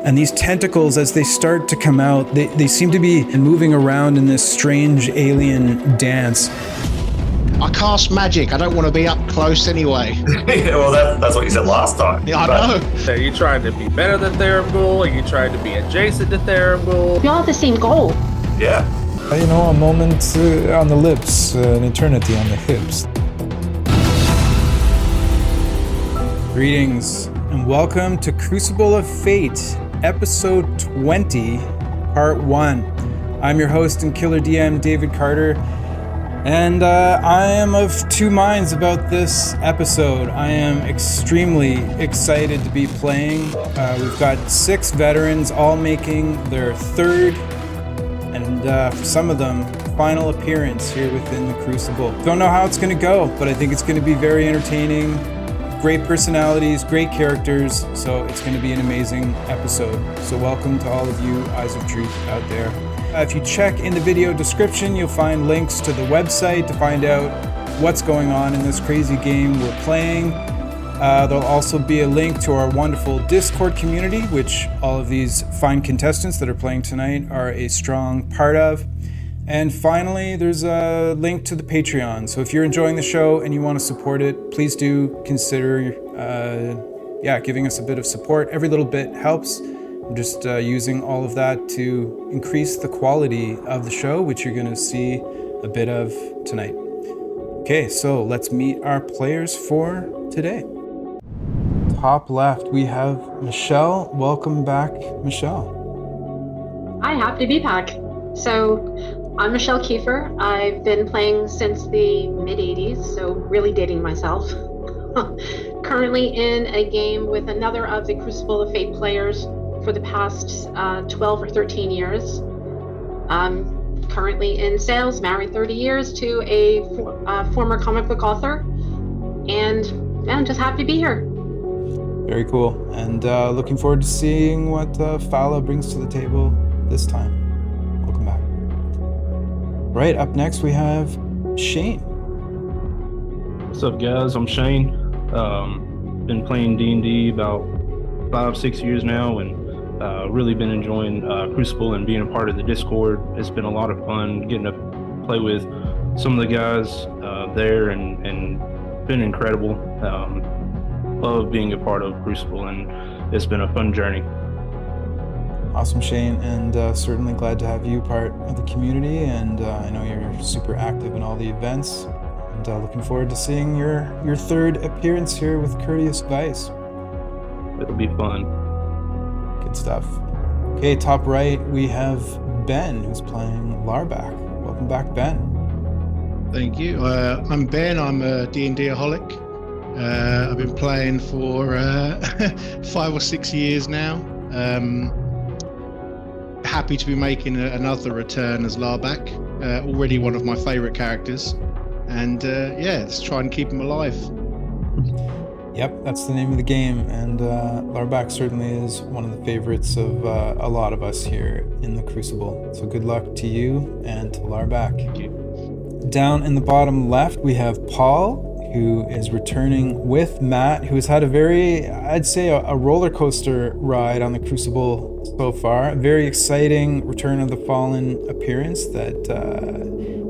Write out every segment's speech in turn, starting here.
And these tentacles, as they start to come out, they seem to be moving around in this strange alien dance. I cast magic. I don't want to be up close anyway. Yeah, well, that's what you said last time. Yeah, I know. Are you trying to be better than Therampul? Are you trying to be adjacent to Therampul? We all have the same goal. Yeah. A moment on the lips, an eternity on the hips. Greetings, and welcome to Crucible of Fate, Episode 20, Part 1. I'm your host and killer DM, David Carter, and I am of two minds about this episode. I am extremely excited to be playing. We've got 6 veterans all making their third, and for some of them, final appearance here within the Crucible. Don't know how it's going to go, but I think it's going to be very entertaining. Great personalities, great characters, so it's going to be an amazing episode. So welcome to all of you Eyes of Truth out there. If you check in the video description, you'll find links to the website to find out what's going on in this crazy game we're playing. There'll also be a link to our wonderful Discord community, which all of these fine contestants that are playing tonight are a strong part of. And finally, there's a link to the Patreon. So if you're enjoying the show and you want to support it, please do consider giving us a bit of support. Every little bit helps. I'm just using all of that to increase the quality of the show, which you're going to see a bit of tonight. Okay, so let's meet our players for today. Top left, we have Michelle. Welcome back, Michelle. I have to be back. So I'm Michelle Kiefer. I've been playing since the mid-'80s, so really dating myself. Currently in a game with another of the Crucible of Fate players for the past 12 or 13 years. I'm currently in sales, married 30 years to a former comic book author, and I'm just happy to be here. Very cool, and looking forward to seeing what Fala brings to the table this time. Welcome back. Right, up next we have Shane. What's up, guys? I'm Shane. Been playing D&D about 5-6 years now, and really been enjoying Crucible and being a part of the Discord. It's been a lot of fun getting to play with some of the guys there, and been incredible. Love being a part of Crucible, and it's been a fun journey. Awesome, Shane, and certainly glad to have you part of the community, and I know you're super active in all the events, and looking forward to seeing your third appearance here with Courteous Vice. It'll be fun. Good stuff. Okay, top right, we have Ben, who's playing Larback. Welcome back, Ben. Thank you. I'm Ben. I'm a D&D-aholic. I've been playing for 5 or 6 years now. Happy to be making another return as Larback. Already one of my favourite characters. And let's try and keep him alive. Yep, that's the name of the game, and Larback certainly is one of the favorites of a lot of us here in the Crucible. So good luck to you and to Larback. Thank you. Down in the bottom left, we have Paul, who is returning with Matt, who has had a very, I'd say, a roller coaster ride on the Crucible so far. A very exciting Return of the Fallen appearance that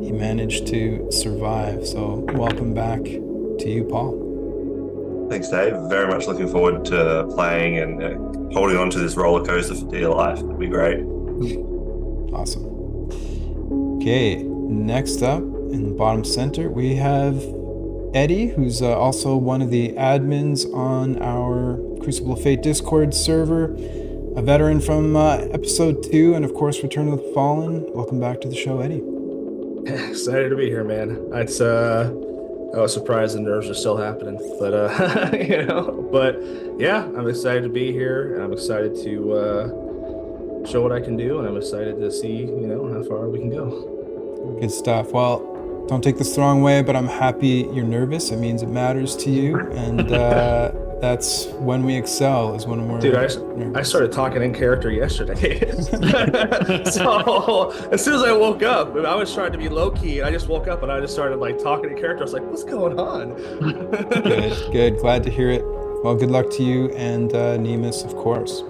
he managed to survive. So welcome back to you, Paul. Thanks, Dave. Very much looking forward to playing and holding on to this roller coaster for dear life. It'll be great. Awesome. Okay, next up in the bottom center, we have Eddie, who's also one of the admins on our Crucible of Fate Discord server, a veteran from episode 2, and of course Return of the Fallen. Welcome back to the show, Eddie. Excited to be here, man. It's I was surprised the nerves are still happening, but but yeah, I'm excited to be here. I'm excited to show what I can do, and I'm excited to see how far we can go. Good stuff. Well, don't take this the wrong way, but I'm happy you're nervous. It means it matters to you, and that's when we excel, is when we're nervous. I started talking in character yesterday. So as soon as I woke up, I was trying to be low-key, and I just woke up and I just started talking in character. I was like, what's going on? Good. Glad to hear it. Well, good luck to you and Nemus, of course.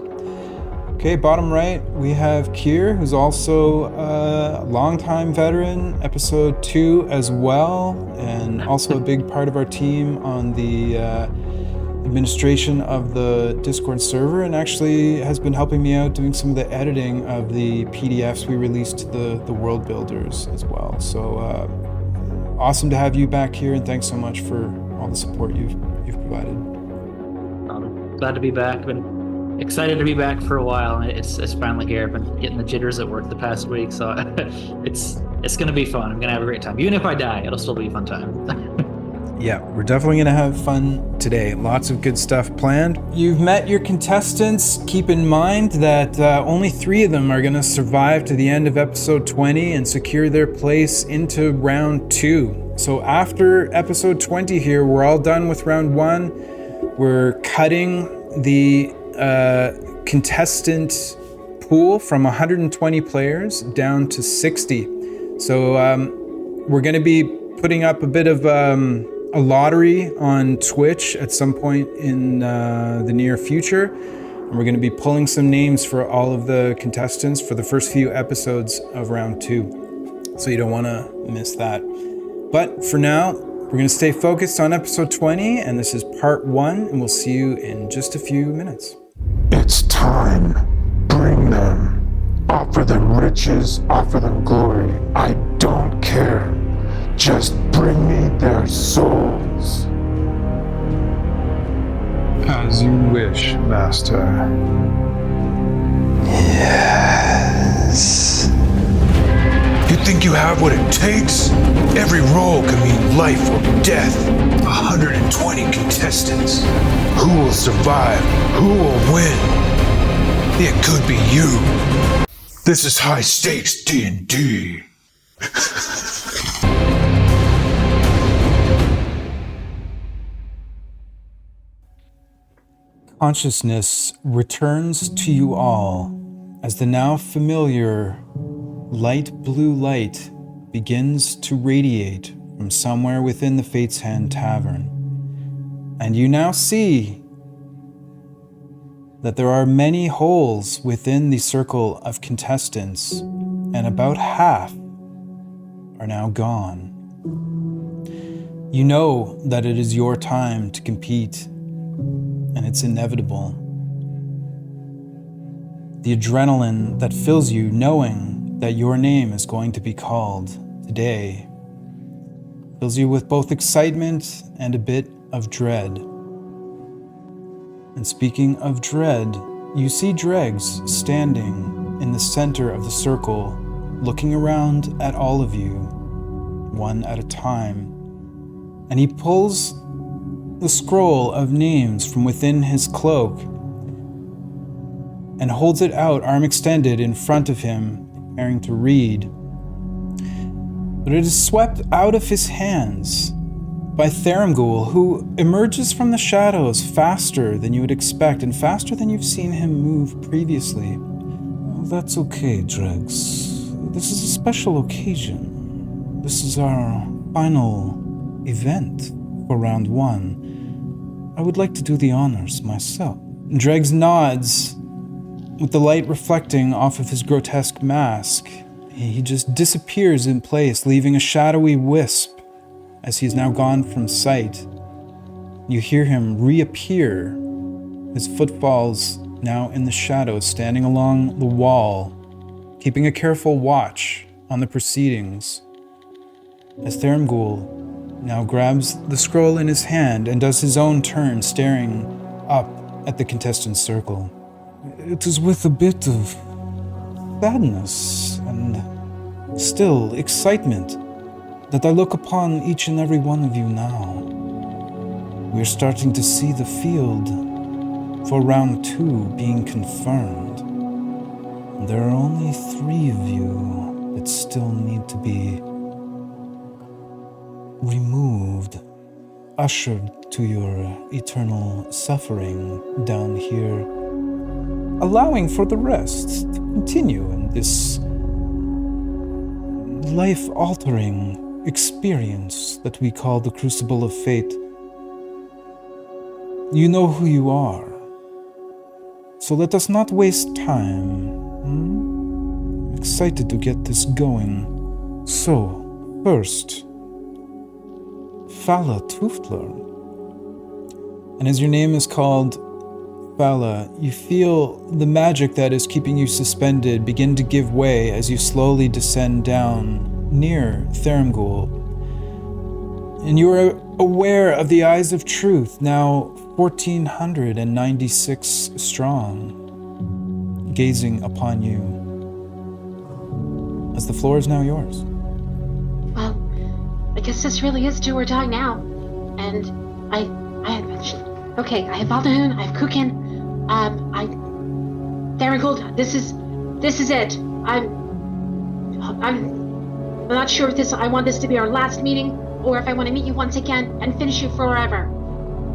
Okay, bottom right, we have Kier, who's also a longtime veteran, episode 2 as well, and also a big part of our team on the administration of the Discord server, and actually has been helping me out doing some of the editing of the PDFs we released to the world builders as well. So awesome to have you back here, and thanks so much for all the support you've provided. Glad to be back. Been excited to be back for a while, and it's finally here. I've been getting the jitters at work the past week, so it's gonna be fun. I'm gonna have a great time. Even if I die, it'll still be a fun time. Yeah, we're definitely going to have fun today. Lots of good stuff planned. You've met your contestants. Keep in mind that only 3 of them are going to survive to the end of episode 20 and secure their place into round 2. So after episode 20 here, we're all done with round 1. We're cutting the contestant pool from 120 players down to 60. So we're going to be putting up a bit of a lottery on Twitch at some point in the near future. And we're going to be pulling some names for all of the contestants for the first few episodes of round 2. So you don't want to miss that. But for now, we're going to stay focused on episode 20, and this is part 1, and we'll see you in just a few minutes. It's time. Bring them. Offer them riches, offer them glory. I don't care. Just bring me their souls. As you wish, Master. Yes. You think you have what it takes? Every roll can mean life or death. 120 contestants. Who will survive? Who will win? It could be you. This is high stakes D&D. Consciousness returns to you all as the now familiar light blue light begins to radiate from somewhere within the Fate's Hand Tavern. And you now see that there are many holes within the circle of contestants, and about half are now gone. You know that it is your time to compete, and it's inevitable. The adrenaline that fills you knowing that your name is going to be called today fills you with both excitement and a bit of dread. And speaking of dread, you see Dregs standing in the center of the circle, looking around at all of you, one at a time. And he pulls the scroll of names from within his cloak and holds it out, arm extended, in front of him, preparing to read. But it is swept out of his hands by Tharamgul, who emerges from the shadows faster than you would expect, and faster than you've seen him move previously. Oh, that's okay, Dregs. This is a special occasion. This is our final event for round 1. I would like to do the honors myself. Dregs nods, with the light reflecting off of his grotesque mask. He just disappears in place, leaving a shadowy wisp as he's now gone from sight. You hear him reappear, his footfalls now in the shadows, standing along the wall, keeping a careful watch on the proceedings. As Tharamgul now grabs the scroll in his hand and does his own turn, staring up at the contestant circle. It is with a bit of sadness and still excitement that I look upon each and every one of you now. We're starting to see the field for round 2 being confirmed. There are only 3 of you that still need to be removed, ushered to your eternal suffering down here, allowing for the rest to continue in this life-altering experience that we call the Crucible of Fate. You know who you are, So let us not waste time. Excited to get this going. So, first, Fala Tuftler. And as your name is called Fala, you feel the magic that is keeping you suspended begin to give way as you slowly descend down near Thermgul. And you are aware of the eyes of truth, now 1,496 strong, gazing upon you, as the floor is now yours. Well, I guess this really is do or die now. And I have Valdahoon, I have Kukin, Theragold, this is it. I'm not sure if I want this to be our last meeting, or if I want to meet you once again and finish you forever.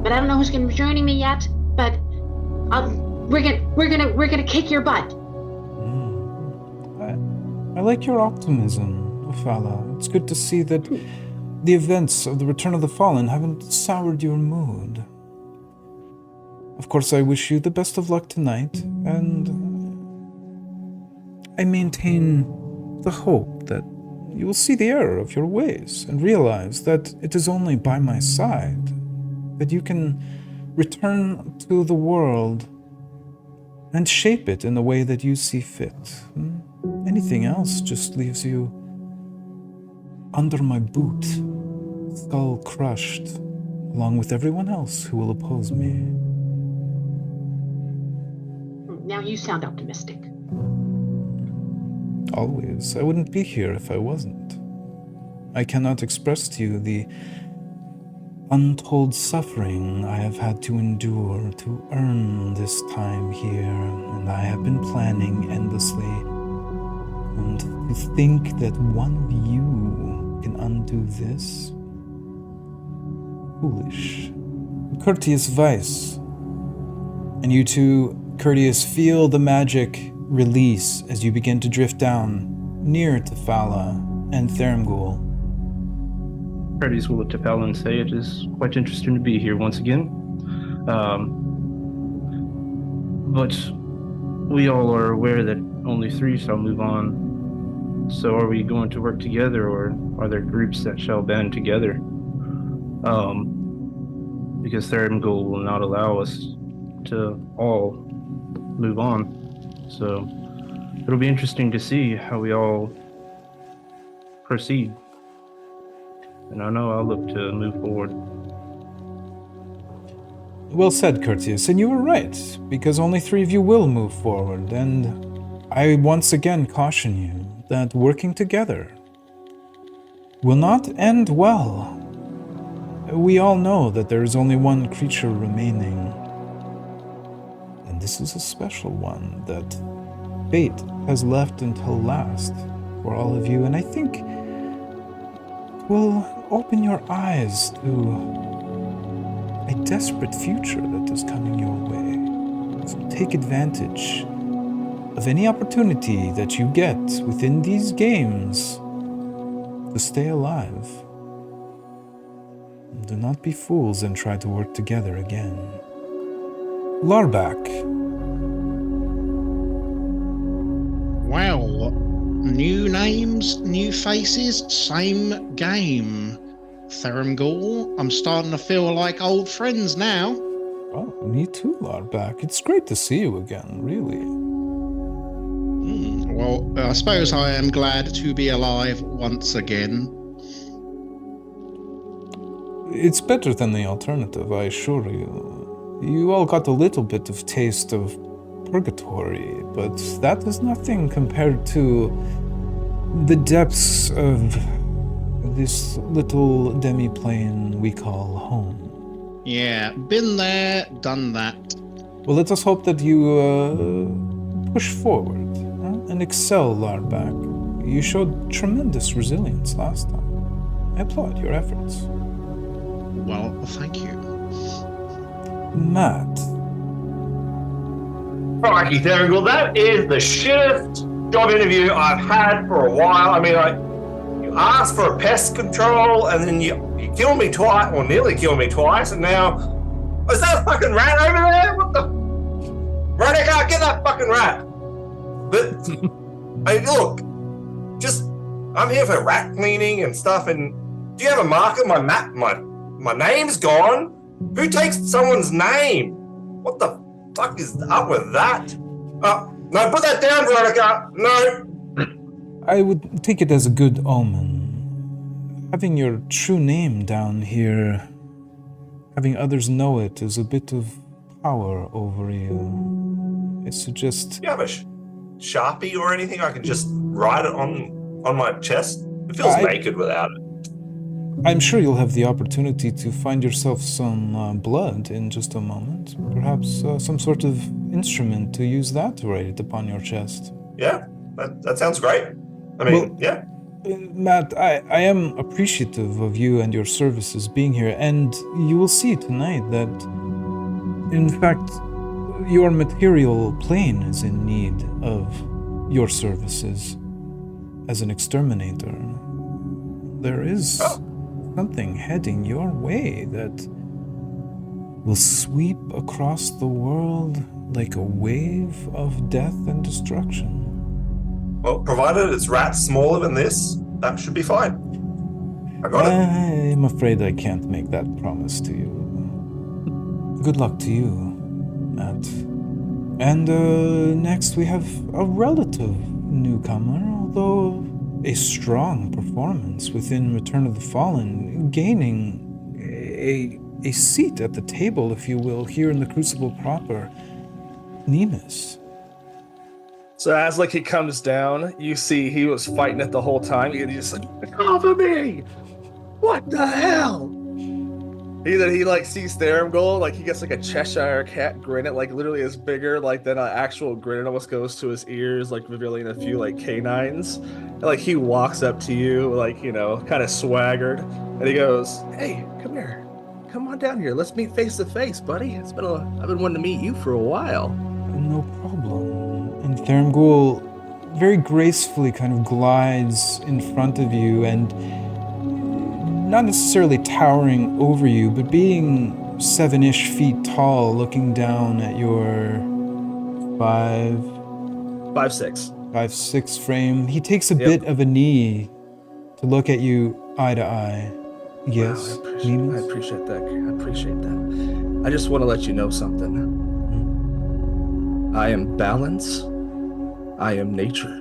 But I don't know who's going to be joining me yet. But we're gonna kick your butt. I like your optimism, Fala. It's good to see that the events of the Return of the Fallen haven't soured your mood. Of course, I wish you the best of luck tonight, and I maintain the hope that you will see the error of your ways and realize that it is only by my side that you can return to the world and shape it in the way that you see fit. Anything else just leaves you under my boot, skull crushed, along with everyone else who will oppose me. Now you sound optimistic. Always. I wouldn't be here if I wasn't. I cannot express to you the untold suffering I have had to endure to earn this time here, and I have been planning endlessly. And to think that one of you can undo this? Foolish. Courteous Vice. And you two, Courteous, feel the magic release as you begin to drift down near to Fala and Thermgul. Courteous will look to Fala and say it is quite interesting to be here once again. But we all are aware that only 3 shall move on. So are we going to work together, or are there groups that shall band together? Because Thermgul will not allow us to all move on. So it'll be interesting to see how we all proceed. And I know I'll look to move forward. Well said, Courteous, and you were right, because only 3 of you will move forward, and I once again caution you that working together will not end well. We all know that there is only one creature remaining, and this is a special one that fate has left until last for all of you, and I think it will open your eyes to a desperate future that is coming your way. So take advantage of any opportunity that you get within these games to stay alive. Do not be fools and try to work together again. Larback. Well, new names, new faces, same game. Thermgul, I'm starting to feel like old friends now. Oh, me too, Larback. It's great to see you again, really. Well, I suppose I am glad to be alive once again. It's better than the alternative, I assure you. You all got a little bit of taste of purgatory, but that is nothing compared to the depths of this little demi-plane we call home. Yeah, been there, done that. Well, let us hope that you push forward and excel, Larback. You showed tremendous resilience last time. I applaud your efforts. Well, thank you. Matt. Crikey, Thermgul, that is the shittest job interview I've had for a while. I mean, you asked for a pest control, and then you killed me twice, or nearly killed me twice, and now... Is that a fucking rat over there? What the... Veronica, get that fucking rat! But, hey, look, I'm here for rat cleaning and stuff, and do you have a marker? My map, my name's gone? Who takes someone's name? What the fuck is up with that? No, put that down, Veronica! No! I would take it as a good omen. Having your true name down here, having others know it, is a bit of power over you. I suggest... Do you have a Sharpie or anything I can just write it on my chest? It feels naked without it. I'm sure you'll have the opportunity to find yourself some blood in just a moment. Perhaps some sort of instrument to use that to write it upon your chest. Yeah, that sounds great. I mean, yeah. Matt, I am appreciative of you and your services being here, and you will see tonight that, in fact, your material plane is in need of your services as an exterminator. There is something heading your way that will sweep across the world like a wave of death and destruction. Well, provided it's rats smaller than this, that should be fine. I got it. I'm afraid I can't make that promise to you. Good luck to you, Matt. And next we have a relative newcomer, although a strong performance within Return of the Fallen, gaining a seat at the table, if you will, here in the Crucible proper. Nemus. So as he comes down, you see he was fighting it the whole time. He's just like, cover me! What the hell? He sees Theramgol, he gets a Cheshire cat grin, it literally is bigger than an actual grin. It almost goes to his ears, revealing a few canines. And, he walks up to you, kind of swaggered, and he goes, "Hey, come here, come on down here. Let's meet face to face, buddy. I've been wanting to meet you for a while." No problem. And Theramgol very gracefully kind of glides in front of you, and not necessarily towering over you, but being 7-ish feet tall, looking down at your 5'6" frame. He takes a bit of a knee to look at you eye to eye. Yes, wow, I appreciate that. I just want to let you know something. I am balance. I am nature.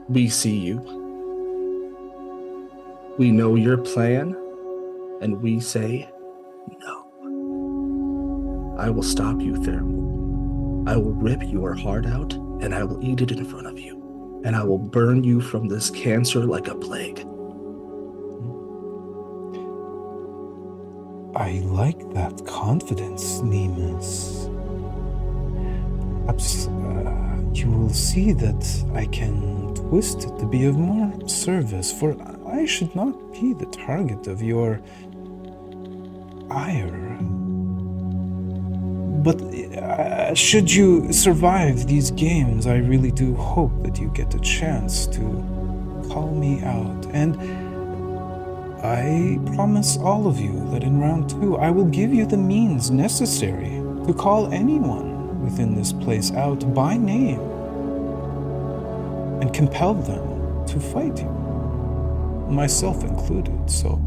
We see you. We know your plan, and we say no. I will stop you, Thermal. I will rip your heart out, and I will eat it in front of you. And I will burn you from this cancer like a plague. I like that confidence, Nemus. Perhaps you will see that I can twist it to be of more service, for I should not be the target of your ire. But should you survive these games, I really do hope that you get a chance to call me out. And I promise all of you that in round 2, I will give you the means necessary to call anyone within this place out by name and compel them to fight you, myself included. So,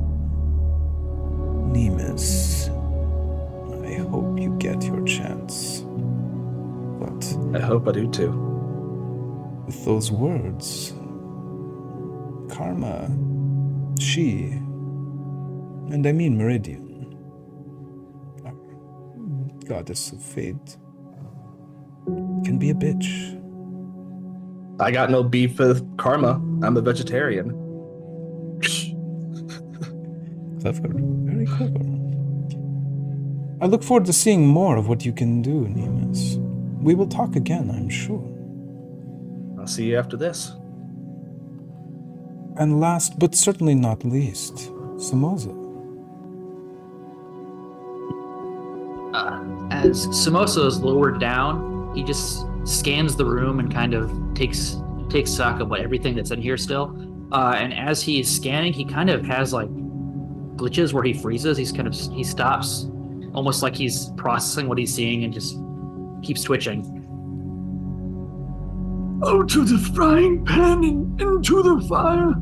Nemus, I hope you get your chance. But I hope I do too. With those words, Karma, she, and I mean Meridian, our goddess of fate, can be a bitch. I got no beef with Karma. I'm a vegetarian. Clever. Very clever. I look forward to seeing more of what you can do, Nemus. We will talk again, I'm sure. I'll see you after this. And last, but certainly not least, Samosa. As Samosa is lowered down, he just scans the room and kind of takes stock of everything that's in here still. And as he's scanning, he kind of has glitches where he freezes. He stops, almost like he's processing what he's seeing, and just keeps twitching. Out of the frying pan and into the fire.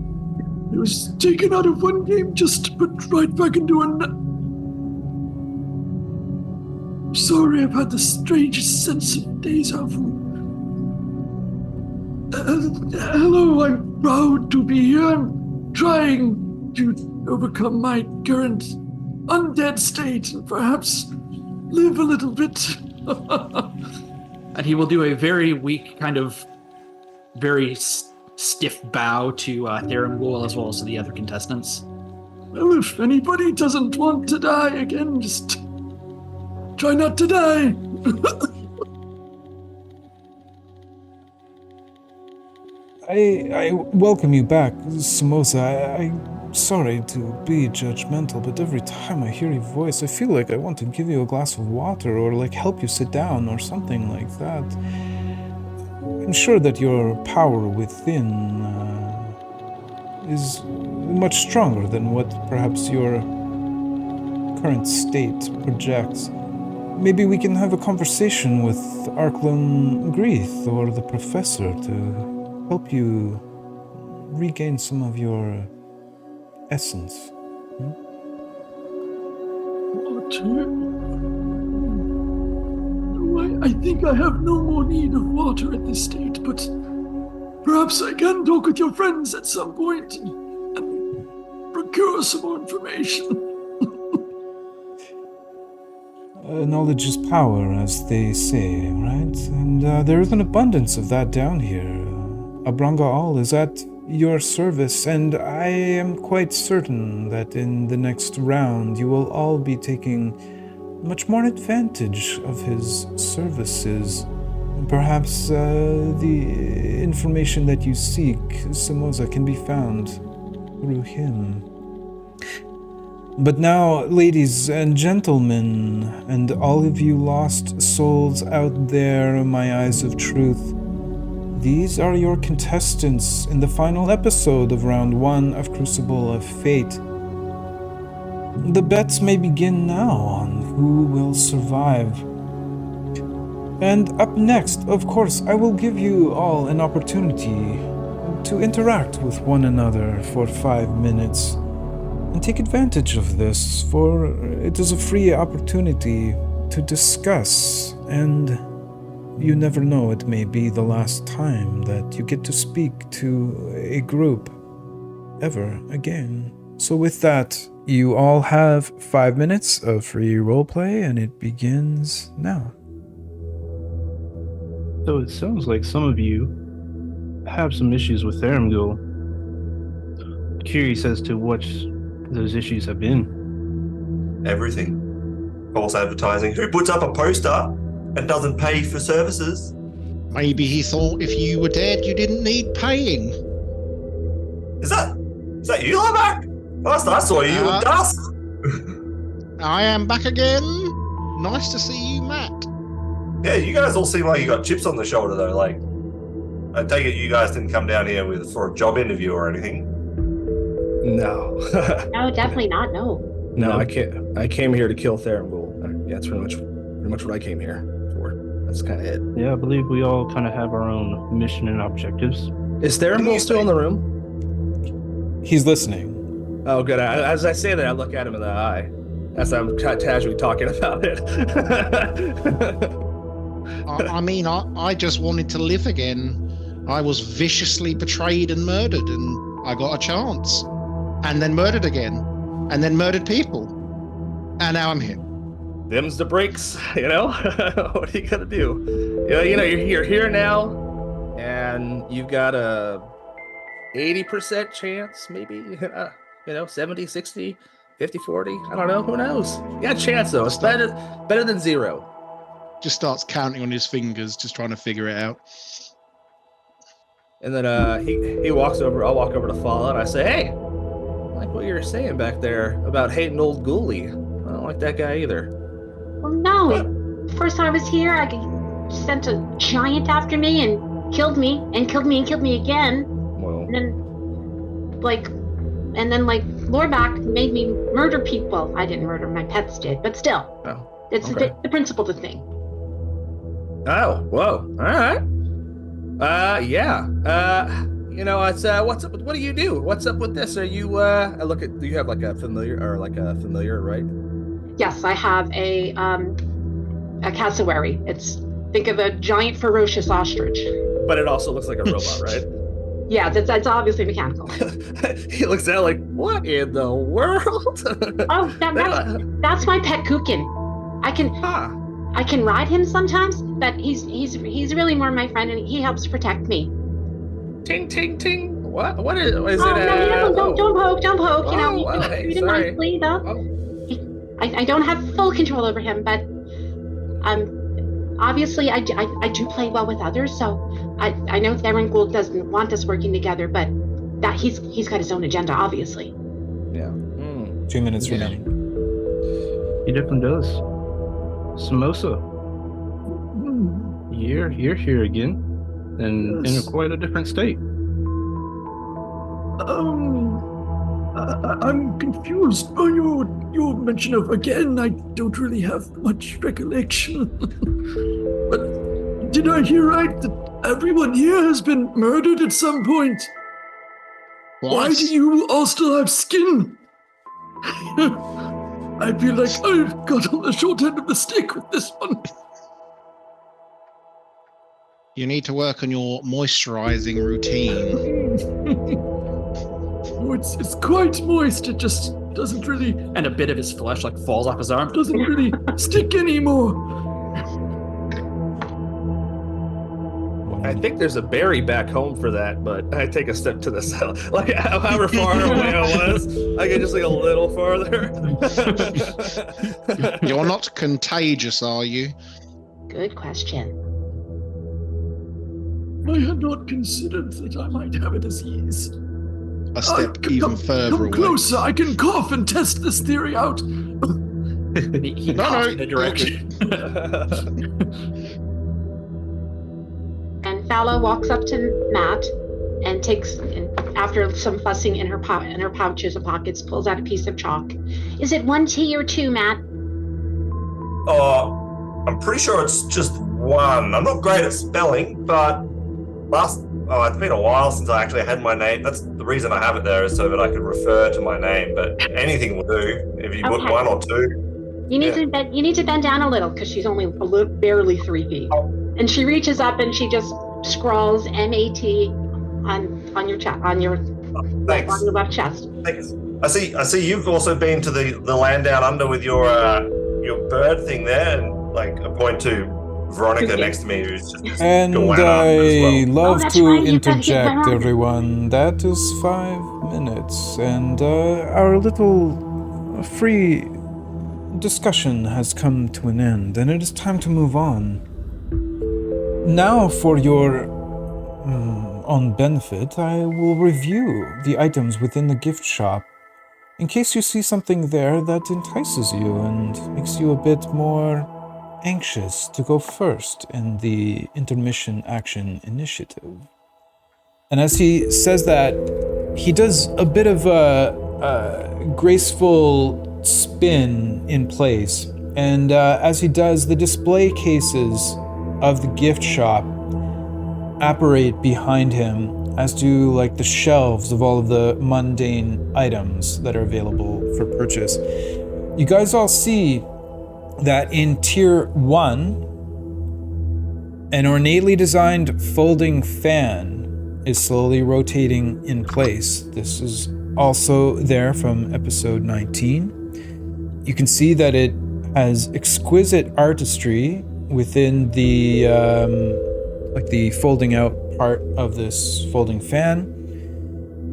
It was taken out of one game just to put right back into another. Sorry, I've had the strangest sense of deja vu. Hello, I'm proud to be here. I'm trying to overcome my current undead state and perhaps live a little bit. And he will do a very weak, kind of very stiff bow to Theramgul as well as to the other contestants. Well, if anybody doesn't want to die again, just try not to die. I welcome you back, Samosa. I'm sorry to be judgmental, but every time I hear your voice, I feel like I want to give you a glass of water or like help you sit down or something like that. I'm sure that your power within is much stronger than what perhaps your current state projects. Maybe we can have a conversation with Arklum Greeth or the professor to help you regain some of your essence. Water? I think I have no more need of water at this state, but perhaps I can talk with your friends at some point and procure some more information. Knowledge is power, as they say, right? And there is an abundance of that down here. Abranga All is at your service, and I am quite certain that in the next round you will all be taking much more advantage of his services. Perhaps the information that you seek, Samosa, can be found through him. But now, ladies and gentlemen, and all of you lost souls out there, my eyes of truth, these are your contestants in the final episode of Round 1 of Crucible of Fate. The bets may begin now on who will survive. And up next, of course, I will give you all an opportunity to interact with one another for 5 minutes. And take advantage of this, for it is a free opportunity to discuss, and you never know, it may be the last time that you get to speak to a group ever again. So with that, you all have 5 minutes of free roleplay, and it begins now. So it sounds like some of you have some issues with Theramgul. Curious as to what those issues have been. Everything. False advertising. Who puts up a poster and doesn't pay for services? Maybe he thought if you were dead, you didn't need paying. Is that you, Lairback? Last I saw you in dust. I am back again. Nice to see you, Matt. Yeah, you guys all seem like you got chips on the shoulder, though. Like, I take it you guys didn't come down here for a job interview or anything. No. No, definitely not. No. No, I came here to kill Theramgul. Yeah, that's pretty much what I came here for. That's kind of it. Yeah, I believe we all kind of have our own mission and objectives. Is Theramgul still in the room? He's listening. Oh, good. As I say that, I look at him in the eye as I'm casually talking about it. I just wanted to live again. I was viciously betrayed and murdered, and I got a chance. And then murdered again. And then murdered people. And now I'm here. Them's the breaks, you know? What are you gonna do? You're here now, and you've got a 80% chance, maybe, 70, 60, 50, 40, I don't know, who knows? You got a chance, though. It's better than zero. Just starts counting on his fingers, just trying to figure it out. And then he walks over, I'll walk over to Fallout, and I say, hey, I like what you were saying back there about hating old Ghoulie. I don't like that guy either. Well, no. First time I was here, I sent a giant after me and killed me and killed me and killed me again. Well. And then Lorback made me murder people. I didn't murder, my pets did, but still. Oh, it's okay. the principle of the thing. Oh, whoa. All right. Yeah. It's what's up? What do you do? What's up with this? Are you? I look at. Do you have like a familiar right? Yes, I have a cassowary. Think of a giant ferocious ostrich. But it also looks like a robot, right? Yeah, it's obviously mechanical. He looks at it like, what in the world? Oh, that's my pet Kukin. I can ride him sometimes, but he's really more my friend, and he helps protect me. Ting ting ting. What is it? No, don't poke. Treat him nicely, though. Oh. I don't have full control over him, but obviously I do play well with others, so I know Tavern doesn't want us working together, but that he's got his own agenda, obviously. Yeah. 2 minutes remaining. He definitely does. Samosa. You're here again, and Yes. in quite a different state. I'm confused by your mention of again. I don't really have much recollection. But did I hear right that everyone here has been murdered at some point? Why do you all still have skin? I feel like I've got on the short end of the stick with this one. You need to work on your moisturizing routine. Oh, it's quite moist. It just doesn't really And a bit of his flesh like falls off his arm. doesn't really stick anymore. I think there's a berry back home for that, but I take a step to the side. Like, however far away I was, I get just like a little farther. You're not contagious, are you? Good question. I had not considered that I might have a disease. A step even further Come away. closer. I can cough and test this theory out. He No, coughs no. in a direction. And Fala walks up to Matt and after some fussing in her pouches and pockets, pulls out a piece of chalk. Is it 1 T or 2, Matt? I'm pretty sure it's just 1. I'm not great at spelling, but it's been a while since I actually had my name. That's the reason I have it there, is so that I could refer to my name. But anything will do. If you put Okay. 1 or 2. You need to bend down a little because she's only barely 3 feet. And she reaches up and she just scrawls MAT on your chest, on your left chest. Thanks. I see you've also been to the land down under with your bird thing there, and like a point to Veronica next to me, who's just And going up as I well. love that's to right, you interject, got it. everyone. That is 5 minutes, and our little free discussion has come to an end, and it is time to move on. Now, for your own benefit, I will review the items within the gift shop in case you see something there that entices you and makes you a bit more anxious to go first in the Intermission Action initiative. And as he says that, he does a bit of a graceful spin in place. And as he does, the display cases of the gift shop apparate behind him, as do like the shelves of all of the mundane items that are available for purchase. You guys all see that in Tier 1, an ornately designed folding fan is slowly rotating in place. This is also there from episode 19. You can see that it has exquisite artistry within the the folding out part of this folding fan.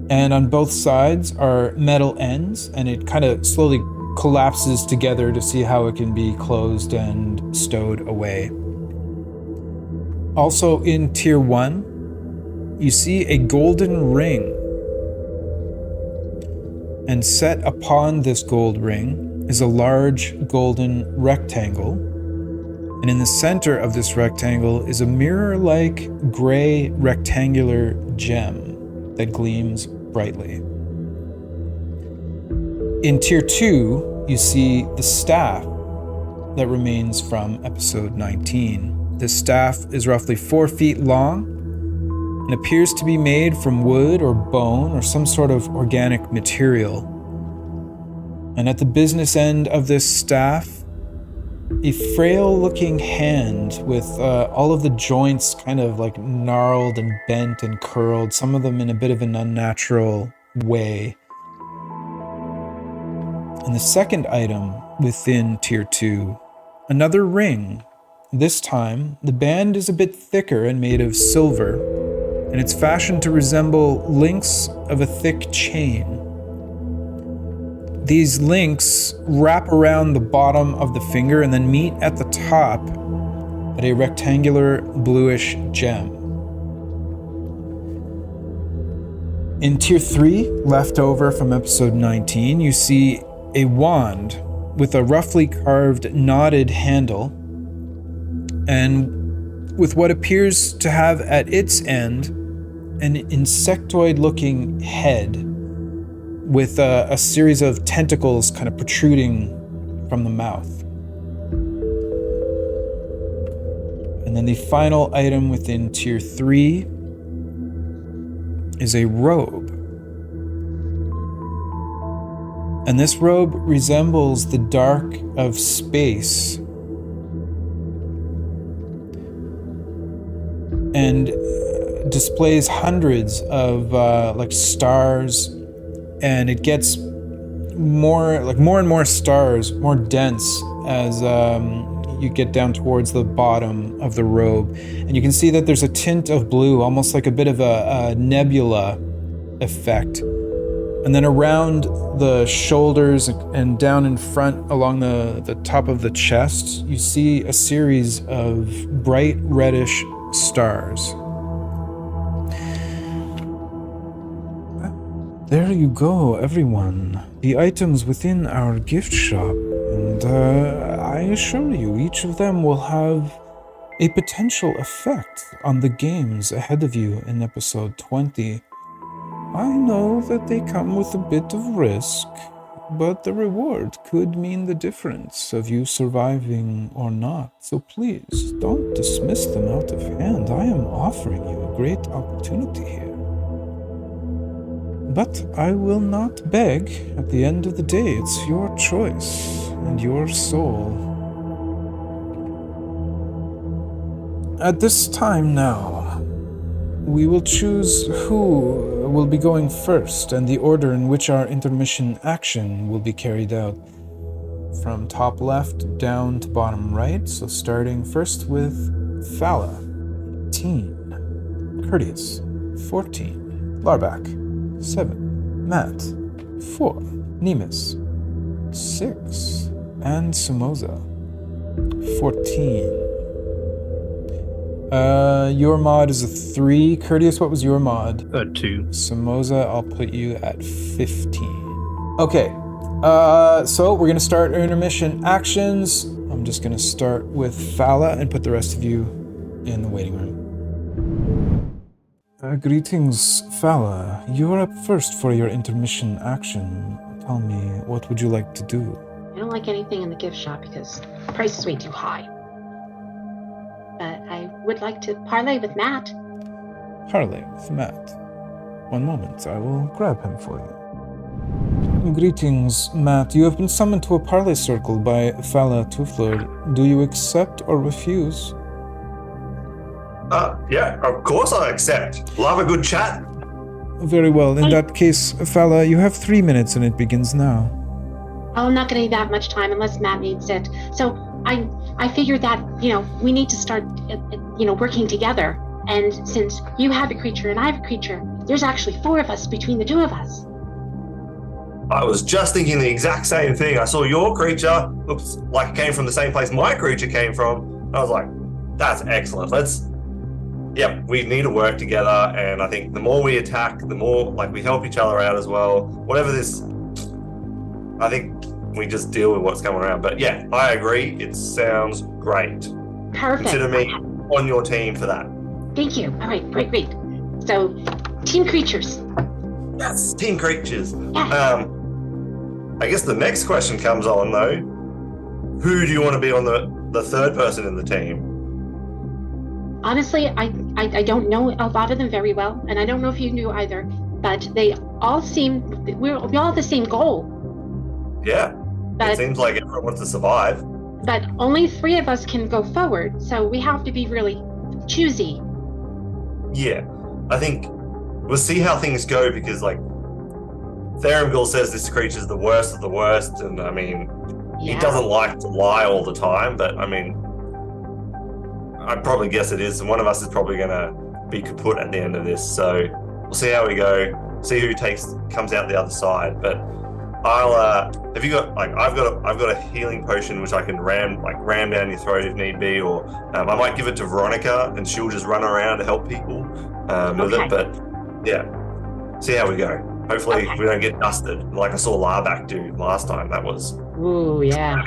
And on both sides are metal ends, and it kind of slowly collapses together to see how it can be closed and stowed away. Also in Tier 1, you see a golden ring. And set upon this gold ring is a large golden rectangle. And in the center of this rectangle is a mirror-like gray rectangular gem that gleams brightly. In Tier 2, you see the staff that remains from episode 19. This staff is roughly 4 feet long and appears to be made from wood or bone or some sort of organic material. And at the business end of this staff, a frail-looking hand with all of the joints kind of like gnarled and bent and curled, some of them in a bit of an unnatural way. And the second item within Tier 2, another ring. This time, the band is a bit thicker and made of silver, and it's fashioned to resemble links of a thick chain. These links wrap around the bottom of the finger and then meet at the top at a rectangular bluish gem. In Tier 3, left over from episode 19, you see a wand with a roughly carved knotted handle and with what appears to have at its end an insectoid-looking head with a series of tentacles kind of protruding from the mouth. And then the final item within Tier 3 is a robe. And this robe resembles the dark of space and displays hundreds of like stars, and it gets more and more stars, more dense as you get down towards the bottom of the robe. And you can see that there's a tint of blue, almost like a bit of a nebula effect. And then around the shoulders and down in front along the top of the chest, you see a series of bright reddish stars. There you go, everyone. The items within our gift shop. And I assure you, each of them will have a potential effect on the games ahead of you in episode 20. I know that they come with a bit of risk, but the reward could mean the difference of you surviving or not. So please, don't dismiss them out of hand. I am offering you a great opportunity here. But I will not beg. At the end of the day, it's your choice and your soul. At this time now, we will choose who will be going first and the order in which our intermission action will be carried out. From top left down to bottom right, so starting first with Fala, 18, Courteous, 14, Larback, 7, Matt, 4, Nemus, 6, and Somoza, 14. Your mod is a 3. Courteous, what was your mod? 2. Somoza, I'll put you at 15. Okay, so we're gonna start intermission actions. I'm just gonna start with Fala and put the rest of you in the waiting room. Greetings, Fala. You're up first for your intermission action. Tell me, what would you like to do? I don't like anything in the gift shop because the price is way too high. But I would like to parlay with Matt. Parlay with Matt. One moment, I will grab him for you. Greetings, Matt. You have been summoned to a parley circle by Fala Tuflor. Do you accept or refuse? Yeah, of course I accept. Love a good chat. Very well. In that case, Fala, you have 3 minutes and it begins now. Oh, I'm not going to need that much time unless Matt needs it. So I figured that, we need to start, working together. And since you have a creature and I have a creature, there's actually 4 of us between the 2 of us. I was just thinking the exact same thing. I saw your creature, looks like it came from the same place my creature came from. I was like, that's excellent. We need to work together. And I think the more we attack, the more we help each other out as well. Whatever this, I think we just deal with what's coming around. But yeah, I agree. It sounds great. Perfect. Consider me on your team for that. Thank you. All right, great. So, team creatures. Yes, team creatures. Yes. I guess the next question comes on though. Who do you want to be on the third person in the team? Honestly, I don't know a lot of them very well, and I don't know if you knew either, but they all seem, we all have the same goal. Yeah. But, it seems like everyone wants to survive. But only 3 of us can go forward, so we have to be really choosy. Yeah. I think we'll see how things go, because like Tharamgul says this creature's the worst of the worst, and I mean, he doesn't like to lie all the time, but I mean, I'd probably guess it is, and one of us is probably gonna be kaput at the end of this, so we'll see how we go, see who comes out the other side. But I'll have you got like I've got a healing potion which I can ram down your throat if need be, or I might give it to Veronica and she'll just run around to help people with it. But yeah, see how we go. Hopefully we don't get dusted like I saw Larbak do last time. That was ooh, yeah.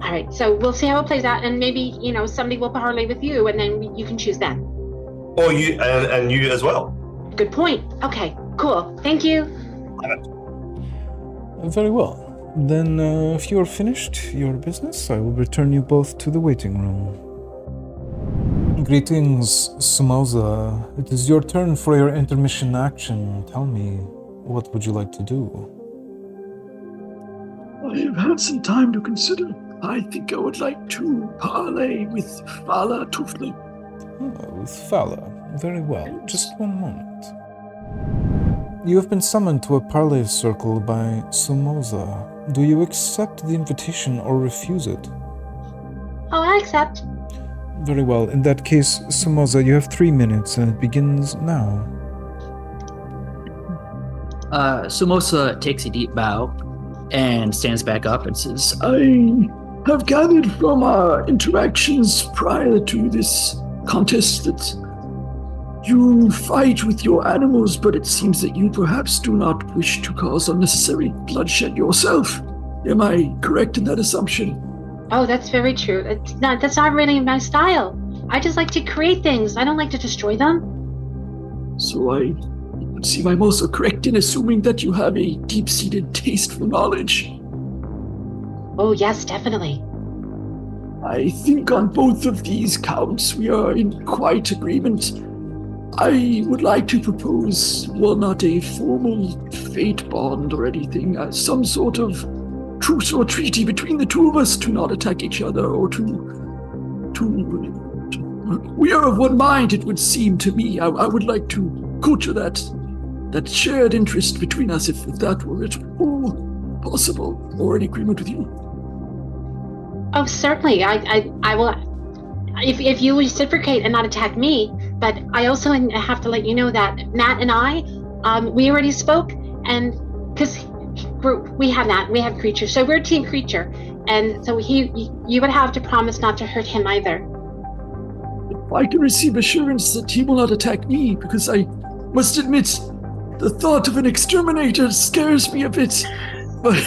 All right, so we'll see how it plays out, and maybe somebody will parlay with you, and then you can choose them. Or you and you as well. Good point. Okay, cool. Thank you. Very well. Then, if you are finished your business, I will return you both to the waiting room. Greetings, Sumoza. It is your turn for your intermission action. Tell me, what would you like to do? I have had some time to consider. I think I would like to parley with Fala Tufli. With Fala. Very well. Just one moment. You have been summoned to a parley circle by Sumoza. Do you accept the invitation or refuse it? Oh, I accept. Very well. In that case, Sumoza, you have 3 minutes and it begins now. Sumoza takes a deep bow and stands back up and says, I have gathered from our interactions prior to this contest that you fight with your animals, but it seems that you perhaps do not wish to cause unnecessary bloodshed yourself. Am I correct in that assumption? Oh, that's very true. That's not really my style. I just like to create things. I don't like to destroy them. So I would seem I'm also correct in assuming that you have a deep-seated taste for knowledge. Oh, yes, definitely. I think on both of these counts we are in quite agreement. I would like to propose, well, not a formal fate bond or anything, some sort of truce or treaty between the two of us to not attack each other, or we are of one mind, it would seem to me. I would like to culture that shared interest between us, if that were at all possible, or in agreement with you. Oh, certainly. I will, if you reciprocate and not attack me. But I also have to let you know that Matt and I, we already spoke, and because we have Creature, so we're Team Creature, and so you would have to promise not to hurt him either. If I can receive assurance that he will not attack me, because I must admit, the thought of an exterminator scares me a bit. But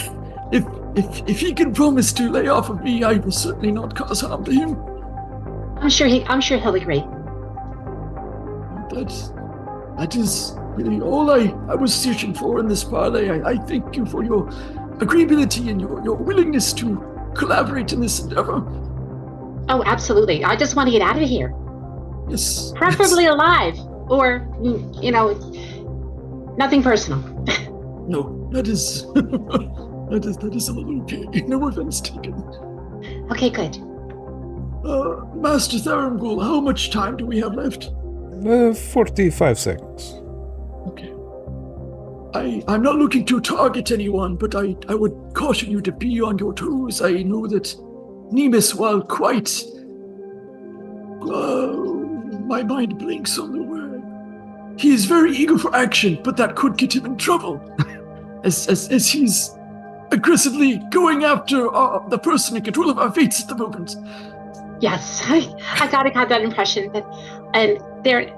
if he can promise to lay off of me, I will certainly not cause harm to him. I'm sure he'll agree. That is really all I was searching for in this parley. I thank you for your agreeability and your willingness to collaborate in this endeavor. Oh, absolutely. I just want to get out of here. Yes. Preferably alive, or, nothing personal. No, that is that is all okay. No offense taken. Okay, good. Master Tharamgul, how much time do we have left? 45 seconds. Okay. I'm not looking to target anyone, but I would caution you to be on your toes. I know that Nemus, while quite... my mind blinks on the word. He is very eager for action, but that could get him in trouble. as he's aggressively going after the person in control of our fates at the moment. Yes, I got that impression. And there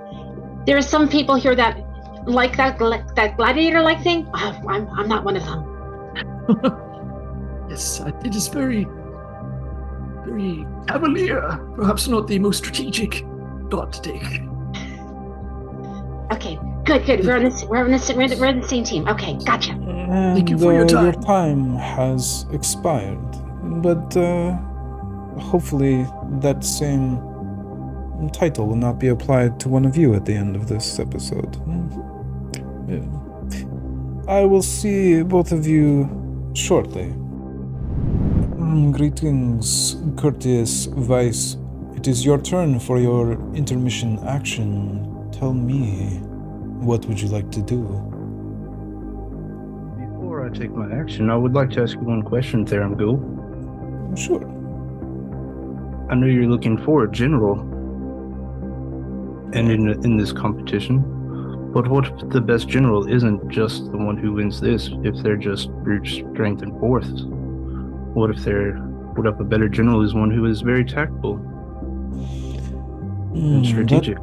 are some people here that like that gladiator-like thing. I'm not one of them. Yes, it is very, very cavalier. Perhaps not the most strategic thought to take. Okay, good. We're on the same team. Okay, gotcha. Thank you for your time. Your time has expired, but hopefully that same title will not be applied to one of you at the end of this episode. Yeah. I will see both of you shortly. Greetings, Courteous Vice. It is your turn for your intermission action. Tell me, what would you like to do? Before I take my action, I would like to ask you one question, Theramgul. Sure. I know you're looking for a general and in this competition, but what if the best general isn't just the one who wins this, if they're just brute strength and force? What if a better general is one who is very tactful and strategic?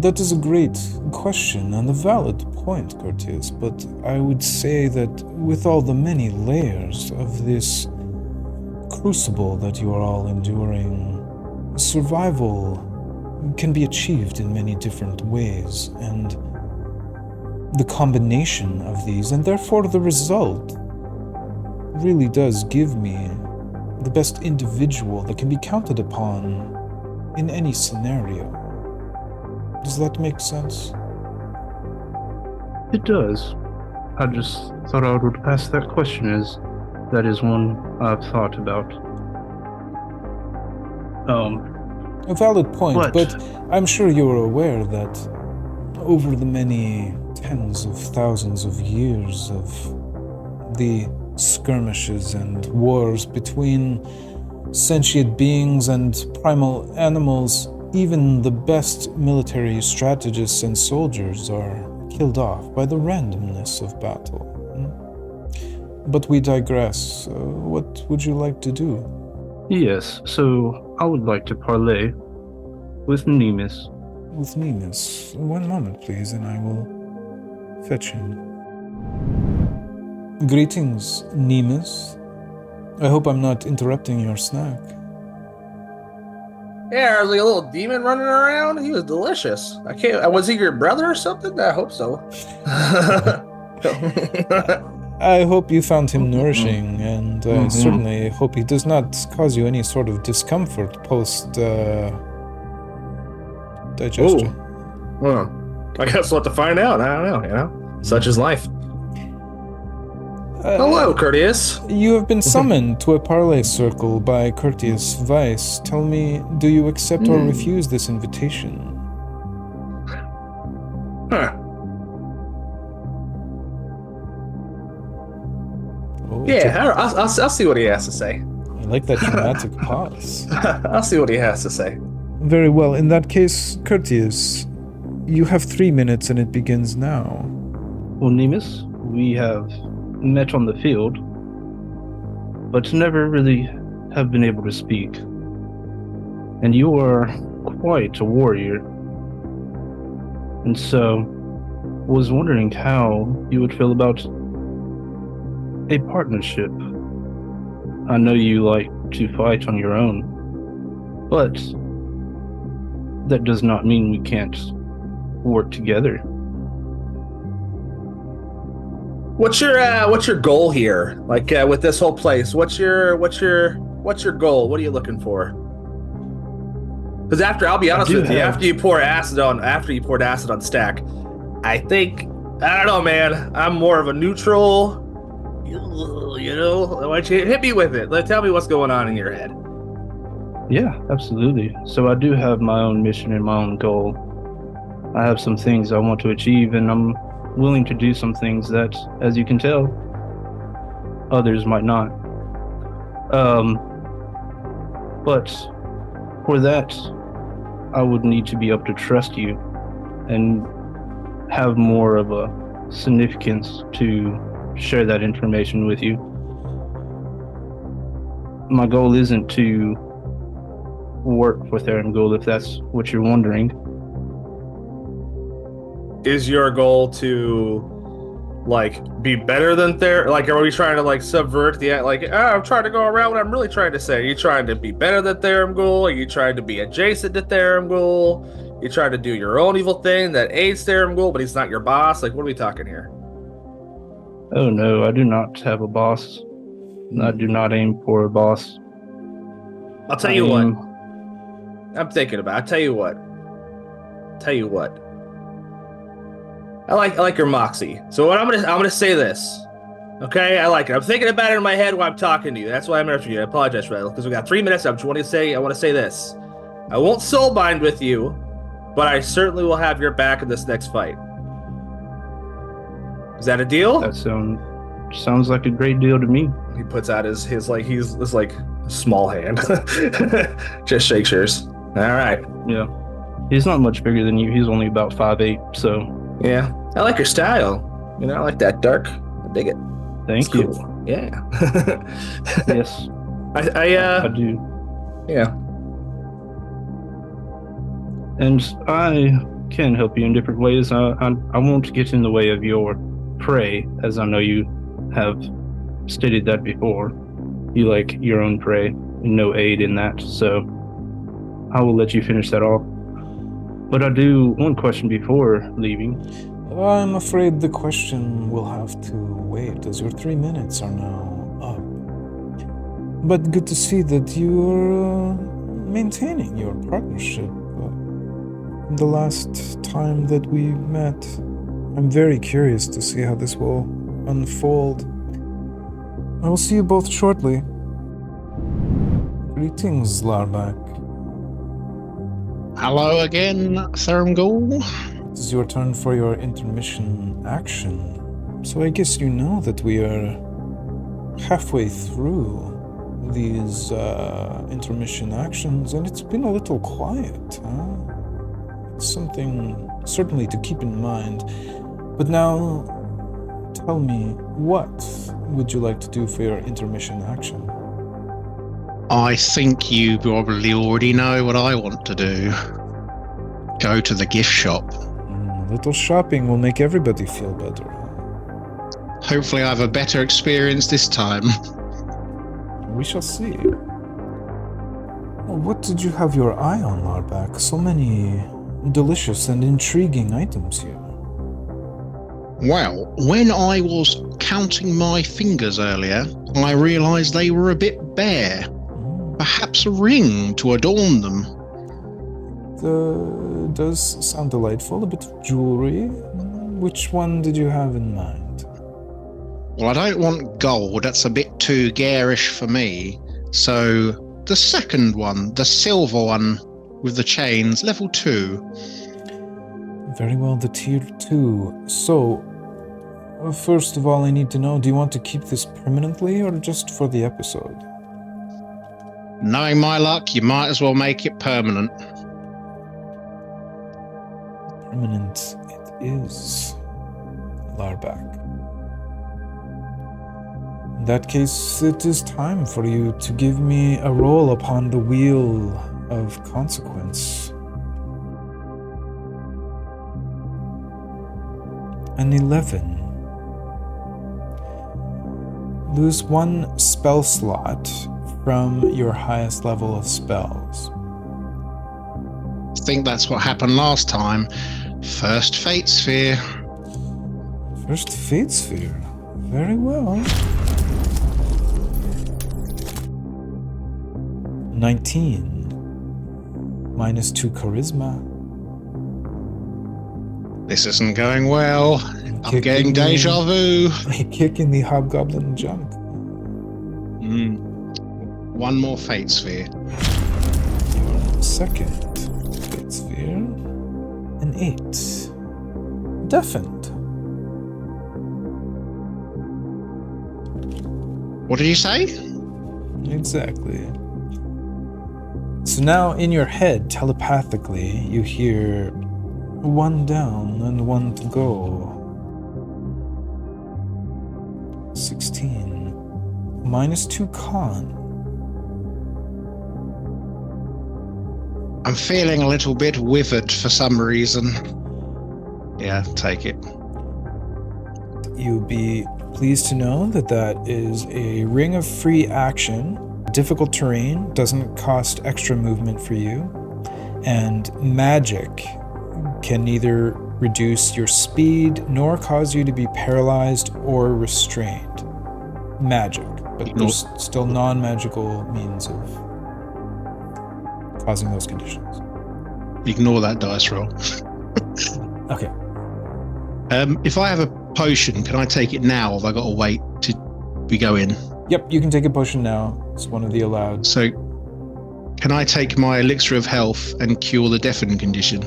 That is a great question and a valid point, Courteous, but I would say that with all the many layers of this crucible that you are all enduring, survival can be achieved in many different ways, and the combination of these, and therefore the result, really does give me the best individual that can be counted upon in any scenario. Does that make sense? It does. I just thought I would pass that question, as that is one I've thought about. A valid point, but I'm sure you're aware that over the many tens of thousands of years of the skirmishes and wars between sentient beings and primal animals, even the best military strategists and soldiers are killed off by the randomness of battle. But we digress. What would you like to do? Yes, so I would like to parley with Nemus. With Nemus. One moment, please, and I will fetch him. Greetings, Nemus. I hope I'm not interrupting your snack. Yeah, there was like a little demon running around. He was delicious. I can't. Was he your brother or something? I hope so. I hope you found him nourishing, and I certainly hope he does not cause you any sort of discomfort post digestion. Well, I guess we'll have to find out. I don't know. Such is life. Hello, Courteous. You have been summoned to a parley circle by Courteous Vice. Tell me, do you accept or refuse this invitation? Huh. Oh, yeah, I'll see what he has to say. I like that dramatic pause. I'll see what he has to say. Very well. In that case, Courteous, you have 3 minutes and it begins now. Well, Nemus, we have met on the field, but never really have been able to speak. And you are quite a warrior. And so, was wondering how you would feel about a partnership. I know you like to fight on your own, but that does not mean we can't work together. What's your goal here? Like with this whole place, what's your goal? What are you looking for? Because I'll be honest with you, after you poured acid on Stack, I think, I don't know, man. I'm more of a neutral. You know, why don't you hit me with it? Tell me what's going on in your head. Yeah, absolutely. So I do have my own mission and my own goal. I have some things I want to achieve, and I'm willing to do some things that, as you can tell, others might not. But for that, I would need to be able to trust you and have more of a significance to share that information with you. My goal isn't to work for Theramgul, if that's what you're wondering. Is your goal to be better than are we trying to subvert the I'm trying to go around what I'm really trying to say? Are you trying to be better than Theramgul? Are you trying to be adjacent to Theramgul? You trying to do your own evil thing that aids Theramgul, but he's not your boss? What are we talking here? Oh no, I do not have a boss. I do not aim for a boss. I'll tell you what. I'm thinking about it. I'll tell you what. tell you what. I like your moxie. So what I'm gonna say this. Okay, I like it. I'm thinking about it in my head while I'm talking to you. That's why I'm interrupting you. I apologize for that because we got 3 minutes. I want to say this. I won't soulbind with you, but I certainly will have your back in this next fight. Is that a deal? That sounds like a great deal to me. He puts out his small hand. Just shakes yours. All right. Yeah. He's not much bigger than you. He's only about 5'8", so. Yeah. I like your style. You know, I like that dark. I dig it. Thank you. Cool. Yeah. Yes. I do. Yeah. And I can help you in different ways. I won't get in the way of your prey, as I know you have stated that before. You like your own prey, and no aid in that, so I will let you finish that off. But I do one question before leaving. I'm afraid the question will have to wait, as your 3 minutes are now up. But good to see that you're maintaining your partnership. The last time that we met, I'm very curious to see how this will unfold. I will see you both shortly. Greetings, Larback. Hello again, Thurmgul. It is your turn for your intermission action. So I guess you know that we are halfway through these intermission actions, and it's been a little quiet, huh? It's something certainly to keep in mind. But now, tell me, what would you like to do for your intermission action? I think you probably already know what I want to do. Go to the gift shop. A little shopping will make everybody feel better. Hopefully I have a better experience this time. We shall see. What did you have your eye on, Larback? So many delicious and intriguing items here. Well, when I was counting my fingers earlier, I realised they were a bit bare. Perhaps a ring to adorn them. Does sound delightful, a bit of jewelry. Which one did you have in mind? Well, I don't want gold, that's a bit too garish for me. So, the second one, the silver one, with the chains, level 2. Very well, the tier 2. So, first of all, I need to know, do you want to keep this permanently or just for the episode? Knowing my luck, you might as well make it permanent. Permanent it is, Larback. In that case, it is time for you to give me a roll upon the wheel of consequence. An 11. Lose 1 spell slot from your highest level of spells. I think that's what happened last time. First Fate Sphere. First Fate Sphere. Very well. 19. Minus 2 charisma. This isn't going well. I'm getting deja vu. Kicking the hobgoblin junk. 1 more Fate Sphere. Your second Fate Sphere. An 8. Deafened. What did you say? Exactly. So now in your head, telepathically, you hear 1 down and 1 to go. 16. Minus 2 con. I'm feeling a little bit withered for some reason. Yeah, take it. You'll be pleased to know that that is a ring of free action. Difficult terrain, doesn't cost extra movement for you. And magic can neither reduce your speed nor cause you to be paralyzed or restrained. Magic, but there's still non-magical means of causing those conditions. Ignore that dice roll. Okay. If I have a potion, can I take it now, or have I got to wait till we go in? Yep, you can take a potion now. It's one of the allowed. So, can I take my elixir of health and cure the deafen condition?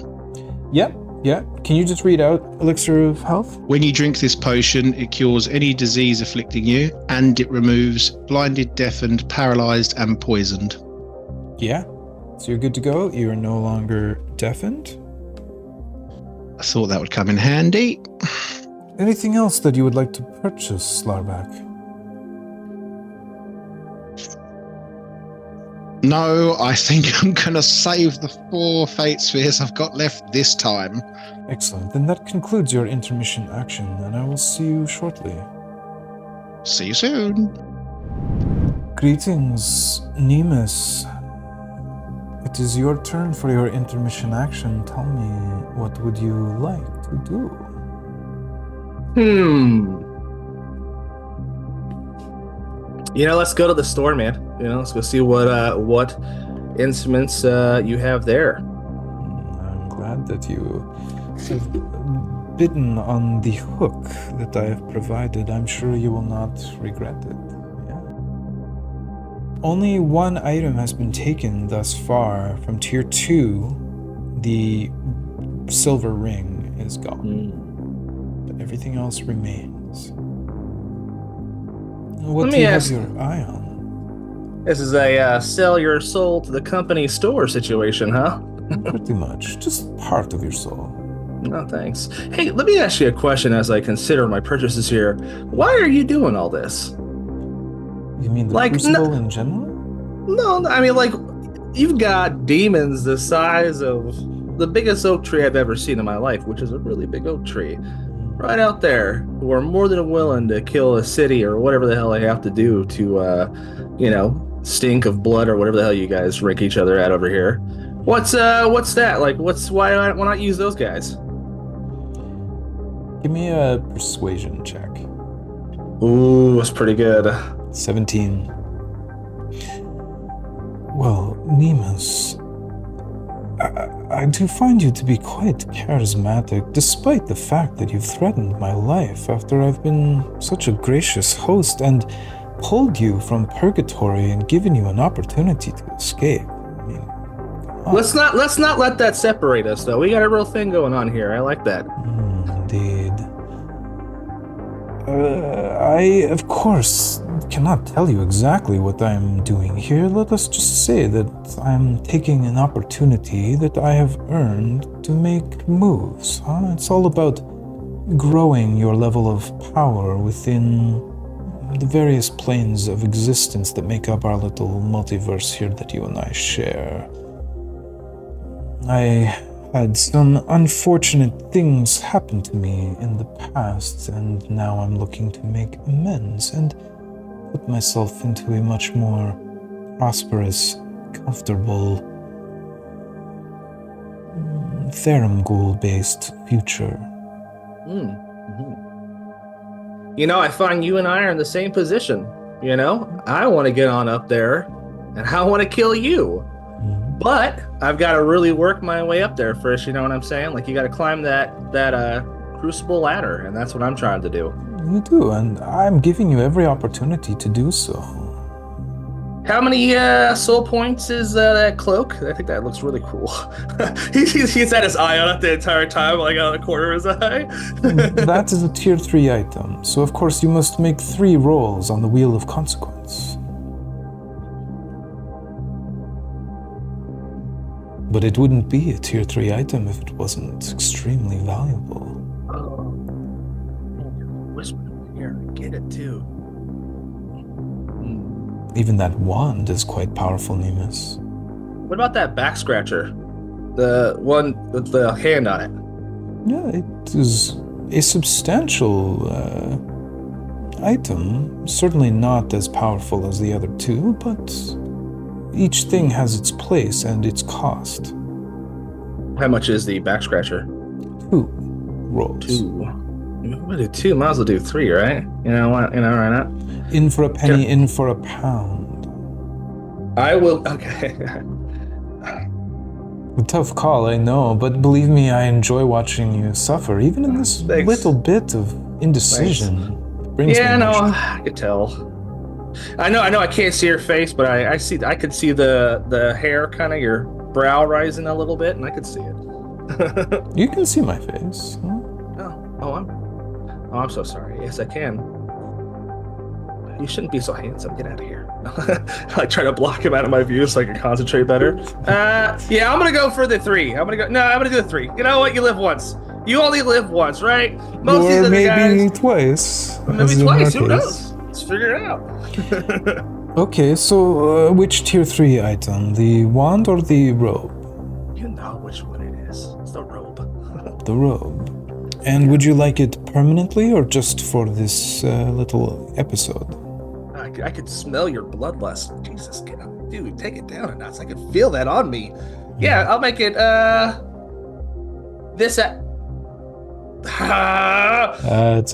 Yep, yeah. Can you just read out elixir of health? When you drink this potion, it cures any disease afflicting you, and it removes blinded, deafened, paralyzed, and poisoned. Yeah. So you're good to go. You are no longer deafened. I thought that would come in handy. Anything else that you would like to purchase, Slarback? No, I think I'm going to save the 4 fate spheres I've got left this time. Excellent. Then that concludes your intermission action, and I will see you shortly. See you soon. Greetings, Nemus. It is your turn for your intermission action. Tell me, what would you like to do? Let's go to the store, man. Let's go see what instruments you have there. I'm glad that you have bitten on the hook that I have provided. I'm sure you will not regret it. Yeah. Only one item has been taken thus far. From tier 2, the silver ring is gone. But everything else remains. What do you have your eye on? This is a sell your soul to the company store situation, huh? Pretty much. Just part of your soul. No, thanks. Hey, let me ask you a question as I consider my purchases here. Why are you doing all this? You mean the Crucible in general? No, I mean, you've got demons the size of the biggest oak tree I've ever seen in my life, which is a really big oak tree. Right out there, who are more than willing to kill a city or whatever the hell they have to do to, stink of blood or whatever the hell you guys rank each other at over here. What's that? Like, why not use those guys? Give me a persuasion check. Ooh, that's pretty good. 17. Well, Nemus, I do find you to be quite charismatic, despite the fact that you've threatened my life after I've been such a gracious host and pulled you from purgatory and given you an opportunity to escape. I mean, come on. Let's not let that separate us, though. We got a real thing going on here. I like that. Indeed. I, of course, cannot tell you exactly what I'm doing here. Let us just say that I'm taking an opportunity that I have earned to make moves. It's all about growing your level of power within the various planes of existence that make up our little multiverse here that you and I share. I had some unfortunate things happen to me in the past, and now I'm looking to make amends and put myself into a much more prosperous, comfortable, Theramghoul-based future. I find you and I are in the same position. I want to get on up there, and I want to kill you. But I've got to really work my way up there first, you know what I'm saying? Like, you got to climb that crucible ladder, and that's what I'm trying to do. You do, and I'm giving you every opportunity to do so. How many soul points is that cloak? I think that looks really cool. He's had his eye on it the entire time, like out of the corner of his eye. That is a tier 3 item, so of course you must make 3 rolls on the Wheel of Consequence. But it wouldn't be a tier 3 item if it wasn't extremely valuable. Whisper here, get it too. Even that wand is quite powerful, Nemus. What about that back scratcher? The one with the hand on it? Yeah, it is a substantial item. Certainly not as powerful as the other 2, but each thing has its place and its cost. How much is the back scratcher? 2 rolls. 2. I'm gonna do 2. Might as well do 3, right? You know what? Right now. In for a penny, in for a pound. I will. Okay. A tough call, I know, but believe me, I enjoy watching you suffer, even in this little bit of indecision. Yeah, no, I could tell. I know. I can't see your face, but I could see the hair, kind of your brow rising a little bit, and I could see it. You can see my face. I'm so sorry. Yes, I can. You shouldn't be so handsome. Get out of here. I try to block him out of my view so I can concentrate better. Yeah, I'm gonna go for the 3. I'm gonna do the 3. You know what? You live once. You only live once, right? Most of these other maybe guys, twice. maybe twice. Who knows? Let's figure it out. Okay, so which tier 3 item? The wand or the robe? You know which one it is. It's the robe. The robe. And would you like it permanently or just for this little episode? I could smell your bloodlust. Jesus, dude, take it down a notch. I could feel that on me. Yeah, I'll make it this. It's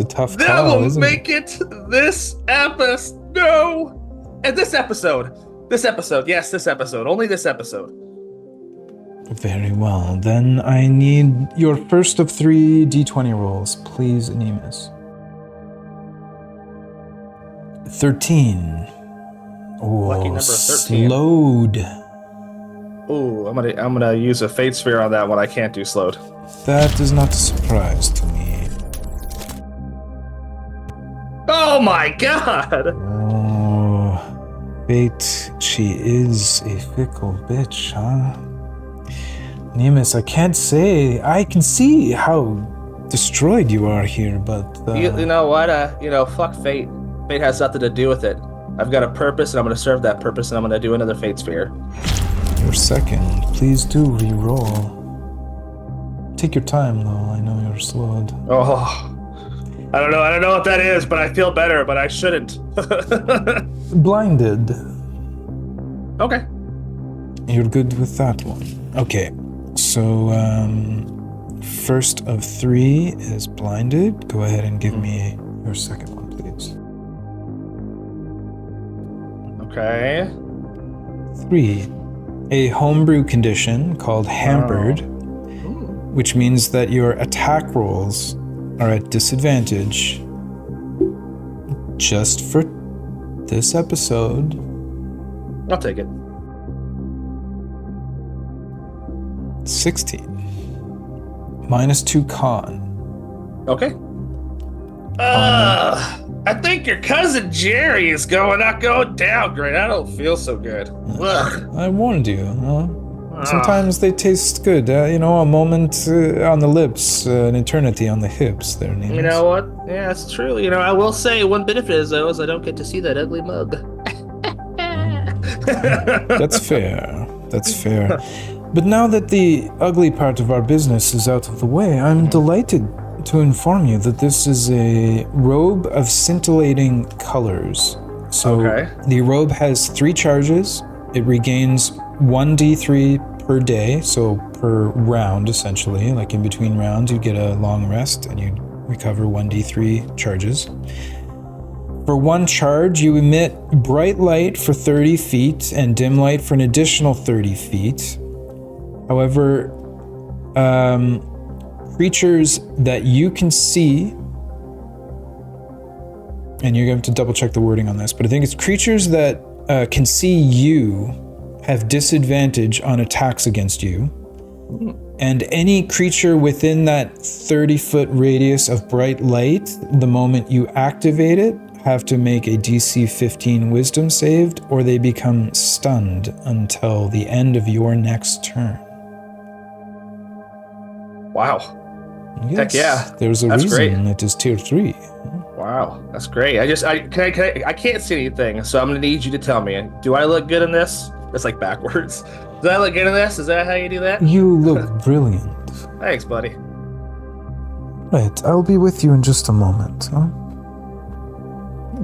a tough that call, will isn't make it this episode. No, and this episode. Yes, this episode. Only this episode. Very well. Then I need your first of 3 d20 rolls, please, Nemus. 13. Lucky number 13. Slowed. Ooh, I'm gonna use a fate sphere on that one. I can't do slowed. That is not a surprise to me. Oh my god! Oh, Fate, she is a fickle bitch, huh? Nemus, I can't say. I can see how destroyed you are here, but... You know what? Fuck fate. Fate has nothing to do with it. I've got a purpose, and I'm going to serve that purpose, and I'm going to do another fate sphere. Your second. Please do re-roll. Take your time, though. I know you're slowed. Oh, I don't know what that is, but I feel better, but I shouldn't. Blinded. Okay. You're good with that one. Okay. So, first of 3 is blinded. Go ahead and give me your second one, please. Okay. 3. A homebrew condition called Hampered, which means that your attack rolls are at disadvantage just for this episode. I'll take it. 16. -2 con. Okay. I think your cousin Jerry is not going down great. I don't feel so good. I warned you. Sometimes they taste good. A moment on the lips, an eternity on the hips. There, Nemus. You know what? Yeah, it's true. I will say one benefit is I don't get to see that ugly mug. That's fair. That's fair. But now that the ugly part of our business is out of the way, I'm delighted to inform you that this is a robe of scintillating colors. So the robe has 3 charges. It regains 1d3 per day, so per round essentially. Like in between rounds, you get a long rest and you recover 1d3 charges. For 1 charge, you emit bright light for 30 feet and dim light for an additional 30 feet. However, creatures that you can see, and you're going to have to double check the wording on this, but I think it's creatures that can see you have disadvantage on attacks against you. And any creature within that 30-foot radius of bright light, the moment you activate it, have to make a DC 15 wisdom saved, or they become stunned until the end of your next turn. Wow. Yes, heck yeah. There's a reason it is tier 3. Wow, that's great. I can't see anything, so I'm gonna need you to tell me. Do I look good in this? It's like backwards. Do I look good in this? Is that how you do that? You look brilliant. Thanks, buddy. Right, I'll be with you in just a moment. Huh?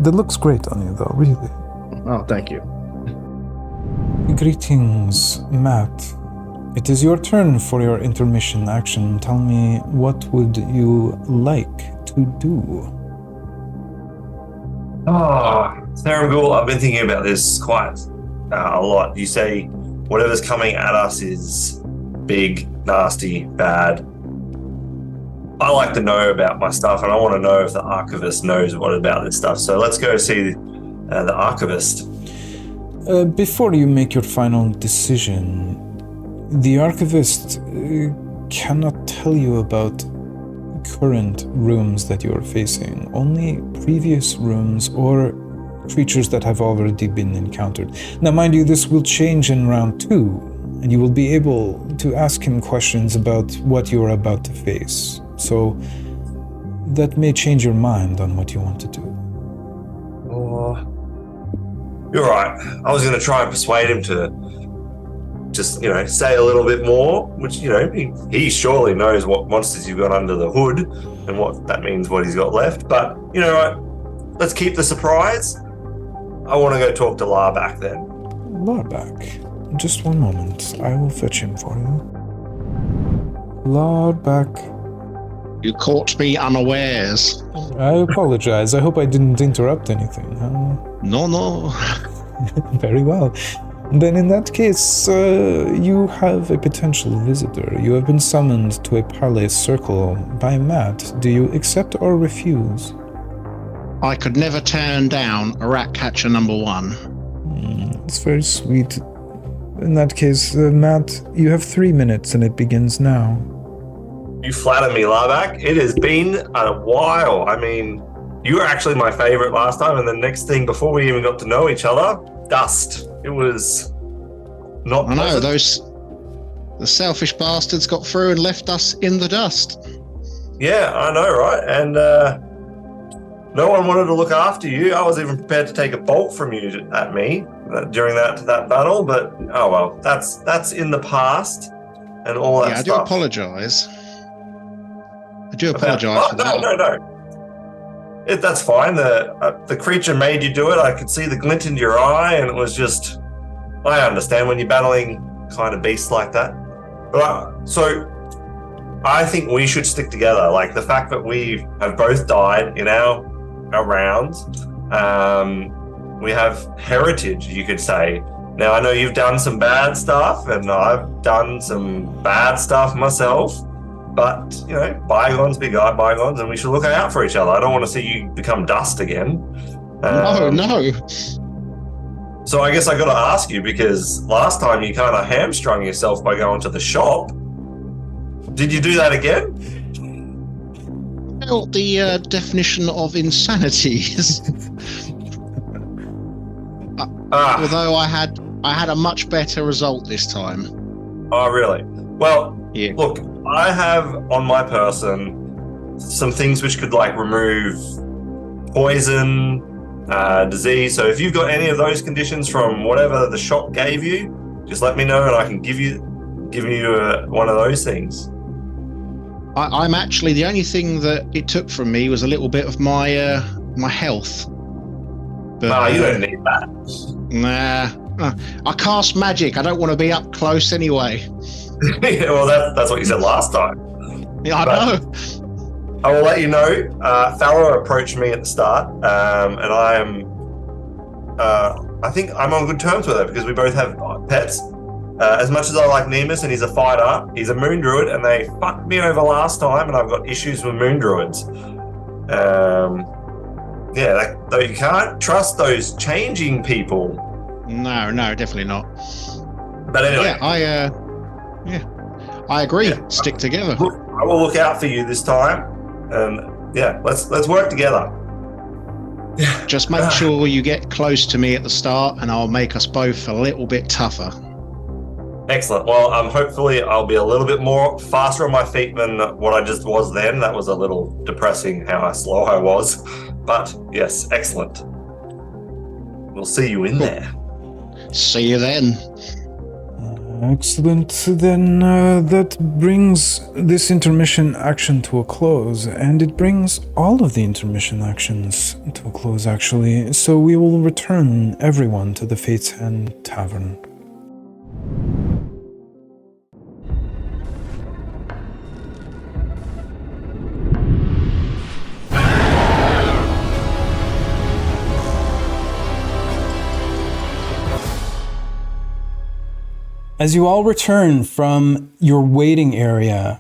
That looks great on you, though, really. Oh, thank you. Greetings, Matt. It is your turn for your intermission action. Tell me, what would you like to do? Sarangul, I've been thinking about this quite a lot. You say whatever's coming at us is big, nasty, bad. I like to know about my stuff, and I want to know if the archivist knows what about this stuff. So let's go see the archivist. Before you make your final decision, the archivist cannot tell you about current rooms that you are facing, only previous rooms or creatures that have already been encountered. Now, mind you, this will change in round 2, and you will be able to ask him questions about what you are about to face. So that may change your mind on what you want to do. Oh, you're right. I was going to try and persuade him to just, say a little bit more, which, he surely knows what monsters you've got under the hood and what that means, what he's got left. But, let's keep the surprise. I want to go talk to Larback then. Larback? Just one moment. I will fetch him for you. Larback. You caught me unawares. I apologize. I hope I didn't interrupt anything. No. Very well. Then in that case, you have a potential visitor. You have been summoned to a parley circle by Matt. Do you accept or refuse? I could never turn down a rat catcher number 1. It's very sweet. In that case, Matt, you have 3 minutes and it begins now. You flatter me, Larback. It has been a while. I mean, you were actually my favorite last time, and the next thing, before we even got to know each other, dust. It was not I know, pleasant. the selfish bastards got through and left us in the dust. Yeah, I know, right? And no one wanted to look after you. I was even prepared to take a bolt from you at me during that battle, but oh well, that's in the past and all that stuff. Yeah, I do apologise. For that. No. That's fine. The creature made you do it. I could see the glint in your eye, and it was just... I understand when you're battling kind of beasts like that. But so I think we should stick together. Like the fact that we have both died in our rounds. We have heritage, you could say. Now, I know you've done some bad stuff, and I've done some bad stuff myself. But, bygones be bygones, and we should look out for each other. I don't want to see you become dust again. No. So I guess I got to ask you, because last time you kind of hamstrung yourself by going to the shop. Did you do that again? Well, the definition of insanity is... Although I had a much better result this time. Oh, really? Well, yeah. Look, I have on my person some things which could remove poison, disease. So if you've got any of those conditions from whatever the shop gave you, just let me know and I can give you one of those things. I'm actually, the only thing that it took from me was a little bit of my health. But, you don't need that. Nah. I cast magic. I don't want to be up close anyway. Yeah, well, that's what you said last time. Yeah, I know. I will let you know. Thaler approached me at the start, and I am. I think I'm on good terms with her because we both have pets. As much as I like Nemus and he's a fighter, he's a moon druid, and they fucked me over last time, and I've got issues with moon druids. Though you can't trust those changing people. No, definitely not. But anyway, I agree. Yeah. Stick together. I will look out for you this time, and let's work together. Just make sure you get close to me at the start, and I'll make us both a little bit tougher. Excellent. Well, hopefully I'll be a little bit more faster on my feet than what I just was then. That was a little depressing how slow I was. But yes, excellent. We'll see you in there. See you then. Excellent. Then that brings this intermission action to a close, and it brings all of the intermission actions to a close, actually. So we will return everyone to the Fate's Hand Tavern. As you all return from your waiting area,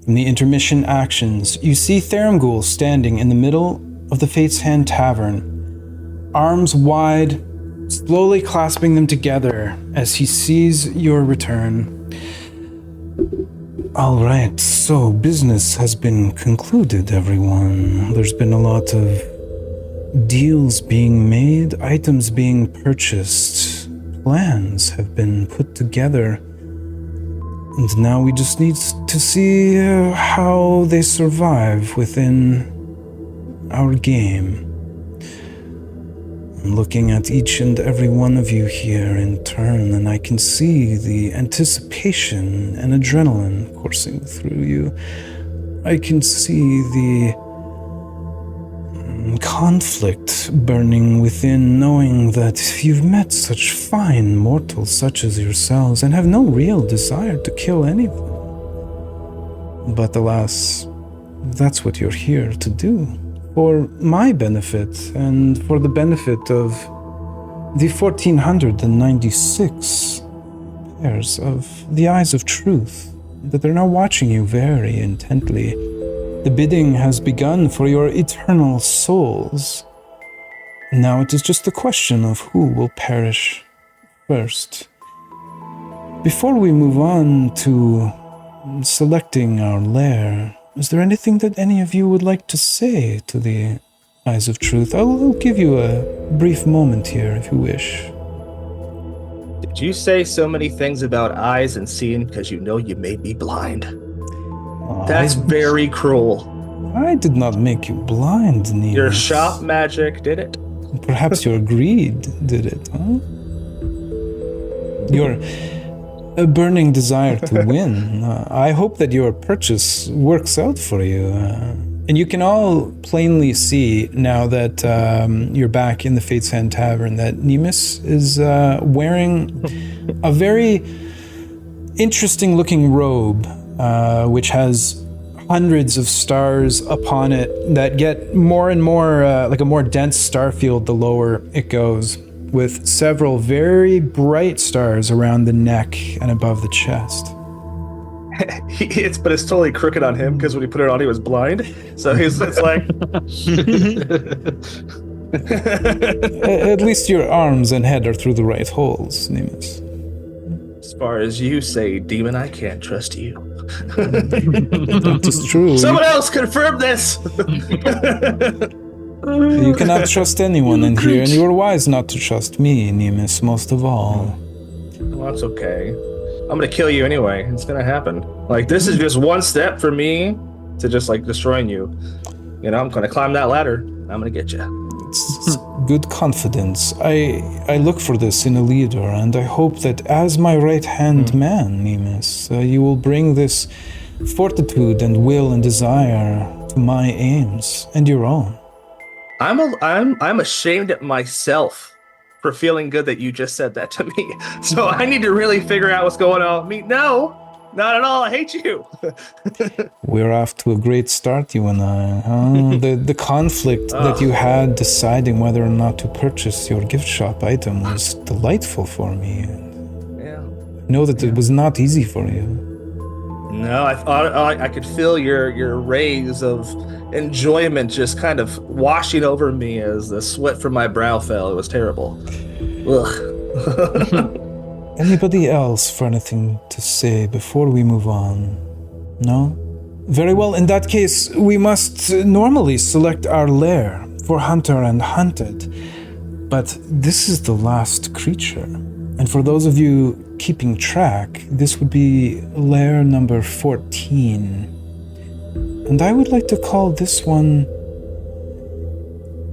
from the Intermission Actions, you see Tharamgul standing in the middle of the Fate's Hand Tavern, arms wide, slowly clasping them together as he sees your return. All right, so business has been concluded, everyone. There's been a lot of deals being made, items being purchased, plans have been put together, and now we just need to see how they survive within our game. I'm looking at each and every one of you here in turn, and I can see the anticipation and adrenaline coursing through you. I can see the conflict burning within, knowing that you've met such fine mortals such as yourselves and have no real desire to kill anyone. But alas, that's what you're here to do. For my benefit and for the benefit of the 1,496 pairs of the eyes of truth that are now watching you very intently. The bidding has begun for your eternal souls. Now it is just a question of who will perish first. Before we move on to selecting our lair, is there anything that any of you would like to say to the eyes of truth? I'll give you a brief moment here if you wish. Did you say so many things about eyes and seeing because you know you made me blind? That's very cruel. I did not make you blind, Neil. Your shop magic did it? Perhaps your greed did it, huh? Your burning desire to win. I hope that your purchase works out for you. And you can all plainly see now that you're back in the Fate's Hand Tavern that Nemus is wearing a very interesting looking robe, which has hundreds of stars upon it that get more and more like a more dense star field the lower it goes, with several very bright stars around the neck and above the chest. But it's totally crooked on him because when he put it on, he was blind. So it's like. At least your arms and head are through the right holes, Nemus. As far as you say, demon, I can't trust you. That is true. Someone else confirm this. You cannot trust anyone in here, and you are wise not to trust me, Nemus, most of all. Well, that's okay. I'm gonna kill you anyway. It's gonna happen. Like, this is just one step for me to just like destroying you. You know, I'm gonna climb that ladder. I'm gonna get you. It's good confidence. I look for this in a leader, and I hope that as my right-hand man, Nemus, you will bring this fortitude and will and desire to my aims and your own. I'm ashamed at myself for feeling good that you just said that to me. So I need to really figure out what's going on with me. No, not at all. I hate you. We're off to a great start, you and I. Huh? The conflict that you had deciding whether or not to purchase your gift shop item was delightful for me. Yeah. I know that it was not easy for you. No, I thought I could feel your rays of enjoyment just kind of washing over me as the sweat from my brow fell. It was terrible. Ugh. Anybody else for anything to say before we move on? No? Very well, in that case, we must normally select our lair for hunter and hunted. But this is the last creature. And for those of you keeping track, this would be lair number 14. And I would like to call this one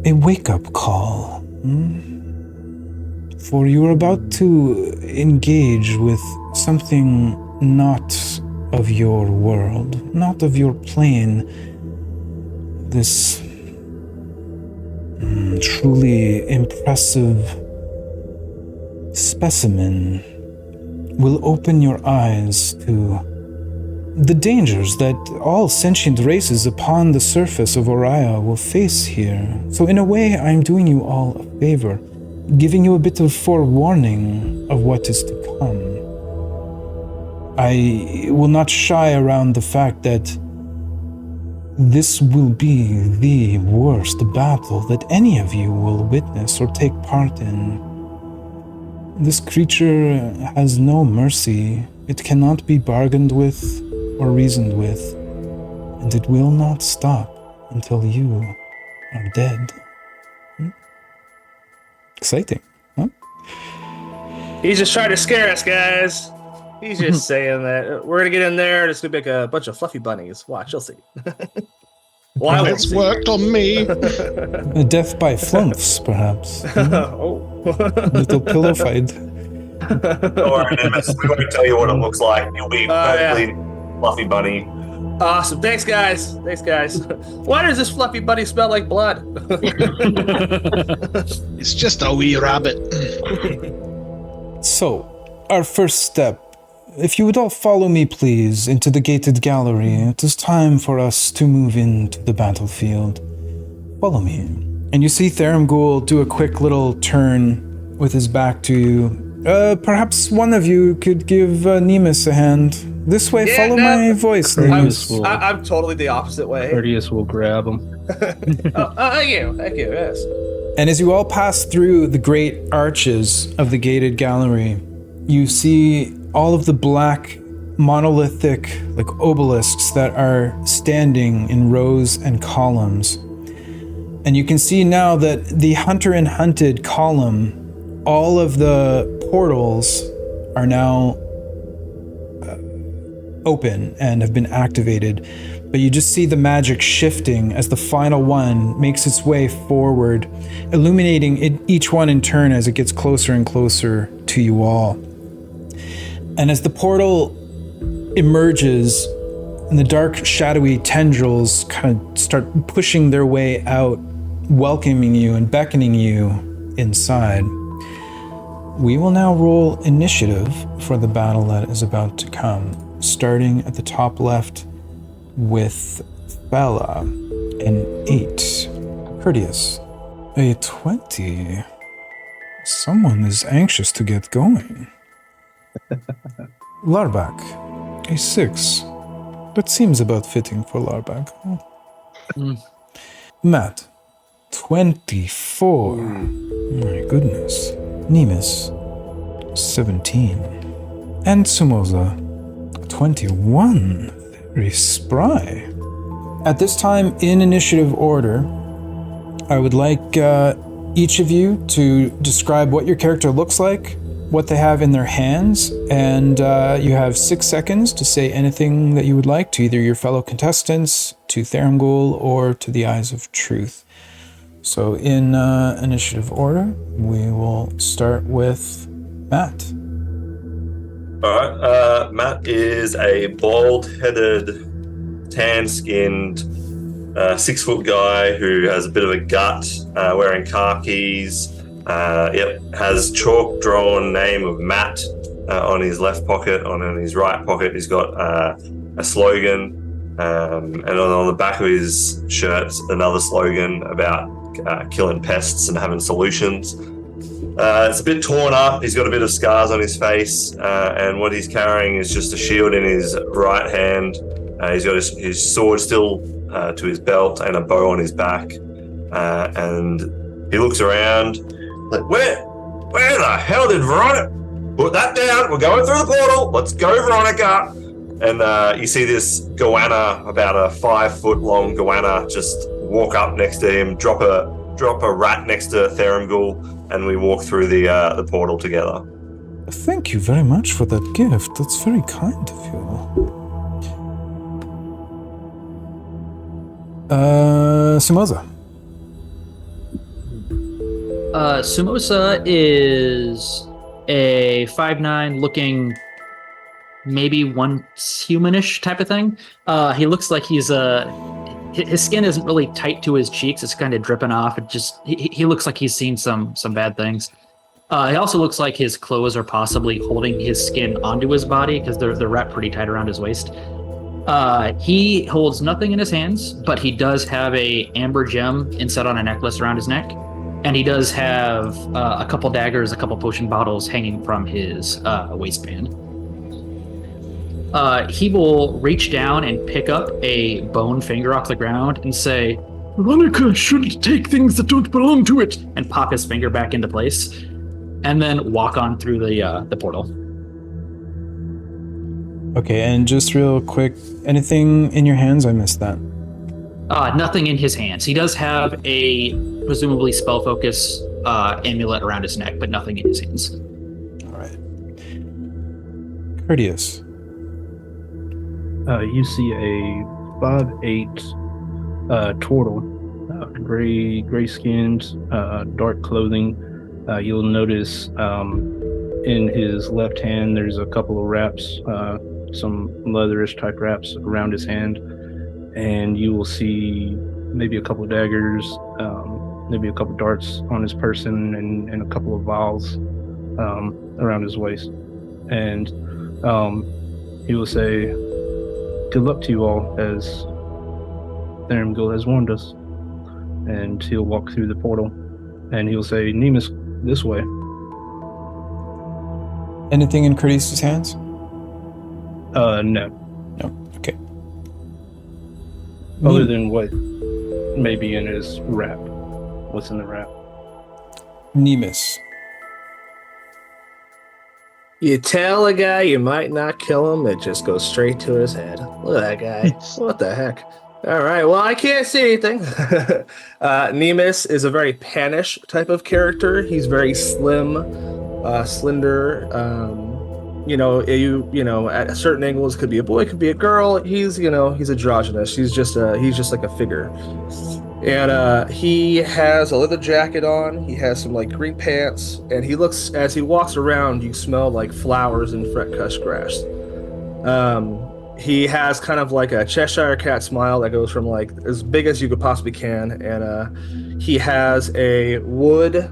a wake-up call. For you're about to engage with something not of your world, not of your plane. This truly impressive specimen will open your eyes to the dangers that all sentient races upon the surface of Oriah will face here. So in a way, I'm doing you all a favor, giving you a bit of forewarning of what is to come. I will not shy around the fact that this will be the worst battle that any of you will witness or take part in. This creature has no mercy. It cannot be bargained with or reasoned with, and it will not stop until you are dead. Exciting, huh? He's just trying to scare us, guys. He's just saying that we're gonna get in there. There's gonna be like a bunch of fluffy bunnies. Watch, you'll see. Well, I won't It's see. worked on me. A death by flumps, perhaps. Oh, Little pillow fight. Or Nemesis, we won't tell you what it looks like. You'll be perfectly fluffy bunny. Awesome. Thanks, guys. Why does this fluffy bunny smell like blood? It's just a wee rabbit. So, our first step. If you would all follow me, please, into the gated gallery. It is time for us to move into the battlefield. Follow me. And you see Theramgul do a quick little turn with his back to you. Perhaps one of you could give Nemus a hand. This way, follow my voice, Nemus. I'm totally the opposite way. Courteous will grab him. Thank you, yes. And as you all pass through the great arches of the gated gallery, you see all of the black monolithic obelisks that are standing in rows and columns. And you can see now that the Hunter and Hunted column, all of the portals are now open and have been activated. But you just see the magic shifting as the final one makes its way forward, illuminating each one in turn as it gets closer and closer to you all. And as the portal emerges and the dark, shadowy tendrils kind of start pushing their way out, welcoming you and beckoning you inside, we will now roll initiative for the battle that is about to come, starting at the top left with Bella, an 8. Courteous, a 20. Someone is anxious to get going. Larbak, a 6. That seems about fitting for Larbak. Matt, 24. My goodness. Nemus, 17. And Sumoza, 21. Very spry. At this time, in initiative order, I would like each of you to describe what your character looks like, what they have in their hands, and you have 6 seconds to say anything that you would like to either your fellow contestants, to Theramgul, or to the Eyes of Truth. So in initiative order, we will start with Matt. Alright, Matt is a bald-headed, tan-skinned, 6-foot guy who has a bit of a gut, wearing khakis. Has chalk drawn name of Matt on his left pocket. On his right pocket, he's got a slogan, and on the back of his shirt, another slogan about killing pests and having solutions. It's a bit torn up. He's got a bit of scars on his face, and what he's carrying is just a shield in his right hand. He's got his sword still to his belt and a bow on his back, and he looks around. Like, where the hell did Veronica put that down? We're going through the portal. Let's go, Veronica. And you see this goanna, about a 5-foot long goanna, just walk up next to him, drop a rat next to Theramgul, and we walk through the portal together. Thank you very much for that gift. That's very kind of you. Sumoza. Sumosa is a 5'9", looking maybe once humanish type of thing. He looks like he's his skin isn't really tight to his cheeks. It's kind of dripping off. It just he looks like he's seen some bad things. He also looks like his clothes are possibly holding his skin onto his body because they're wrapped pretty tight around his waist. He holds nothing in his hands, but he does have a amber gem inset on a necklace around his neck. And he does have a couple daggers, a couple potion bottles hanging from his waistband. he will reach down and pick up a bone finger off the ground and say, Veronica shouldn't take things that don't belong to it. And pop his finger back into place, and then walk on through the portal. Okay, and just real quick, anything in your hands? I missed that. Nothing in his hands. He does have a presumably spell focus amulet around his neck, but nothing in his hands. All right. Courteous. You see a 5'8" turtle, gray skinned, dark clothing. You'll notice in his left hand there's a couple of wraps, some leatherish type wraps around his hand, and you will see maybe a couple of daggers, maybe a couple of darts on his person, and a couple of vials around his waist. And he will say, "Good luck to you all, as Theramgil has warned us." And he'll walk through the portal, and he'll say, "Nemus, this way." Anything in Courteous's hands? No. No. Okay. Other than what may be in his wrap. What's in the wrap? Nemus. You tell a guy you might not kill him, it just goes straight to his head. Look at that guy. What the heck? All right, well, I can't see anything. Nemus is a very Panish type of character. He's very slim, slender. You know, at certain angles, could be a boy, could be a girl. He's androgynous. He's just like a figure. And he has a leather jacket on. He has some like green pants, and he looks, as he walks around, you smell like flowers and fresh grass. He has kind of like a Cheshire cat smile that goes from like as big as you could possibly can, and he has a wood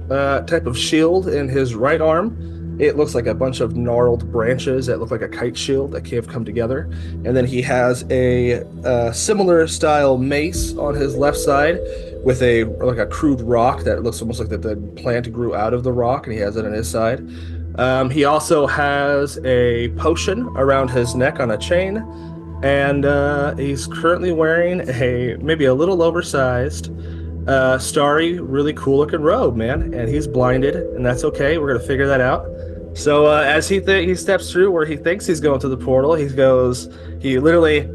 type of shield in his right arm. It looks like a bunch of gnarled branches that look like a kite shield that have come together. And then he has a similar style mace on his left side with a crude rock that looks almost like the plant grew out of the rock, and he has it on his side. He also has a potion around his neck on a chain, and he's currently wearing maybe a little oversized starry, really cool looking robe, man. And he's blinded, and that's okay. We're gonna figure that out. So as he steps through where he thinks he's going to the portal, he literally,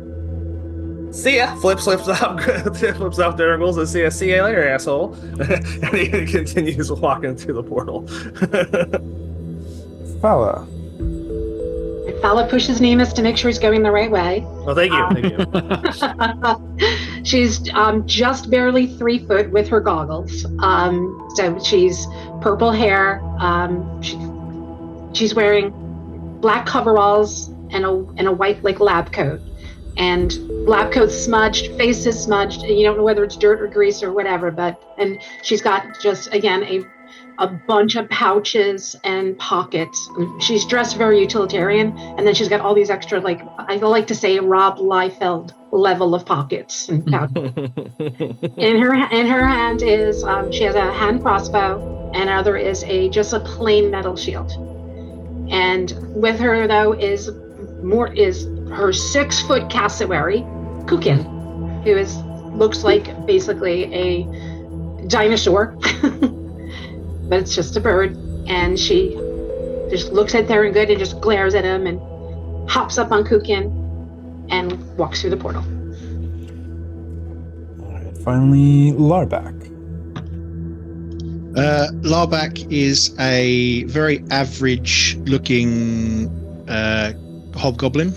see ya, flips off Durangles and see ya later, asshole. And he continues walking through the portal. Fala. Fala pushes Nemus to make sure he's going the right way. Well, thank you. She's just barely 3 foot with her goggles. So she's purple hair. She's wearing black coveralls and a white like lab coat. And lab coat's smudged, face is smudged. You don't know whether it's dirt or grease or whatever. And she's got just again a bunch of pouches and pockets. She's dressed very utilitarian, and then she's got all these extra, like I like to say, Rob Liefeld level of pockets and pouches. in her hand is she has a hand crossbow, and other is just a plain metal shield. And with her though is her 6-foot cassowary, Kukin, who looks like basically a dinosaur. But it's just a bird, and she just looks at Theragun and just glares at him and hops up on Kukin and walks through the portal. All right, finally, Larback. Larback is a very average-looking hobgoblin.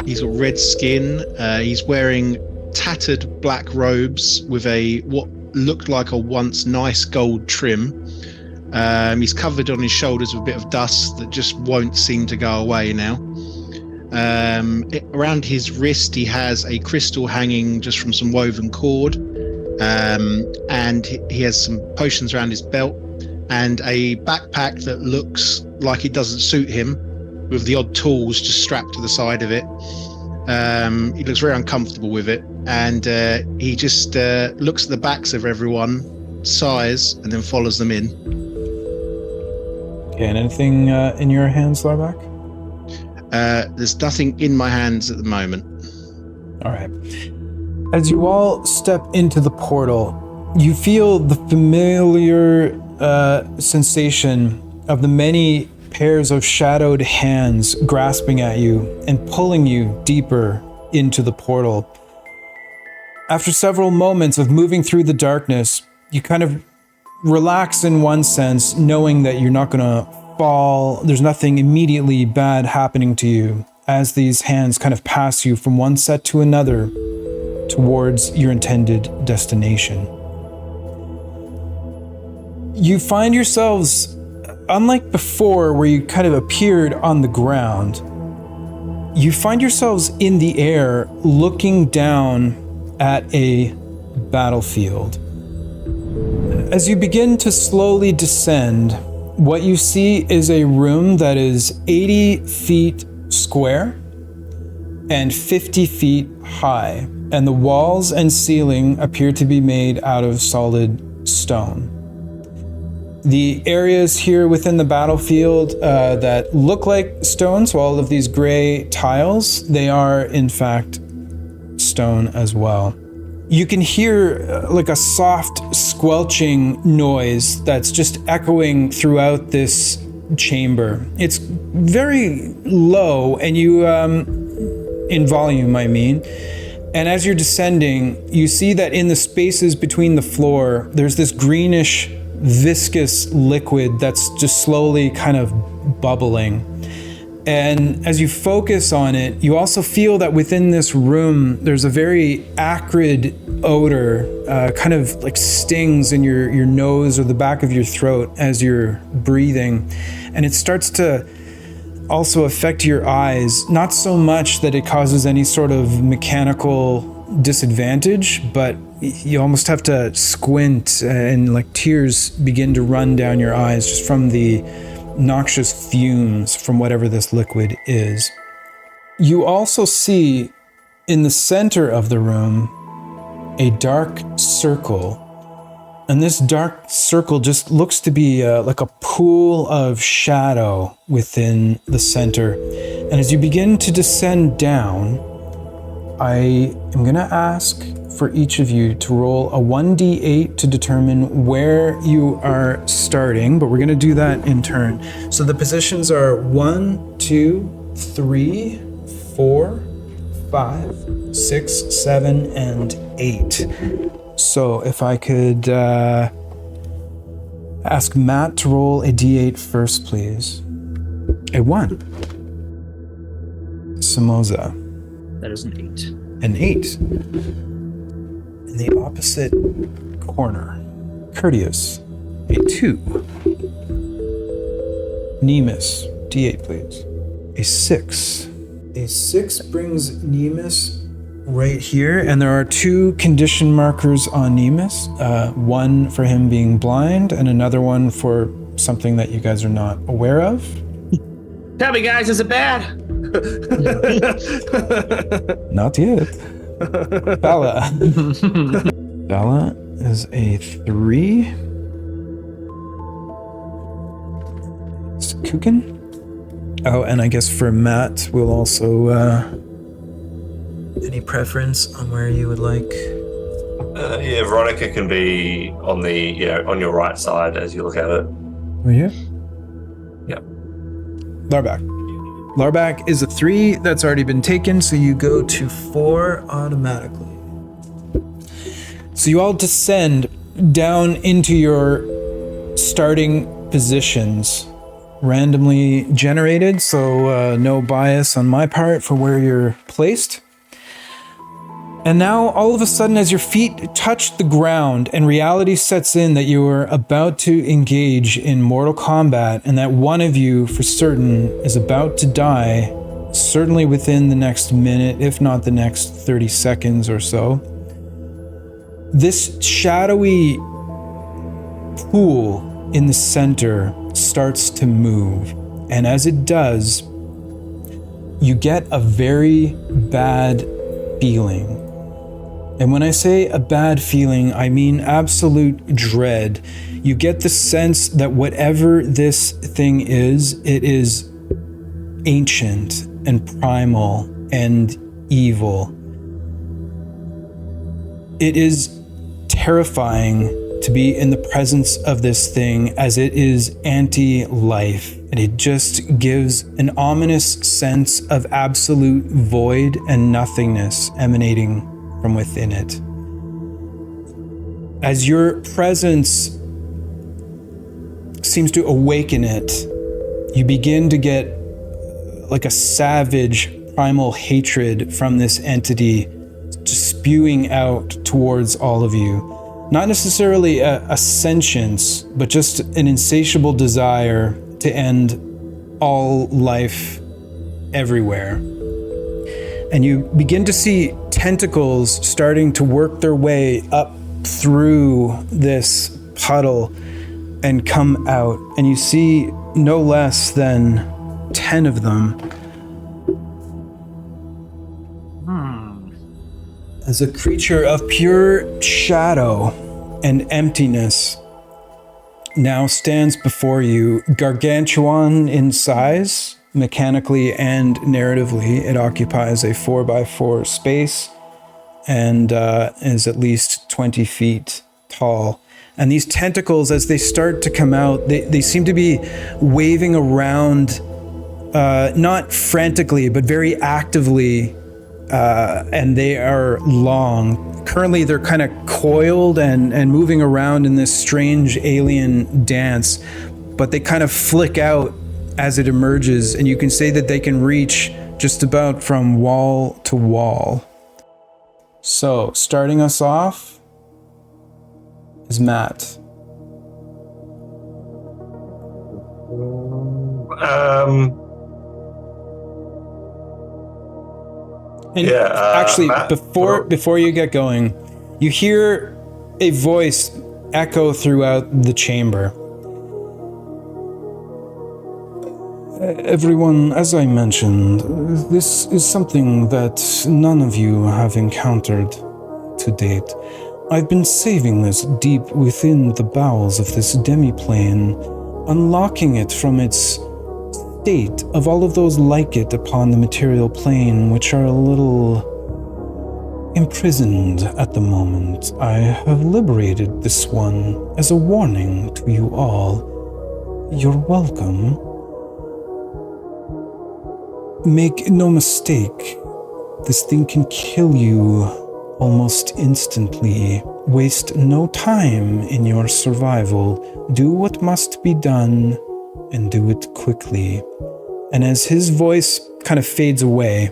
He's got red skin. He's wearing tattered black robes with what looked like a once nice gold trim. He's covered on his shoulders with a bit of dust that just won't seem to go away now. Around his wrist, he has a crystal hanging just from some woven cord. And he has some potions around his belt and a backpack that looks like it doesn't suit him, with the odd tools just strapped to the side of it. He looks very uncomfortable with it, and he just looks at the backs of everyone, sighs, and then follows them in. Okay, and anything in your hands, Larback? There's nothing in my hands at the moment. All right. As you all step into the portal, you feel the familiar sensation of the many pairs of shadowed hands grasping at you and pulling you deeper into the portal. After several moments of moving through the darkness, you kind of relax in one sense, knowing that you're not going to fall. There's nothing immediately bad happening to you as these hands kind of pass you from one set to another towards your intended destination. You find yourselves, unlike before where you kind of appeared on the ground, you find yourselves in the air looking down at a battlefield. As you begin to slowly descend, what you see is a room that is 80 feet square and 50 feet high, and the walls and ceiling appear to be made out of solid stone. The areas here within the battlefield that look like stone, so all of these gray tiles, they are in fact stone as well. You can hear like a soft squelching noise that's just echoing throughout this chamber. It's very low, and you, in volume, I mean. And as you're descending, you see that in the spaces between the floor, there's this greenish, viscous liquid that's just slowly kind of bubbling. And as you focus on it, you also feel that within this room, there's a very acrid odor, kind of like stings in your nose or the back of your throat as you're breathing. And it starts to also affect your eyes, not so much that it causes any sort of mechanical disadvantage, but you almost have to squint and like tears begin to run down your eyes just from the noxious fumes from whatever this liquid is. You also see in the center of the room a dark circle, and this dark circle just looks to be like a pool of shadow within the center. And as you begin to descend down, I am going to ask for each of you to roll a 1d8 to determine where you are starting, but we're going to do that in turn. So the positions are 1, 2, 3, 4, 5, 6, 7, and 8. So if I could ask Matt to roll a d8 first, please. A 1. Samoza. That is an 8. An 8. In the opposite corner, Courteous, a 2. Nemus, d8 please. A 6. A 6 brings Nemus right here, and there are 2 condition markers on Nemus. One for him being blind, and another one for something that you guys are not aware of. Tell me, guys, is it bad? Not yet. Bella. Bella is a 3. Kukin? Oh, and I guess for Matt, we'll also, any preference on where you would like? Yeah, Veronica can be on the, on your right side as you look at it. Oh, yeah? Yep. Larback. Larback is a 3 that's already been taken, so you go to 4 automatically. So you all descend down into your starting positions, randomly generated, so no bias on my part for where you're placed. And now, all of a sudden, as your feet touch the ground and reality sets in that you are about to engage in mortal combat and that one of you, for certain, is about to die, certainly within the next minute, if not the next 30 seconds or so, this shadowy pool in the center starts to move. And as it does, you get a very bad feeling. And when I say a bad feeling, I mean absolute dread. You get the sense that whatever this thing is, it is ancient and primal and evil. It is terrifying to be in the presence of this thing, as it is anti-life, and it just gives an ominous sense of absolute void and nothingness emanating from within it. As your presence seems to awaken it, you begin to get like a savage primal hatred from this entity, just spewing out towards all of you. Not necessarily a sentience, but just an insatiable desire to end all life everywhere. And you begin to see tentacles starting to work their way up through this puddle and come out. And you see no less than 10 of them. As a creature of pure shadow and emptiness now stands before you, gargantuan in size, mechanically and narratively. It occupies a 4x4 space and is at least 20 feet tall. And these tentacles, as they start to come out, they seem to be waving around, not frantically, but very actively. And they are long. Currently, they're kind of coiled and moving around in this strange alien dance, but they kind of flick out as it emerges, and you can say that they can reach just about from wall to wall. So, starting us off is Matt. And actually, Matt, before you get going, you hear a voice echo throughout the chamber. Everyone, as I mentioned, this is something that none of you have encountered to date. I've been saving this deep within the bowels of this demiplane, unlocking it from its state of all of those like it upon the material plane, which are a little imprisoned at the moment. I have liberated this one as a warning to you all. You're welcome. Make no mistake, this thing can kill you almost instantly. Waste no time in your survival. Do what must be done, and do it quickly. And as his voice kind of fades away,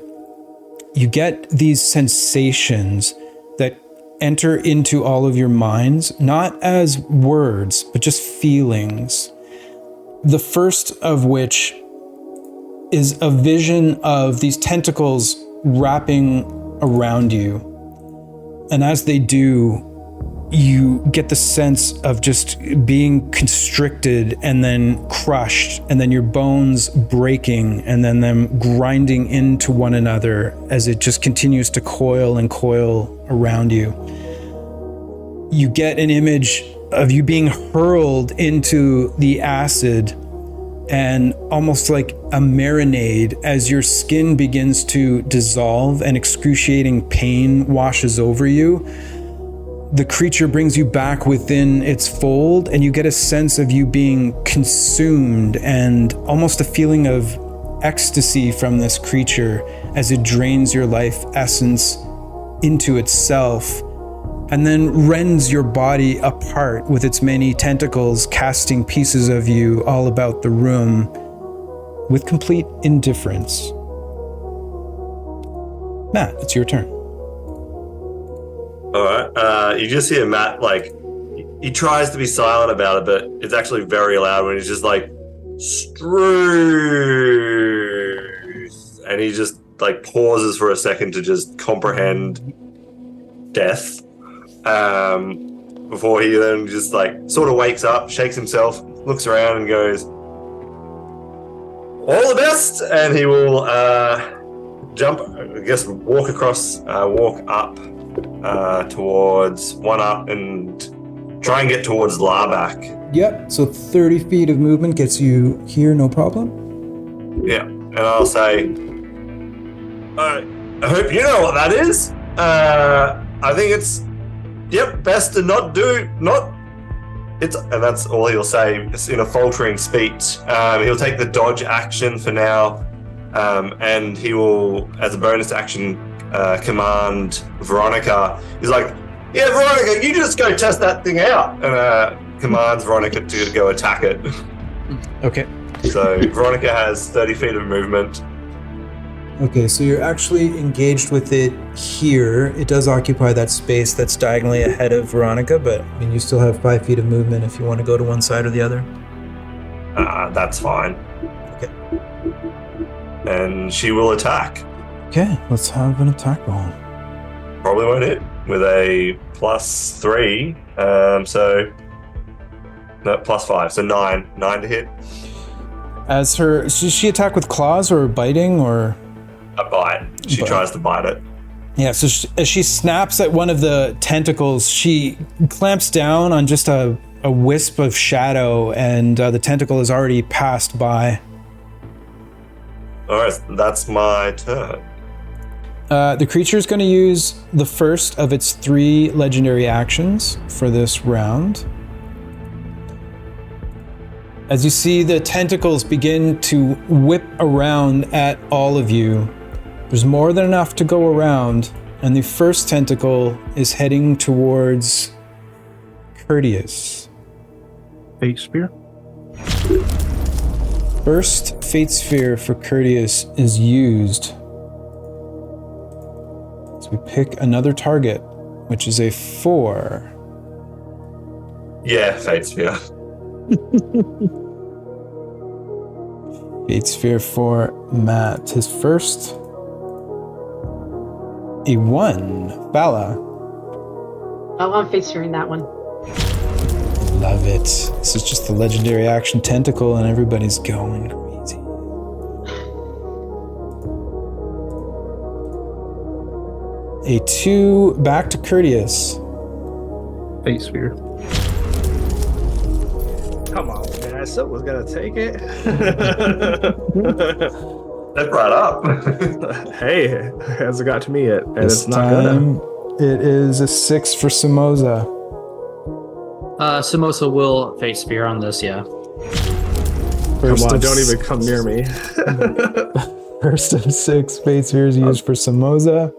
you get these sensations that enter into all of your minds, not as words, but just feelings. The first of which is a vision of these tentacles wrapping around you. And as they do, you get the sense of just being constricted and then crushed, and then your bones breaking and then them grinding into one another as it just continues to coil and coil around you. You get an image of you being hurled into the acid and almost like a marinade as your skin begins to dissolve and excruciating pain washes over you. The creature brings you back within its fold, and you get a sense of you being consumed and almost a feeling of ecstasy from this creature as it drains your life essence into itself and then rends your body apart with its many tentacles, casting pieces of you all about the room with complete indifference. Matt, it's your turn. All right. You just hear Matt, like, he tries to be silent about it, but it's actually very loud when he's just like, Struth. And he just, like, pauses for a second to just comprehend death. Before he then just, like, sort of wakes up, shakes himself, looks around and goes, all the best! And he will jump, I guess, walk up towards one up and try and get towards Larbak. Yep, so 30 feet of movement gets you here, no problem. Yeah, and I'll say, I hope you know what that is. I think it's, best to not. And that's all he'll say. It's in a faltering speech. He'll take the dodge action for now, and he will, as a bonus action, command Veronica. He's like, "Yeah, Veronica, you just go test that thing out," and commands Veronica to go attack it. Okay. So Veronica has 30 feet of movement. Okay, so you're actually engaged with it here. It does occupy that space that's diagonally ahead of Veronica, but I mean, you still have 5 feet of movement if you want to go to one side or the other. That's fine. Okay. And she will attack. Okay, let's have an attack roll. Probably won't hit with a +3. +5, so 9. 9 to hit. As her, does she attack with claws or biting or? A bite. She tries to bite it. Yeah, so as she snaps at one of the tentacles, she clamps down on just a wisp of shadow, and the tentacle is already passed by. All right, that's my turn. The creature is going to use the first of its 3 legendary actions for this round. As you see the tentacles begin to whip around at all of you, there's more than enough to go around, and the first tentacle is heading towards Courteous. Fate Spear. First Fate Sphere for Courteous is used. So we pick another target, which is a 4. Yeah, Fate Sphere. Fate Sphere for Matt. His first, a 1. Bala. Oh, I'm Fate Sphereing that one. Love it. This is just the legendary action tentacle, and everybody's going crazy. A 2 back to Courteous. Fate Sphere. Come on, man. Someone's gonna take it. That brought up. Hey, it hasn't got to me yet, and This it's not time, gonna. it is a 6 for Samoza. Samosa will Fate Spear on this, yeah. First Come on, of don't even come near me. First of 6 Fate Spheres used for Samoza.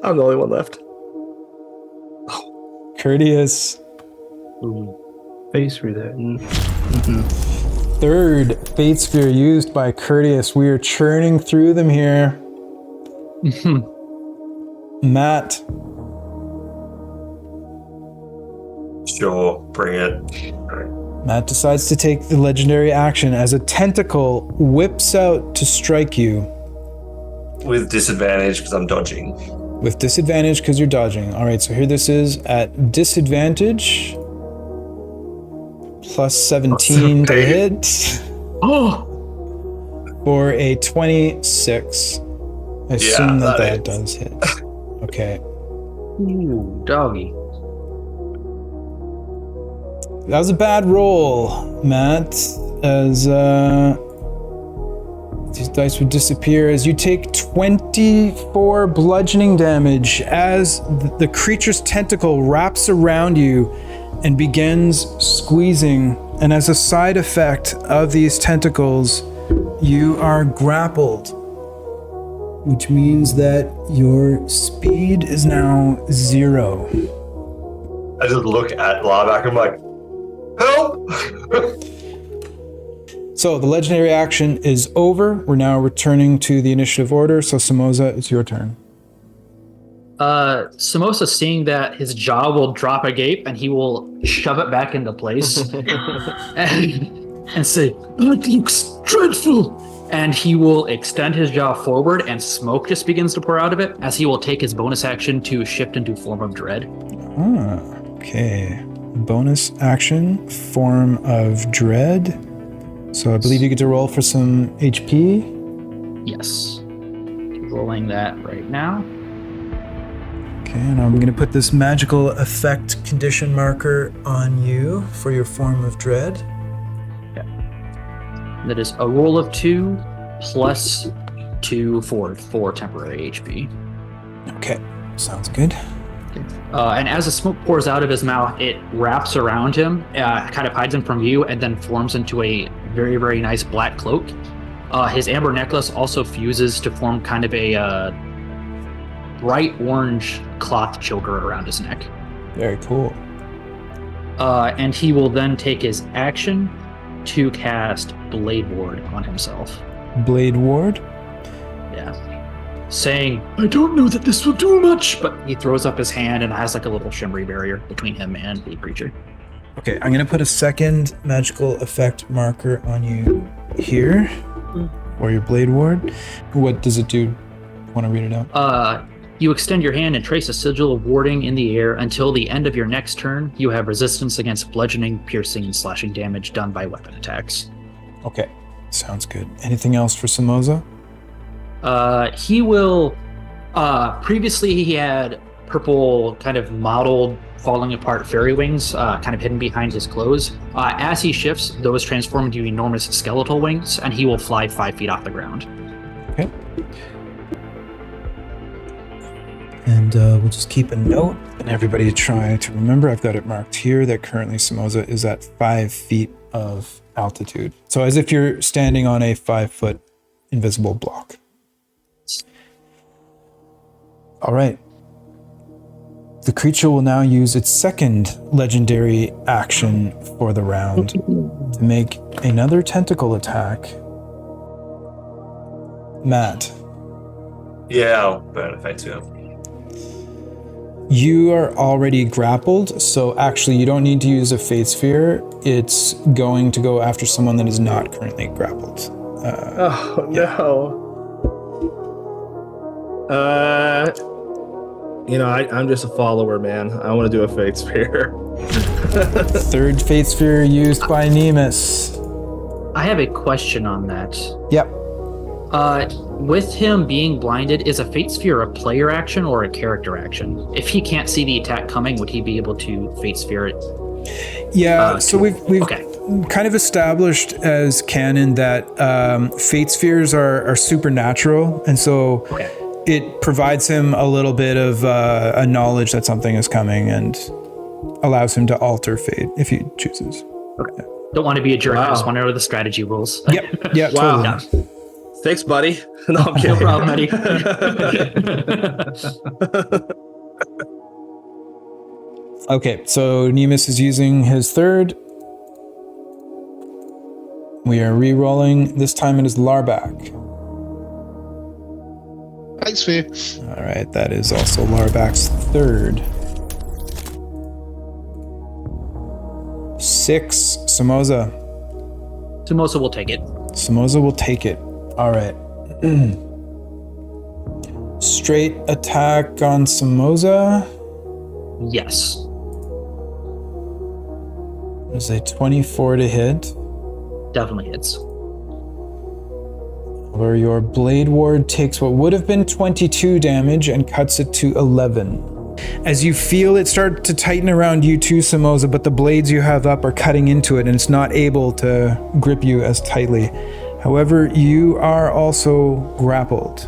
I'm the only one left. Courteous. Fate Spear that. Third Fate Sphere used by Courteous. We are churning through them here. Matt. Sure, bring it. Matt decides to take the legendary action as a tentacle whips out to strike you. With disadvantage because I'm dodging. With disadvantage because you're dodging. All right, so here this is at disadvantage. Plus 17 to hit. Oh! For a 26. I assume that does hit. Okay. Ooh, doggy. That was a bad roll, Matt, as these dice would disappear as you take 24 bludgeoning damage as the creature's tentacle wraps around you and begins squeezing. And as a side effect of these tentacles, you are grappled, which means that your speed is now 0. I just look at Larvac, I'm like, help! So the legendary action is over. We're now returning to the initiative order. So Samoza, it's your turn. Samosa, seeing that his jaw will drop agape and he will shove it back into place and say, That looks dreadful. and he will extend his jaw forward and smoke just begins to pour out of it as he will take his bonus action to shift into form of dread. Okay. Bonus action, form of dread. So I believe you get to roll for some HP. Yes. Rolling that right now. Okay, and I'm going to put this magical effect condition marker on you for your form of dread. Yeah. That is a roll of 2 plus 2 for temporary HP. Okay, sounds good. And as the smoke pours out of his mouth, it wraps around him, kind of hides him from view, and then forms into a very, very nice black cloak. His amber necklace also fuses to form kind of a bright orange cloth choker around his neck. Very cool. And he will then take his action to cast Blade Ward on himself. Blade Ward? Yeah. Saying, I don't know that this will do much, but he throws up his hand and has like a little shimmery barrier between him and the creature. Okay, I'm going to put a second magical effect marker on you here, or your Blade Ward. What does it do? Want to read it out? You extend your hand and trace a sigil of warding in the air until the end of your next turn. You have resistance against bludgeoning, piercing, and slashing damage done by weapon attacks. Okay, sounds good. Anything else for Samoza? He will... previously he had purple kind of mottled falling apart fairy wings kind of hidden behind his clothes. As he shifts, those transform into enormous skeletal wings, and he will fly 5 feet off the ground. Okay. And we'll just keep a note, and everybody try to remember, I've got it marked here, that currently Samoza is at 5 feet of altitude. So as if you're standing on a 5-foot invisible block. All right. The creature will now use its second legendary action for the round to make another tentacle attack. Matt. Yeah, I'll burn a fate to him. You are already grappled, so actually you don't need to use a Fate Sphere. It's going to go after someone that is not currently grappled. No. I'm just a follower, man. I want to do a Fate Sphere. Third Fate Sphere used by Nemus. I have a question on that. Yep. With him being blinded, is a Fate Sphere a player action or a character action? If he can't see the attack coming, would he be able to Fate Sphere it? Yeah, so we've kind of established as canon that Fate Spheres are supernatural, and so it provides him a little bit of a knowledge that something is coming and allows him to alter fate if he chooses. Okay. Don't want to be a jerk. I just want to know the strategy rules. Yep. Yeah, wow. totally. Thanks, buddy. No, I'm kidding. No problem, buddy. Okay, so Nemus is using his third. We are re-rolling. This time it is Larback. Fate Sphere. All right, that is also Larback's third. 6, Samoza. Samoza will take it. Samoza will take it. All right. Straight attack on Samoza. Yes. There's a 24 to hit. Definitely hits. Where your Blade Ward takes what would have been 22 damage and cuts it to 11. As you feel it start to tighten around you too, Samoza, but the blades you have up are cutting into it and it's not able to grip you as tightly. However, you are also grappled.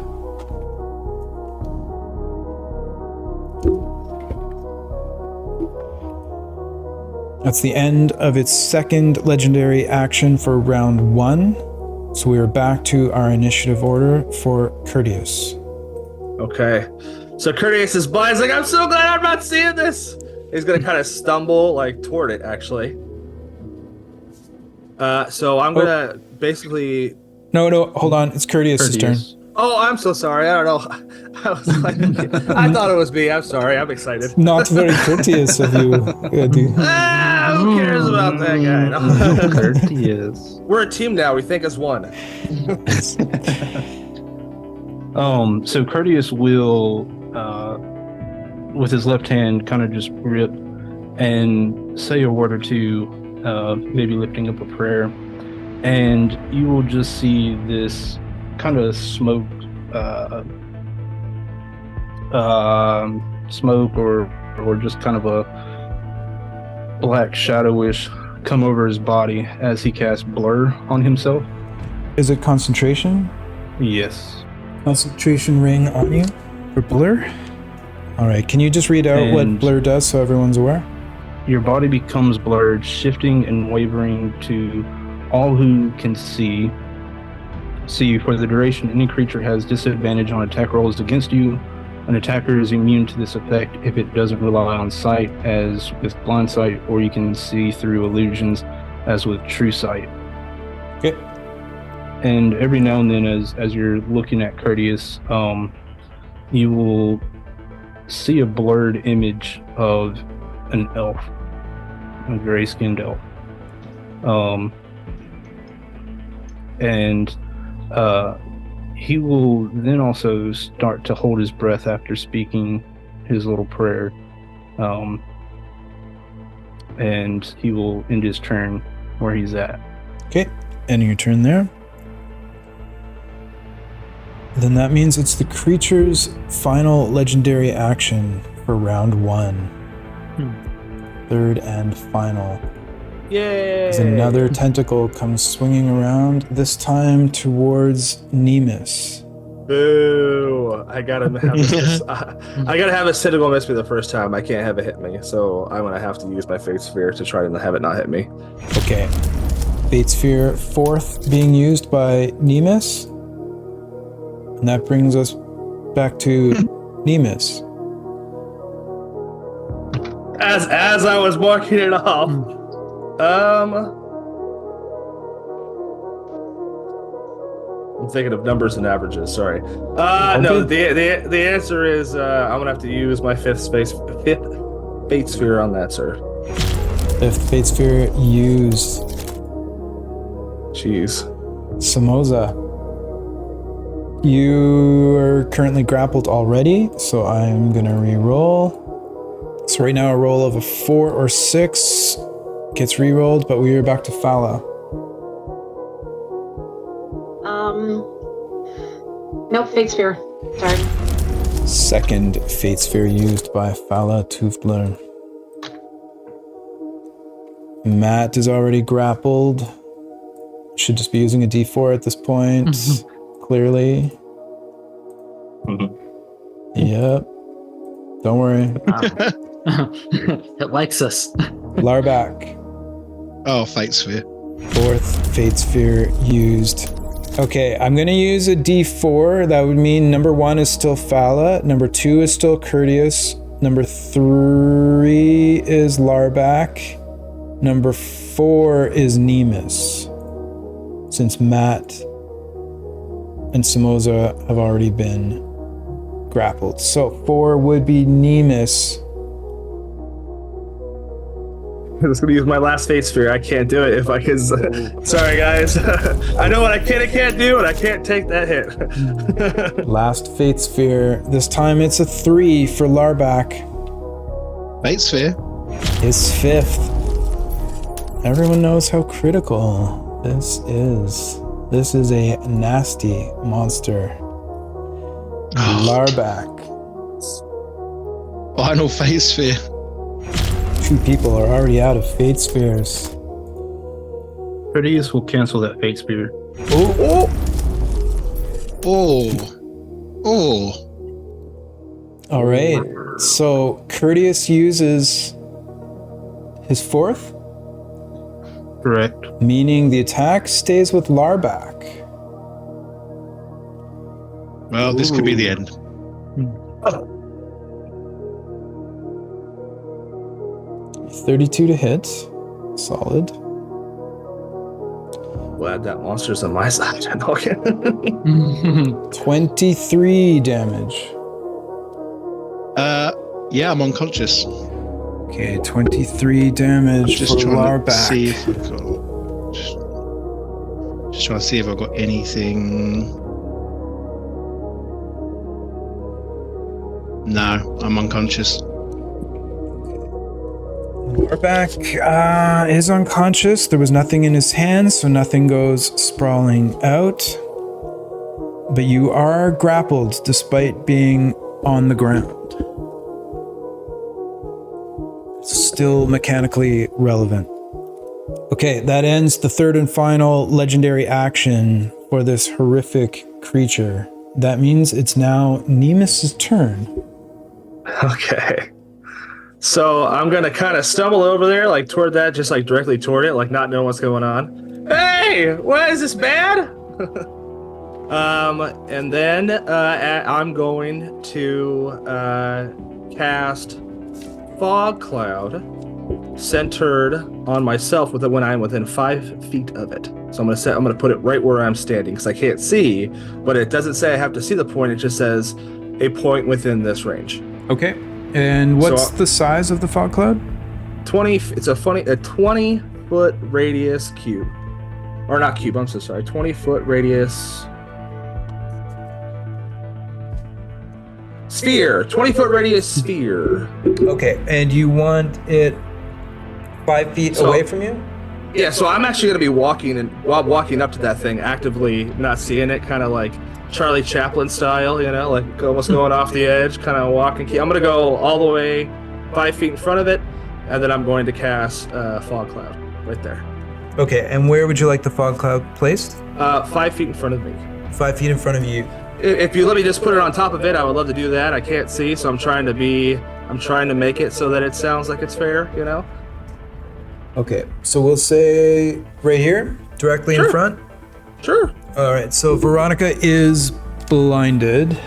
That's the end of its second legendary action for round 1. So we are back to our initiative order for Courteous. Okay. So Courteous is by. He's like, I'm so glad I'm not seeing this. He's going to kind of stumble toward it, actually. So I'm going to basically... No, hold on. It's Courteous's turn. Oh, I'm so sorry. I don't know. I was like, I thought it was me. I'm sorry. I'm excited. Not very courteous of you. Who cares about that guy? No. Courteous. We're a team now. We think as one. So Courteous will, with his left hand, kind of just grip and say a word or two, maybe lifting up a prayer, and you will just see this kind of smoke or just kind of a black shadowish come over his body as he casts blur on himself. Is it concentration? Yes. Concentration ring on you for blur. All right, can you just read out what blur does so everyone's aware? Your body becomes blurred, shifting and wavering to all who can see you for the duration. Any creature has disadvantage on attack rolls against you. An attacker is immune to this effect if it doesn't rely on sight, as with blind sight, or you can see through illusions, as with true sight. Okay. And every now and then, as you're looking at Courteous, you will see a blurred image of an elf, a gray-skinned elf. He will then also start to hold his breath after speaking his little prayer. And he will end his turn where he's at. Okay, ending your turn there. Then that means it's the creature's final legendary action for round 1. Third and final. Yay! As another tentacle comes swinging around, this time towards Nemus. Boo! I gotta have a tentacle miss me the first time. I can't have it hit me, so I'm gonna have to use my Fate Sphere to try to have it not hit me. Okay. Fate Sphere 4th being used by Nemus. And that brings us back to Nemus. As I was walking it off. I'm thinking of numbers and averages, sorry. No, the answer is I'm gonna have to use my fifth Fate Sphere on that, sir. 5th Fate Sphere used. Jeez. Samoza. You are currently grappled already, so I'm gonna re-roll. So right now a roll of a 4 or 6 gets re-rolled, but we are back to Fala. Nope, Fate Sphere. Sorry. 2nd Fate Sphere used by Fala Tooftler. Matt is already grappled. Should just be using a D4 at this point. Clearly. Yep. Don't worry. It likes us. Larback. Oh, Fate Sphere. 4th Fate Sphere used. Okay, I'm going to use a D4. That would mean number 1 is still Fala. Number 2 is still Courteous. Number 3 is Larback. Number 4 is Nemus. Since Matt and Samoza have already been grappled. So 4 would be Nemus. I'm just gonna use my last Fate Sphere. I can't do it if I can. Sorry, guys. I know what I can and can't do, and I can't take that hit. Last Fate Sphere. This time it's a 3 for Larback. Fate Sphere. His 5th. Everyone knows how critical this is. This is a nasty monster. Larback. Final Fate Sphere. 2 people are already out of Fate Spheres. Courteous will cancel that Fate Sphere. All right. So Courteous uses his 4th? Correct. Meaning the attack stays with Larback. Well, this could be the end. 32 to hit. Solid. Glad that monster's on my side. 23 damage. Yeah, I'm unconscious. Okay, 23 damage Just for trying Larback. to see if I've got. Just trying to see if I've got anything. No, I'm unconscious. Larback is unconscious. There was nothing in his hands, so nothing goes sprawling out. But you are grappled despite being on the ground. Still mechanically relevant. Okay, that ends the 3rd and final legendary action for this horrific creature. That means it's now Nemus's turn. Okay. So I'm gonna kind of stumble over there, like toward that, just like directly toward it, like not knowing what's going on. Hey, what is this bad? And then I'm going to cast Fog Cloud centered on myself when I'm within 5 feet of it. So I'm gonna put it right where I'm standing because I can't see, but it doesn't say I have to see the point. It just says a point within this range. Okay. And what's the size of the fog cloud? 20. It's a 20-foot radius cube, or not cube. I'm so sorry. 20-foot radius sphere. 20-foot radius sphere. Okay. And you want it 5 feet away from you? Yeah. So I'm actually going to be walking up to that thing, actively not seeing it, kind of like Charlie Chaplin style, like almost going off the edge, kind of walking. I'm going to go all the way 5 feet in front of it, and then I'm going to cast Fog Cloud right there. Okay, and where would you like the fog cloud placed? 5 feet in front of me. 5 feet in front of you. If you let me just put it on top of it, I would love to do that. I can't see, so I'm trying to make it so that it sounds like it's fair, Okay, so we'll say right here, directly in front? Sure. All right, so Veronica is blinded.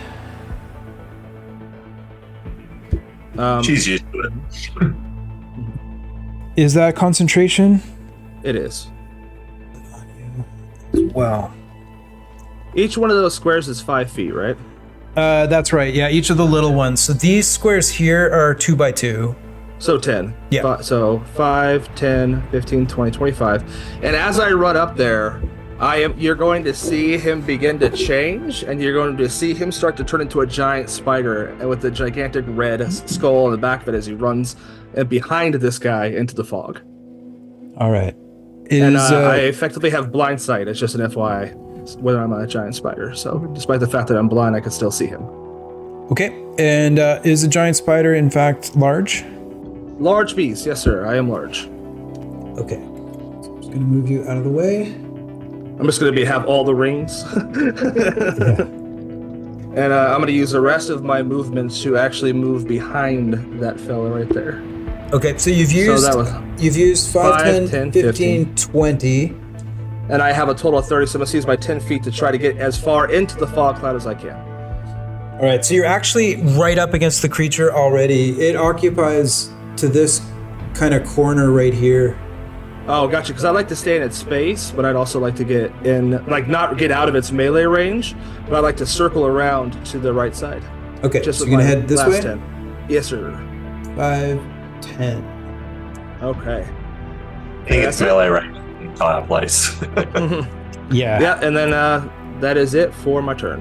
She's used to it. Is that concentration? It is. Wow. Each one of those squares is 5 feet, right? That's right. Yeah, each of the little ones. So these squares here are 2 by 2. So 10. Yeah. So 5, 10, 15, 20, 25. And as I run up there, you're going to see him begin to change, and you're going to see him start to turn into a giant spider with a gigantic red skull on the back of it as he runs behind this guy into the fog. All right. I effectively have blind sight. It's just an FYI, whether I'm a giant spider. So despite the fact that I'm blind, I can still see him. Okay. And is a giant spider, in fact, large? Large beast. Yes, sir. I am large. Okay. So I'm just going to move you out of the way. I'm just going to have all the rings. Yeah. And I'm going to use the rest of my movements to actually move behind that fella right there. Okay, so you've used 5, 10, 15, 20. And I have a total of 30, so I'm going to use my 10 feet to try to get as far into the fog cloud as I can. All right, so you're actually right up against the creature already. It occupies to this kind of corner right here. Oh, gotcha, because I like to stay in its space, but I'd also like to get in, like not get out of its melee range, but I like to circle around to the right side. Okay, just so you're going to head this way? 10. Yes, sir. 5, 10. Okay. I think it's melee range in the entire place. Yeah. Yeah, and then that is it for my turn.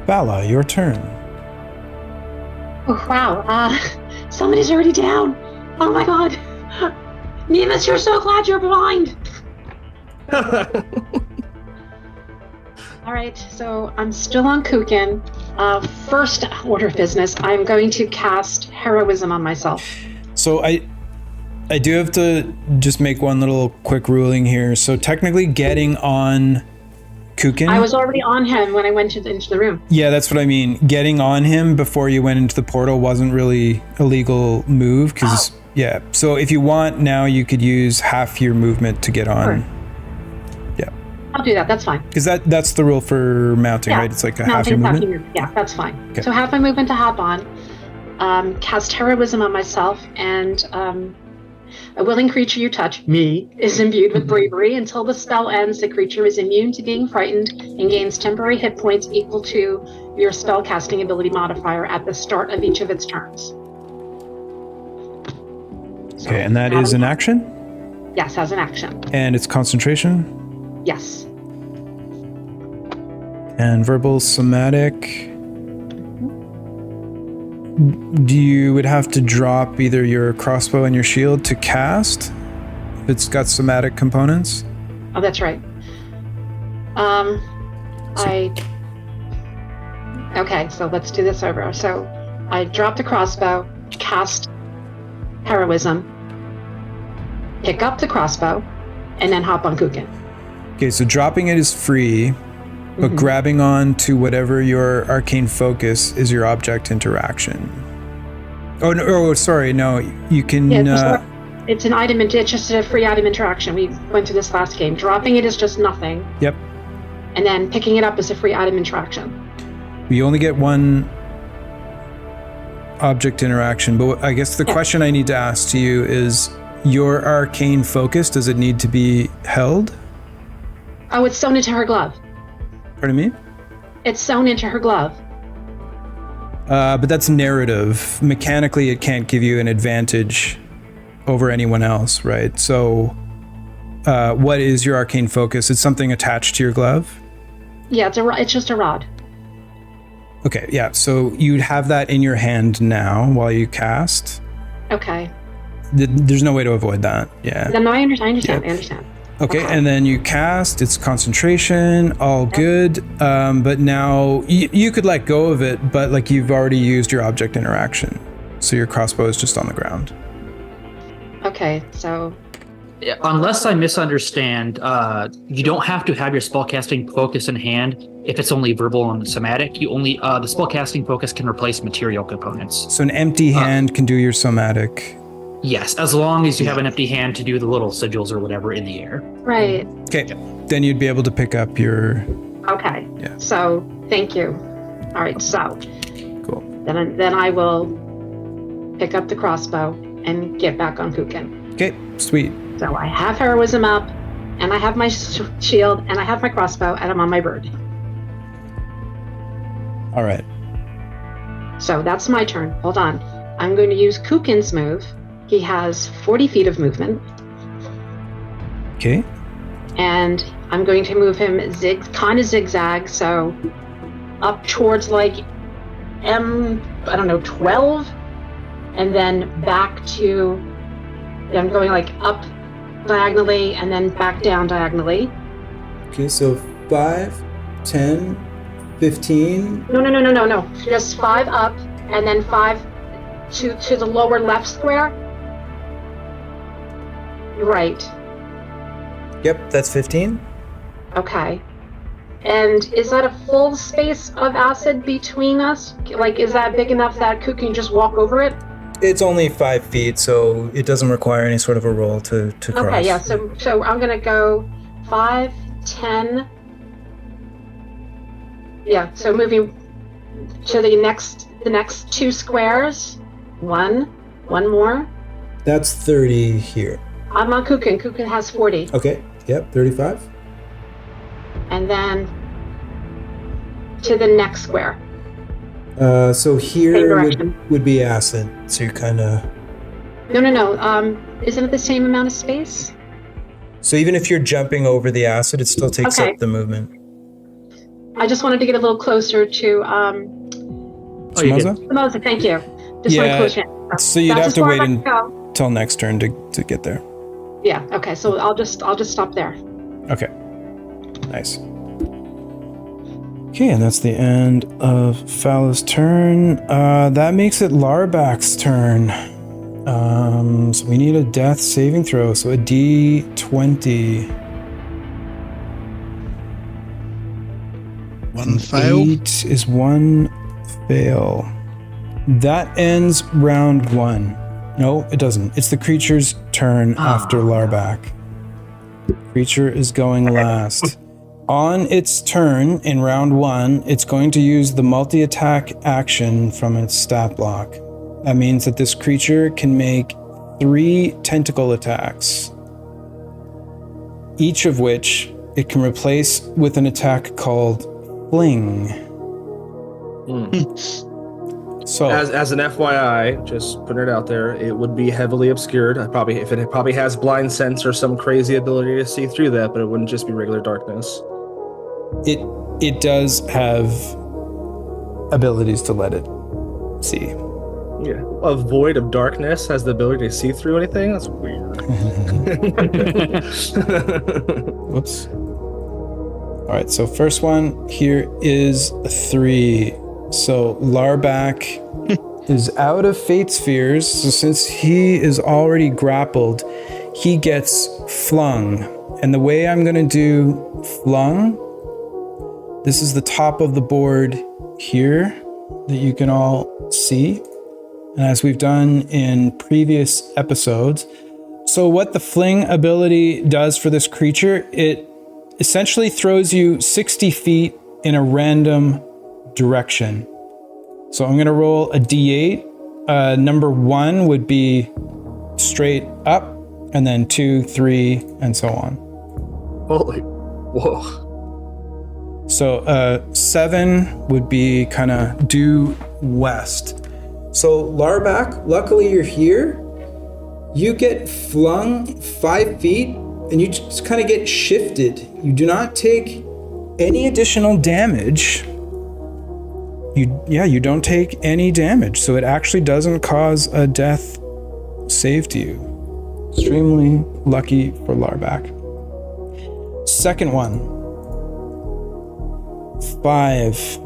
Bala, your turn. Oh, wow. Somebody's already down. Oh my god. Nemus, you're so glad you're blind. All right, so I'm still on Kukin. First order of business, I'm going to cast Heroism on myself. So I do have to just make one little quick ruling here. So technically getting on Kukin... I was already on him when I went into the room. Yeah, that's what I mean. Getting on him before you went into the portal wasn't really a legal move because... Oh. Yeah, so if you want now, you could use half your movement to get on. Sure. Yeah. I'll do that, that's fine. Because that's the rule for mounting, right? It's like half your movement? Yeah, that's fine. Okay. So half my movement to hop on, cast Heroism on myself, and a willing creature you touch, me, is imbued with bravery. Until the spell ends, the creature is immune to being frightened and gains temporary hit points equal to your spell casting ability modifier at the start of each of its turns. Okay, and that is an action? Yes, as an action. And it's concentration? Yes. And verbal somatic. You would have to drop either your crossbow and your shield to cast if it's got somatic components. Oh, that's right. Okay, so let's do this over. So I drop the crossbow, cast Heroism, pick up the crossbow, and then hop on Kukin. Okay, so dropping it is free. but grabbing on to whatever your arcane focus is your object interaction. Oh, no, no, you can... it's an item, it's just a free item interaction. We went through this last game. Dropping it is just nothing. Yep. And then picking it up is a free item interaction. You only get one object interaction, but I guess the question I need to ask to you is, your arcane focus, does it need to be held? Oh, it's sewn into her glove. Pardon me? It's sewn into her glove. But that's narrative. Mechanically, it can't give you an advantage over anyone else, right? So, what is your arcane focus? It's something attached to your glove? Yeah, it's just a rod. Okay, yeah. So you'd have that in your hand now while you cast. Okay. There's no way to avoid that. Yeah. No, I understand. Okay, and then you cast, it's concentration, all good. But now you could let go of it, but like you've already used your object interaction. So your crossbow is just on the ground. Okay, so... Unless I misunderstand, you don't have to have your spellcasting focus in hand if it's only verbal and somatic. You only the spellcasting focus can replace material components. So an empty hand can do your somatic. Yes, as long as you have an empty hand to do the little sigils or whatever in the air. Right. Okay, then you'd be able to pick up your... Okay. Yeah. So, thank you. All right, so... Cool. Then I will pick up the crossbow and get back on Kukin. Okay, sweet. So I have heroism up, and I have my shield, and I have my crossbow, and I'm on my bird. All right. So that's my turn. Hold on. I'm going to use Kukin's move. He has 40 feet of movement. Okay. And I'm going to move him kind of zigzag, so up towards like 12, and then back to... I'm going like up diagonally and then back down diagonally. Okay, so 5, 10, 15. No. Just 5 up and then 5 to the lower left square. Right. Yep, that's 15. Okay. And is that a full space of acid between us? Like, is that big enough that Ku can just walk over it? It's only 5 feet, so it doesn't require any sort of a roll to cross. Okay, yeah, so I'm gonna go 5, 10. Yeah, so moving to the next 2 squares. One more. That's 30 here. I'm on Kukin. Kukin has 40. Okay, yep, 35. And then to the next square. So here would be acid, so you're kind of... No. Isn't it the same amount of space? So even if you're jumping over the acid, it still takes up the movement. I just wanted to get a little closer to... Samoza, thank you. Just wanted closer. So you'd have to wait until next turn to get there. Yeah, okay, so I'll just stop there. Okay, nice. Okay, and that's the end of Fala's turn. That makes it Larbak's turn. So we need a death saving throw, so a D20. 1 fail. 8 is 1 fail. That ends round 1. No, it doesn't. It's the creature's turn after Larbak. Creature is going last. On its turn in round 1, it's going to use the multi-attack action from its stat block. That means that this creature can make 3 tentacle attacks, each of which it can replace with an attack called Fling. So, as an FYI, just putting it out there, it would be heavily obscured. It probably has blind sense or some crazy ability to see through that, but it wouldn't just be regular darkness. It does have abilities to let it see. Yeah, a void of darkness has the ability to see through anything? That's weird. Whoops. All right, so first one here is a 3. So Larbak is out of Fate Spheres, so since he is already grappled, he gets flung. And the way I'm going to do flung This is the top of the board here that you can all see. And as we've done in previous episodes, so what the fling ability does for this creature, it essentially throws you 60 feet in a random direction. So I'm going to roll a d8. Number 1 would be straight up, and then 2, 3, and so on. Holy, whoa. So 7 would be kind of due west. So Larback, luckily you're here. You get flung 5 feet and you just kind of get shifted. You do not take any additional damage. You don't take any damage. So it actually doesn't cause a death save to you. Extremely lucky for Larback. Second one. 5.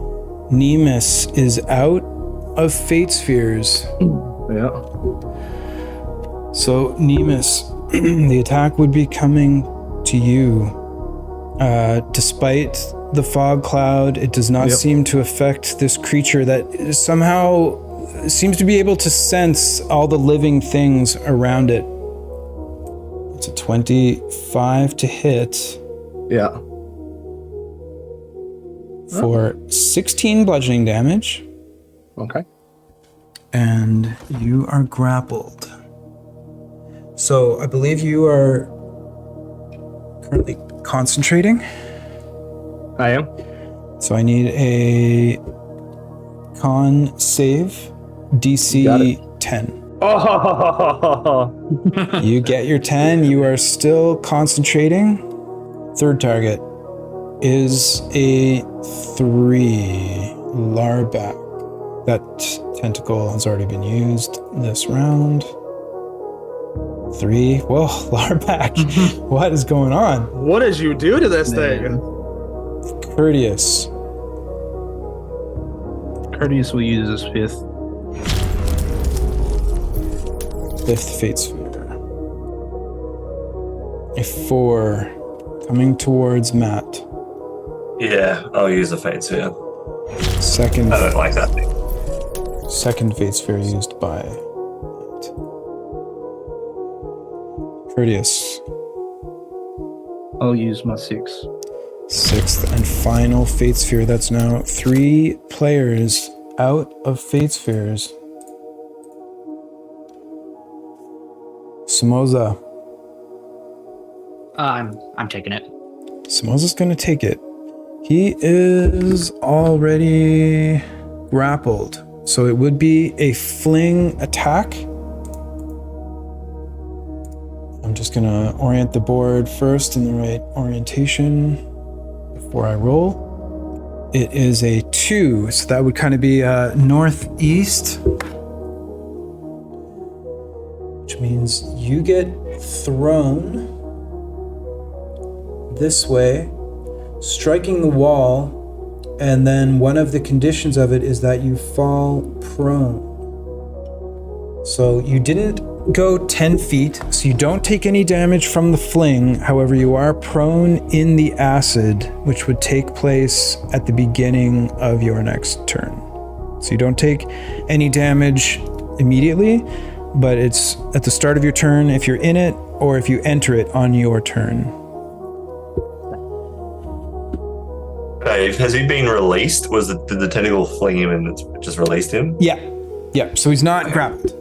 Nemus is out of Fate Spheres. Yeah. So Nemus, the attack would be coming to you. Despite the fog cloud, it does not seem to affect this creature that somehow seems to be able to sense all the living things around it. It's a 25 to hit. Yeah. For 16 bludgeoning damage. Okay. And you are grappled. So I believe you are currently concentrating. I am. So I need a con save, DC 10. Oh! You get your 10, you are still concentrating. Third target is a 3. Larback. That tentacle has already been used this round. 3. Whoa, Larback. What is going on? What did you do to this thing? Courteous. Courteous will use his 5th. 5th Fate Sphere. A 4 coming towards Matt. Yeah, I'll use the Fate Sphere. Second. I don't like that thing. Second Fate Sphere used by Matt. Courteous. I'll use my 6. 6th and final Fate Sphere. That's now 3 players out of Fate Spheres. Samoza. I'm taking it. Samoza's gonna take it. He is already grappled, so it would be a fling attack. I'm just gonna orient the board first in the right orientation before I roll. It is a 2, so that would kind of be northeast, which means you get thrown this way, striking the wall, and then one of the conditions of it is that you fall prone. So you didn't go 10 feet, so you don't take any damage from the fling. However, you are prone in the acid, which would take place at the beginning of your next turn. So you don't take any damage immediately, but it's at the start of your turn if you're in it, or if you enter it on your turn. Dave, has he been released? Did the tentacle fling him and it just released him? Yeah. So he's not grappled.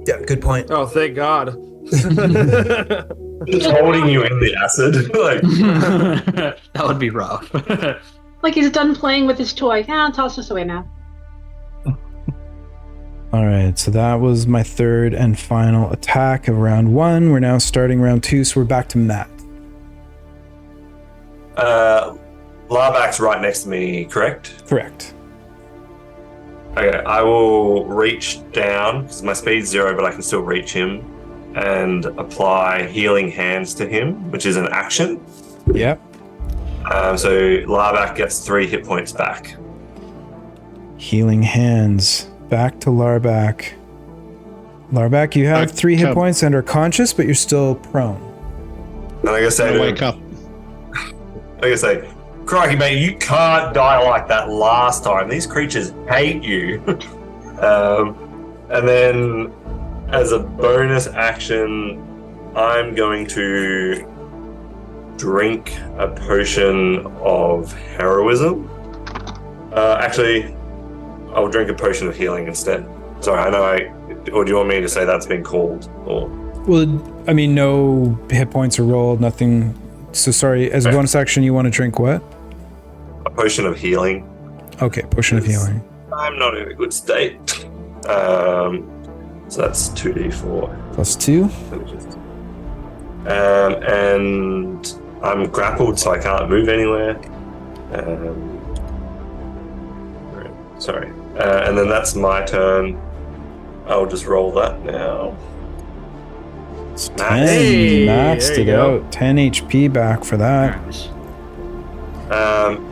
Yeah, good point. Oh, thank God. Just holding you in the acid. That would be rough. Like he's done playing with his toy. Toss this away now. All right, so that was my third and final attack of round 1. We're now starting round 2, so we're back to Matt. Larback's right next to me, correct? Correct. Okay, I will reach down, because my speed's 0, but I can still reach him, and apply Healing Hands to him, which is an action. Yep. So Larback gets 3 hit points back. Healing Hands. Back to Larback. Larback, you have 3 hit points and are conscious, but you're still prone. And I gotta say, wake up. I gotta say, Crikey, mate, you can't die like that last time. These creatures hate you. And then, as a bonus action, I'm going to drink a potion of heroism. Actually, I'll drink a potion of healing instead. Sorry, I know or do you want me to say that's been called? Or Well, I mean, no hit points are rolled, nothing. So sorry, as a bonus action, you want to drink what? A potion of healing. Okay, potion of healing. I'm not in a good state. So that's 2d4. Plus 2. And I'm grappled, so I can't move anywhere. Sorry. And then that's my turn. I'll just roll that now. It's 10. Hey, Maxed there it you go. out. 10 HP back for that.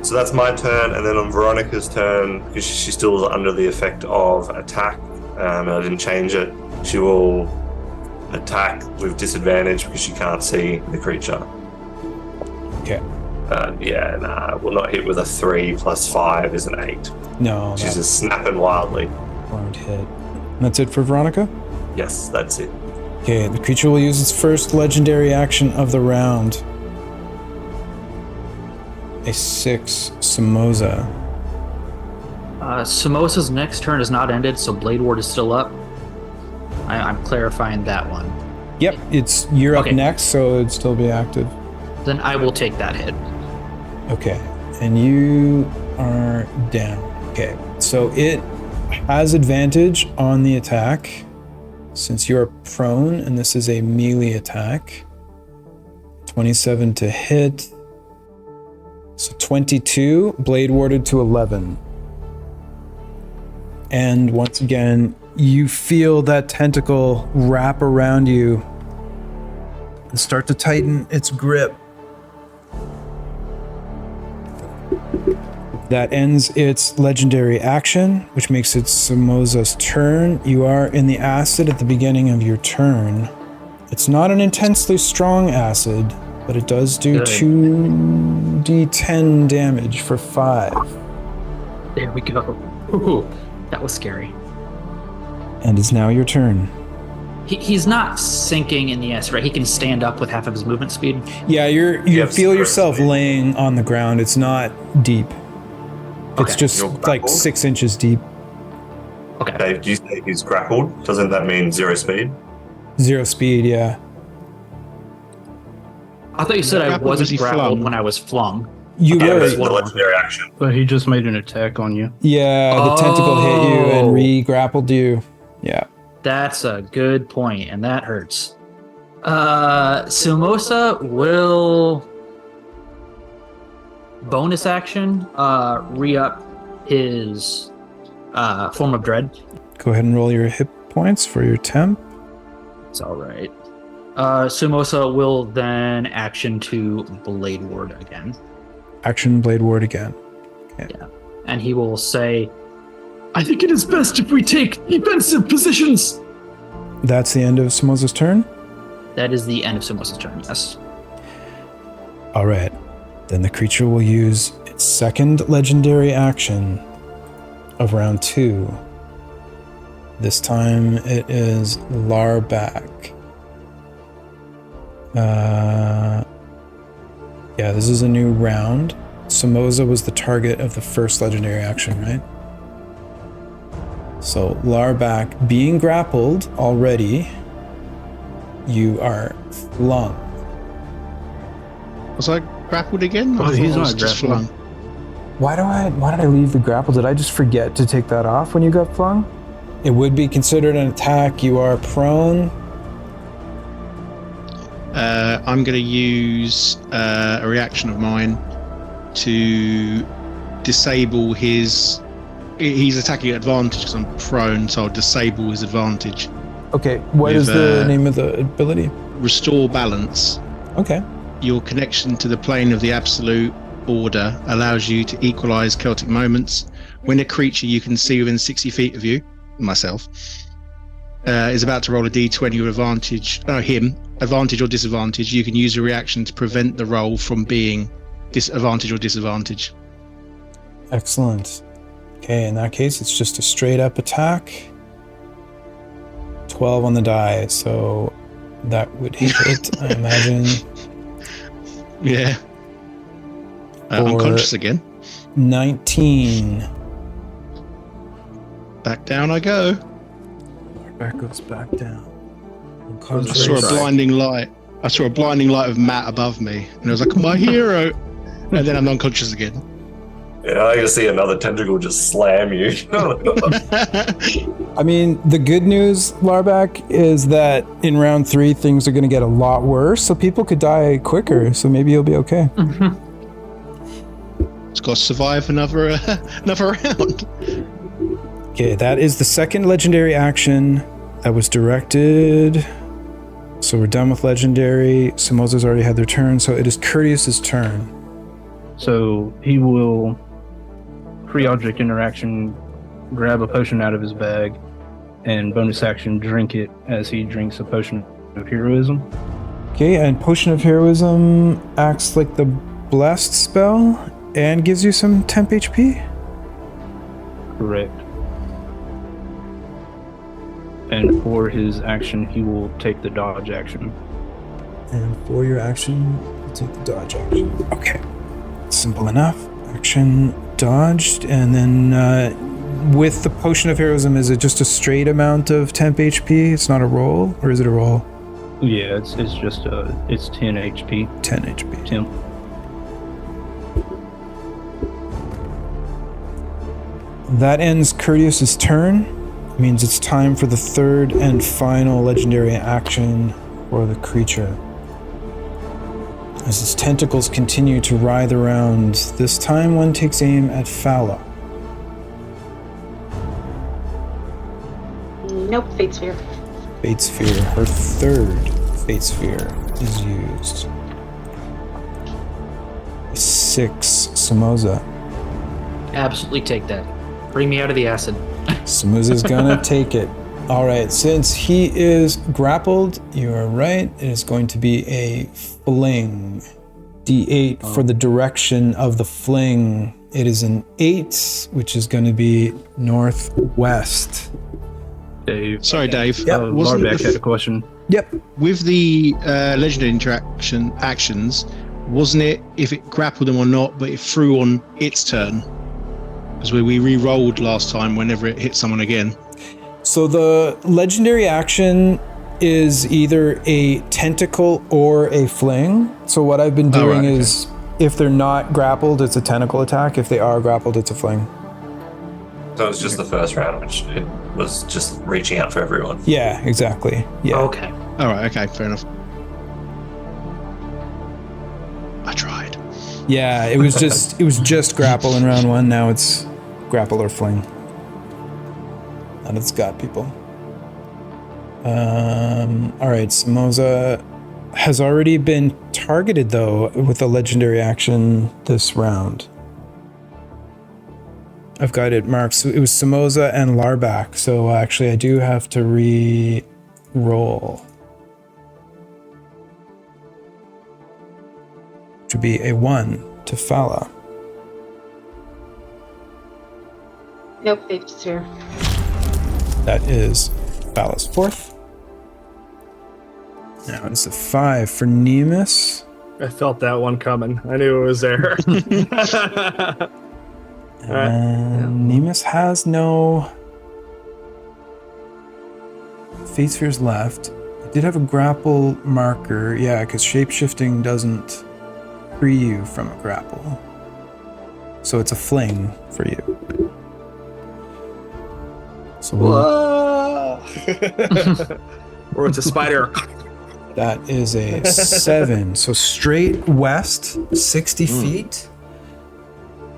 So that's my turn, and then on Veronica's turn, because she still is under the effect of attack, and I didn't change it, she will attack with disadvantage because she can't see the creature. Okay. Will not hit with a 3 plus 5 is an 8. No, She's just snapping wildly. won't hit. And that's it for Veronica? Yes, that's it. Okay, the creature will use its first legendary action of the round. A 6 Samoza. Samosa's next turn is not ended, so Blade Ward is still up. I'm clarifying that one. Yep, you're up Okay. next, so it'd still be active. Then I will take that hit. Okay, and you are down. Okay, so it has advantage on the attack since you are prone, and this is a melee attack. 27 to hit. So 22, blade warded to 11. And once again, you feel that tentacle wrap around you and start to tighten its grip. That ends its legendary action, which makes it Samoza's turn. You are in the acid at the beginning of your turn. It's not an intensely strong acid, but it does do Good. 2d10 damage for 5. There we go. Ooh, that was scary. And it's now your turn. He's not sinking in the acid, right? He can stand up with half of his movement speed. Yeah, you Yes, feel correct. yourself laying on the ground. It's not deep. It's Okay. just You're like grappled? 6 inches deep. Okay. Dave, do you say he's grappled? Doesn't that mean 0 speed? 0 speed, yeah. I thought you said I Grappled, was wasn't he grappled flung? when I was flung. You Yeah, were. this is the legendary action. But he just made an attack on you. Yeah, the tentacle hit you and Oh. re-grappled you. Yeah. That's a good point, and that hurts. Samosa will bonus action re-up his form of dread. Go ahead and roll your hit points for your temp. It's all right. Samosa will then action to Blade Ward again, Action blade ward again. and he will say, I think it is best if we take defensive positions. That's the end of Samoza's turn. that is the end of Samosa's turn, yes. All right. Then the creature will use its second legendary action of round 2. This time it is Larback. Yeah, this is a new round. Samoza was the target of the first legendary action, right? So Larback, being grappled already, you are flung. Was I grappled again? Oh, I thought he's I was not just grappled. flung. Why did I leave the grapple? Did I just forget to take that off when you got flung? It would be considered an attack. You are prone. I'm going to use a reaction of mine to disable his. He's attacking at advantage because I'm prone, so I'll disable his advantage. Okay, what is With, the name of the ability? Restore balance. Okay. Your connection to the plane of the absolute order allows you to equalize Celtic moments. When a creature you can see within 60 feet of you, myself, is about to roll a d20 with advantage or disadvantage, you can use a reaction to prevent the roll from being disadvantage or disadvantage. Excellent. Okay, in that case, it's just a straight up attack. 12 on the die, so that would hit, I imagine. Yeah. Unconscious again. 19. Back down I go. Back goes back down. I saw a blinding light. I saw a blinding light of Matt above me, and I was like, my hero! And then I'm unconscious again. Yeah, I can see another tentacle just slam you. I mean, the good news, Larback, is that in round 3, things are going to get a lot worse, so people could die quicker, so maybe you'll be okay. It's got to survive another round. Okay, that is the second legendary action that was directed. So we're done with legendary. Samoza's already had their turn, so it is Courteous's turn. So he will, pre-object interaction, grab a potion out of his bag, and bonus action drink it as he drinks a potion of heroism. Okay, and Potion of Heroism acts like the blessed spell and gives you some temp HP? Correct. And for his action, he will take the dodge action. And for your action, you take the dodge action. Okay. Simple enough. Action dodged, and then with the Potion of Heroism, is it just a straight amount of temp HP? It's not a roll, or is it a roll? Yeah, it's just it's 10 HP. 10 HP. Temp. That ends Courteous's turn. It means it's time for the third and final legendary action for the creature. As his tentacles continue to writhe around, this time one takes aim at Fala. Nope, Fate Sphere. Fate Sphere, her third Fate Sphere is used. 6, Samoza. Absolutely take that. Bring me out of the acid. Samoza's gonna take it. Alright, since he is grappled, you are right, it is going to be a fling. D8 for the direction of the fling. It is an 8, which is going to be northwest. Dave. Sorry, Dave. Larbeck had a question. Yep. With the legendary actions, wasn't it if it grappled them or not, but it threw on its turn? Because we re-rolled last time whenever it hit someone again. So the legendary action is either a tentacle or a fling. So what I've been doing is, if they're not grappled, it's a tentacle attack. If they are grappled, it's a fling. So it was just the first round, which it was just reaching out for everyone. Yeah, exactly. Yeah. Okay. All right. Okay. Fair enough. I tried. Yeah, it was just grapple in round 1. Now it's grapple or fling. And it's got people. Alright, Samoza has already been targeted though with a legendary action this round. I've got it marked. So it was Samoza and Larback, so actually I do have to re-roll. Which would be a 1 to Fala. Nope, Fate Sphere. That is Fala's 4th. Now it's a 5 for Nemus. I felt that one coming. I knew it was there. Nemus has no Fate Spheres left. I did have a grapple marker. Yeah, because shapeshifting doesn't free you from a grapple. So it's a fling for you. So or it's a spider. That is a 7. So straight west, 60 feet.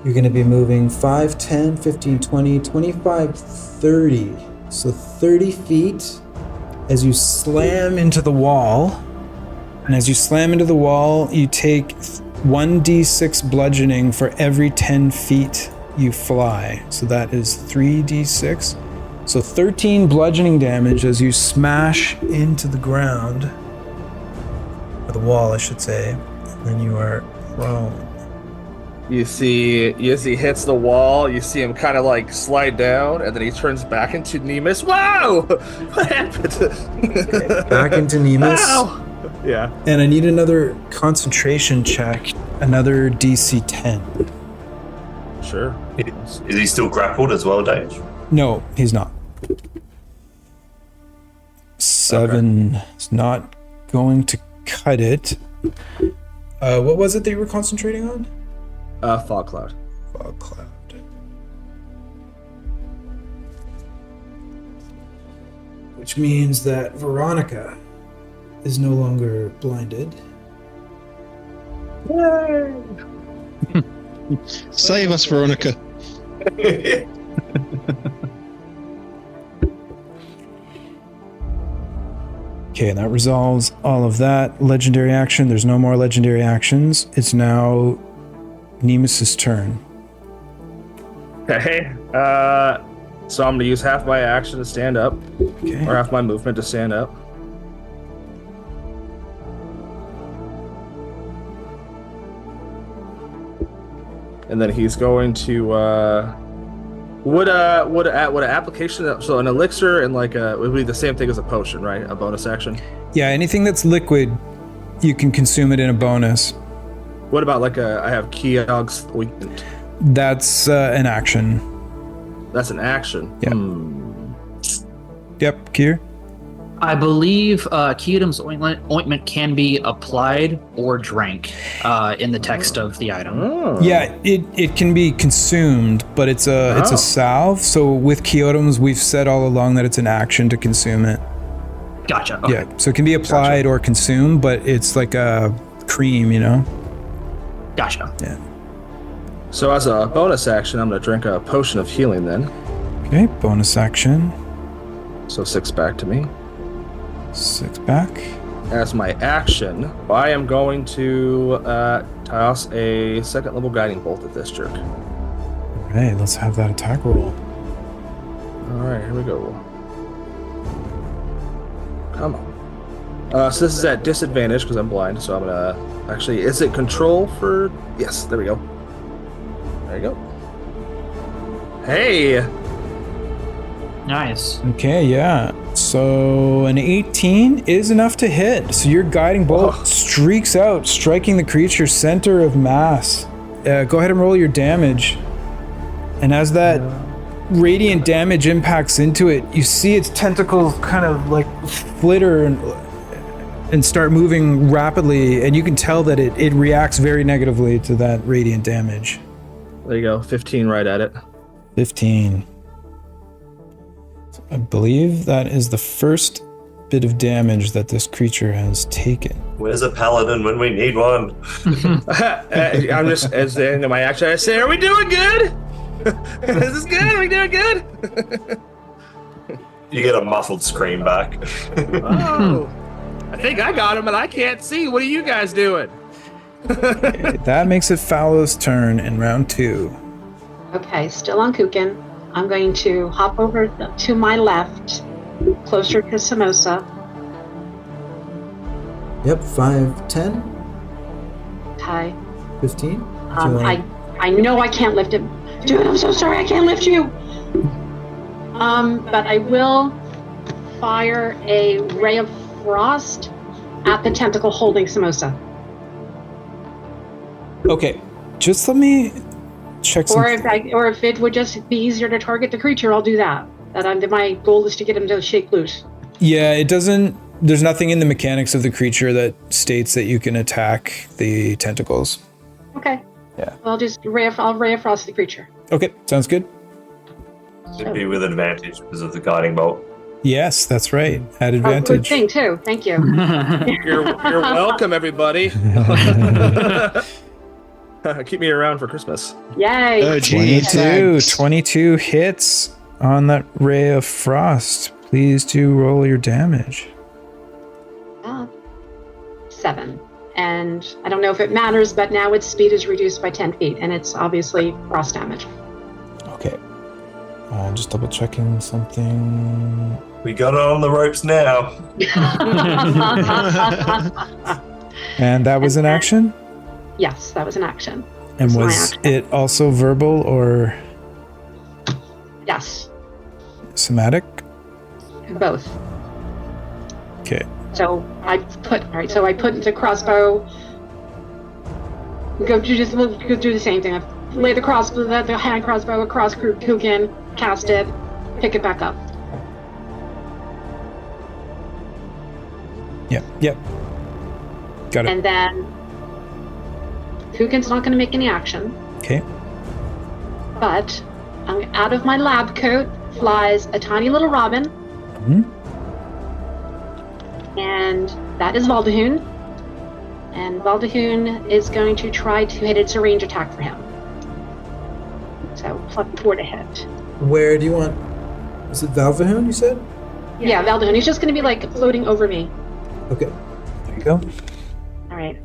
You're going to be moving 5, 10, 15, 20, 25, 30. So 30 feet as you slam into the wall. And as you slam into the wall, you take 1d6 bludgeoning for every 10 feet you fly. So that is 3d6. So 13 bludgeoning damage as you smash into the ground. Or the wall, I should say. And then you are prone. You see he hits the wall, you see him kind of like slide down, and then he turns back into Nemus. Whoa! What happened? Back into Nemus. Ow! Yeah. And I need another concentration check, another DC 10. Sure. Is he still grappled as well, Dave? No, he's not. 7 is not going to cut it. What was it that you were concentrating on? Fog cloud. Fog cloud. Which means that Veronica is no longer blinded. Yay! Save us, Veronica. Okay, and that resolves all of that. Legendary action. There's no more legendary actions. It's now Nemus's turn. Okay. So I'm gonna use half my action to stand up, Okay. or half my movement to stand up. And then he's going to would an application, so an elixir and like would be the same thing as a potion, right? A bonus action. Yeah, anything that's liquid, you can consume it in a bonus. What about like I have Keog's ointment? That's an action. That's an action. Yep. Yep, Kier. I believe Keodom's ointment can be applied or drank in the text of the item. Oh. Yeah, it can be consumed, but it's a salve. So with Keodom's, we've said all along that it's an action to consume it. Gotcha. Okay. Yeah, so it can be applied or consumed, but it's like a cream, you know? Gotcha. Yeah. So as a bonus action, I'm gonna drink a potion of healing then. Okay, bonus action. So 6 back to me. 6 back. As my action, I am going to toss a 2nd level guiding bolt at this jerk. Alright, let's have that attack roll. Alright, here we go. Come on. So this is at disadvantage because I'm blind, so I'm gonna... Actually, is it control for... Yes, there we go. There you go. Hey! Nice. Okay, yeah. So an 18 is enough to hit. So your guiding bolt streaks out, striking the creature's center of mass. Go ahead and roll your damage. And as that radiant damage impacts into it, you see its tentacles kind of like flitter and start moving rapidly, and you can tell that it reacts very negatively to that radiant damage. There you go, 15 right at it. 15. I believe that is the first bit of damage that this creature has taken. Where's a paladin when we need one? I'm just, as the end of my action, I say, are we doing good? Is this good? Are we doing good? You get a muffled scream back. Oh, I think I got him and I can't see. What are you guys doing? Okay, that makes it Fallow's turn in round 2. Okay, still on Kukin. I'm going to hop over to my left, closer to Samosa. Yep, 5, 10, Okay. 15. I know I can't lift him. Dude, I'm so sorry, I can't lift you. But I will fire a ray of frost at the tentacle holding Samosa. Okay, just let me check some... Or if it would just be easier to target the creature, I'll do that. My goal is to get him to shake loose. Yeah, it doesn't... There's nothing in the mechanics of the creature that states that you can attack the tentacles. Okay. Yeah. I'll ray of frost the creature. Okay, sounds good. It'd be with advantage because of the guiding bolt. Yes, that's right. At Good advantage. thing too. Thank you. You're welcome, everybody. Keep me around for Christmas. Yay. Oh, geez. 22 hits on that ray of frost. Please do roll your damage. 7. And I don't know if it matters, but now its speed is reduced by 10 feet, and it's obviously frost damage. Okay. Just double checking something. We got it on the ropes now. And that was an action? Yes, that was an action. And That's my was action. it also verbal or Yes, somatic? both. Okay. So I put into crossbow. We'll go do the same thing. I lay the hand crossbow across Kukin, cast it, pick it back up. Yep. Got it. And then Kukin's not going to make any action, Okay. but out of my lab coat flies a tiny little robin, and that is Valdahoon. And Valdahoon is going to try to hit. It's a range attack for him. So +4 to hit. Where do you want? Is it Valvahoon, you said? Yeah, Valdahoon. He's just going to be like floating over me. Okay. There you go. All right.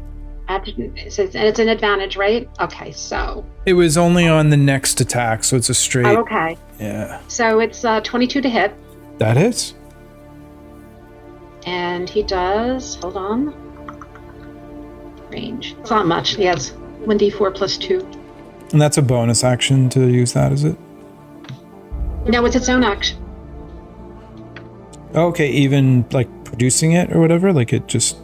It's an advantage, right? Okay, so. It was only on the next attack, so it's a straight. Oh, okay. Yeah. So it's 22 to hit. That hits. And he does. Hold on. Range. It's not much. He has 1d4 plus 2. And that's a bonus action to use that, is it? No, it's its own action. Okay, even like producing it or whatever? Like it just.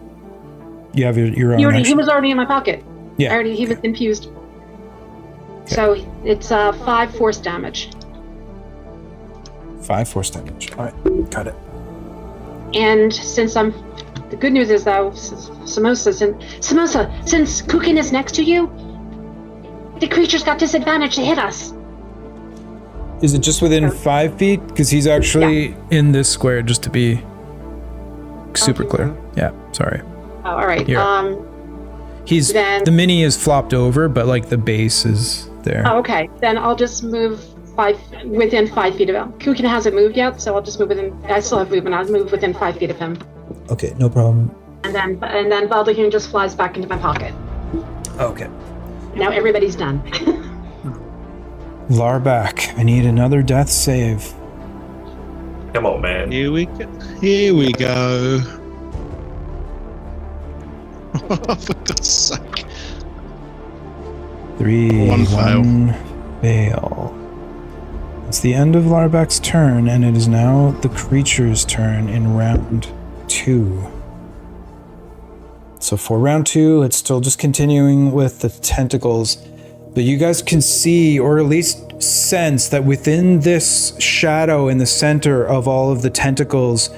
You have your own. He action? was already in my pocket. Yeah. He was infused. Okay. So it's 5 force damage. 5 force damage. All right, got it. And the good news is though, Samosa, since Kukin is next to you, the creature's got disadvantage to hit us. Is it just within 5 feet? Because he's actually in this square, just to be super clear. Yeah, sorry. Oh, all right. Here. The mini is flopped over, but like the base is there. Oh, okay. Then I'll just move within 5 feet of him. Kukin hasn't moved yet, so I'll just move within. I still have movement. I'll move within 5 feet of him. Okay, no problem. And then Valdahoon just flies back into my pocket. Okay. Now everybody's done. Larback, I need another death save. Come on, man. Here we go. For God's sake. 3, One fail. It's the end of Larback's turn, and it is now the creature's turn in round 2. So for round 2, it's still just continuing with the tentacles, but you guys can see, or at least sense, that within this shadow in the center of all of the tentacles,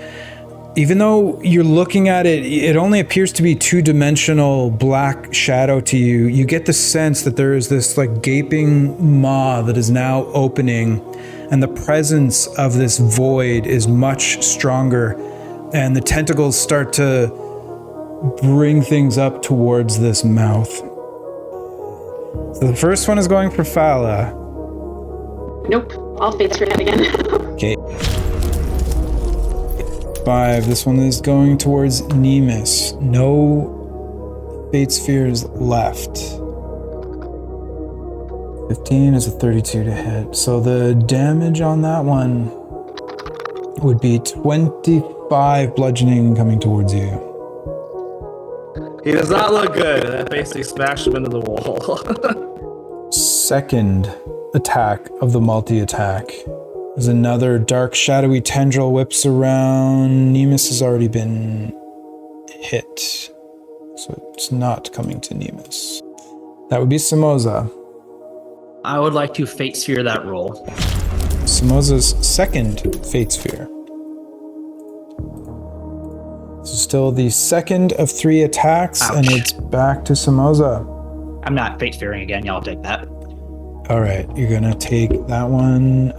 even though you're looking at it, it only appears to be two-dimensional black shadow to you. You get the sense that there is this like gaping maw that is now opening, and the presence of this void is much stronger, and the tentacles start to bring things up towards this mouth. So the first one is going for Fala. Nope. I'll fade straight ahead again. Okay. 5. This one is going towards Nemus. No fate spheres left. 15 is a 32 to hit. So the damage on that one would be 25 bludgeoning coming towards you. He does not look good. That basically smashed him into the wall. Second attack of the multi-attack. As another dark shadowy tendril whips around. Nemus has already been hit, so it's not coming to Nemus. That would be Samoza. I would like to fate sphere that roll. Samoza's second fate sphere. So still the second of 3 attacks. Ouch. And it's back to Samoza. I'm not fate sphering again. Y'all take that. All right, you're gonna take that one.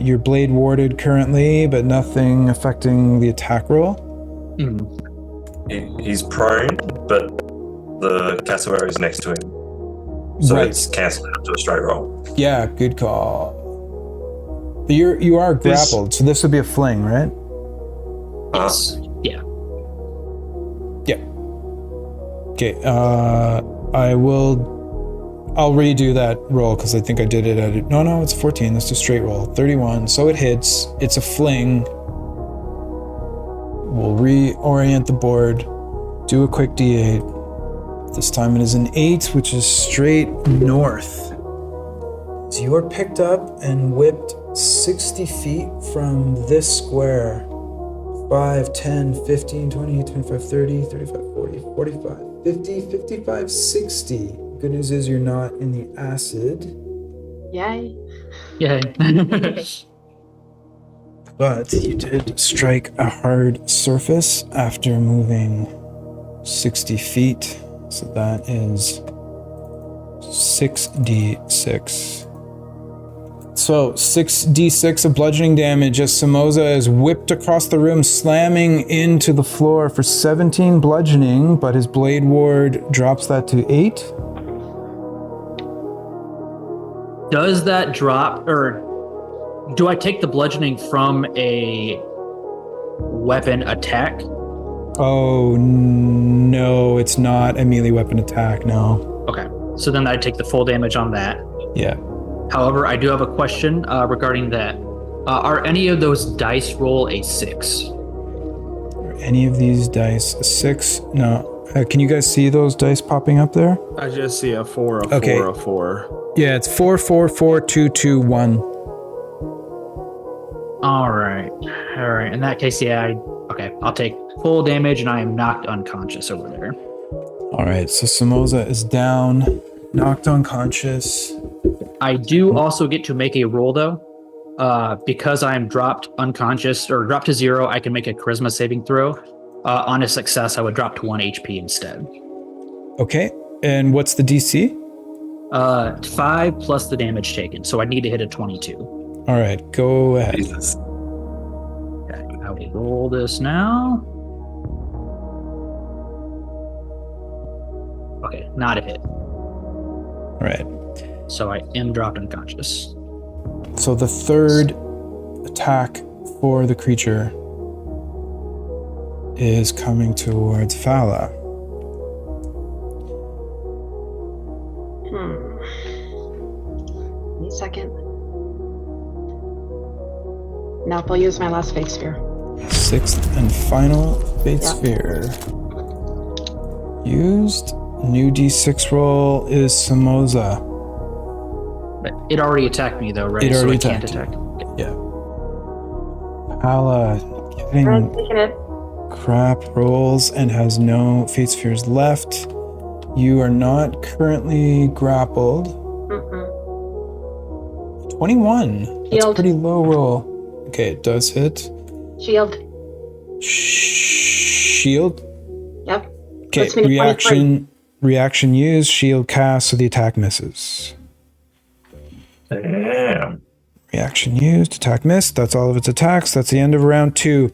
You're blade warded currently, but nothing affecting the attack roll. He's prone, but the cassowary is next to him. So Right. it's cancelled out to a straight roll. Yeah, good call. But you are grappled, so this would be a fling, right? Yes. Yeah. Yeah. Okay. I'll redo that roll because I think I did it at it. No, it's 14. That's a straight roll. 31. So it hits. It's a fling. We'll reorient the board. Do a quick D8. This time it is an 8, which is straight north. So you are picked up and whipped 60 feet from this square. 5, 10, 15, 20, 25, 30, 35, 40, 45, 50, 55, 60. Good news is you're not in the acid. Yay. Yay. But you did strike a hard surface after moving 60 feet. So that is 6d6. So 6d6 of bludgeoning damage as Samoza is whipped across the room, slamming into the floor for 17 bludgeoning, but his blade ward drops that to 8. Does that drop, or do I take the bludgeoning from a weapon attack? Oh, no, it's not a melee weapon attack, no. Okay, so then I take the full damage on that. Yeah. However, I do have a question regarding that. Are any of those dice roll a 6? Are any of these dice a 6? No. Can you guys see those dice popping up there? I just see a 4, a 4, a 4. Yeah, it's 4, 4, 4, 2, 2, 1. All right. In that case, yeah. Okay, I'll take full damage, and I am knocked unconscious over there. All right, so Samoza is down, knocked unconscious. I do also get to make a roll, though. Because I am dropped unconscious, or dropped to 0, I can make a charisma saving throw. On a success, I would drop to 1 HP instead. Okay, and what's the DC? 5 plus the damage taken, so I need to hit a 22. All right, go ahead. Jesus. Okay, I will roll this now. Okay, not a hit. All right. So I am dropped unconscious. So the third attack for the creature is coming towards Fala. Wait a second. Nope, I'll use my last fate sphere. 6th and final fate sphere. Used. New D6 roll is Samoza. But it already attacked me, though, right? It already so I can't attacked. attack. Yeah. Fala getting Taking it. crap rolls and has no fate spheres left. You are not currently grappled. 21. That's a Shield. pretty low roll. Okay, it does hit. Shield. Shield. Yep. Okay, Puts me to 23. reaction used. Shield cast, so the attack misses. Damn. Reaction used. Attack missed. That's all of its attacks. That's the end of round 2.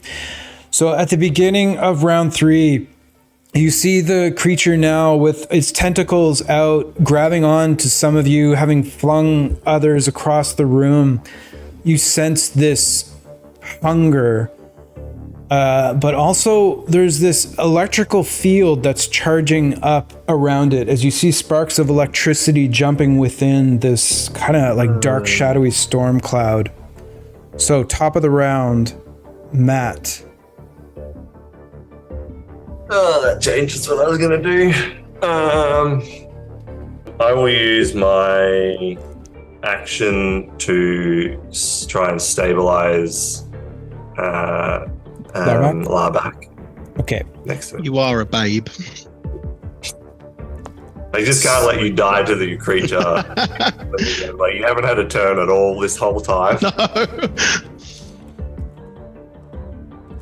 So at the beginning of round 3, you see the creature now with its tentacles out, grabbing on to some of you, having flung others across the room. You sense this hunger, but also there's this electrical field that's charging up around it as you see sparks of electricity jumping within this kind of like dark, shadowy storm cloud. So top of the round, Matt. Oh, that changes what I was gonna do. I will use my action to try and stabilize Larback Okay. next to him. You are a babe. I just can't let you die to the creature. Like you haven't had a turn at all this whole time. No.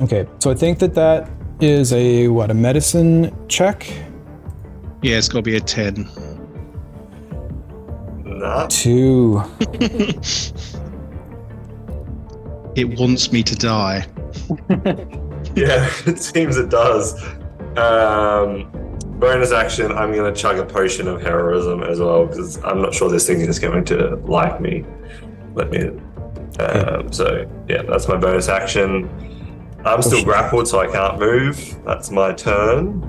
Okay, so I think that is a medicine check? Yeah, it's got to be a 10. Nah. 2. It wants me to die. Yeah, it seems it does. Bonus action, I'm going to chug a potion of heroism as well, because I'm not sure this thing is going to like me. So, yeah, that's my bonus action. I'm still grappled, so I can't move. That's my turn.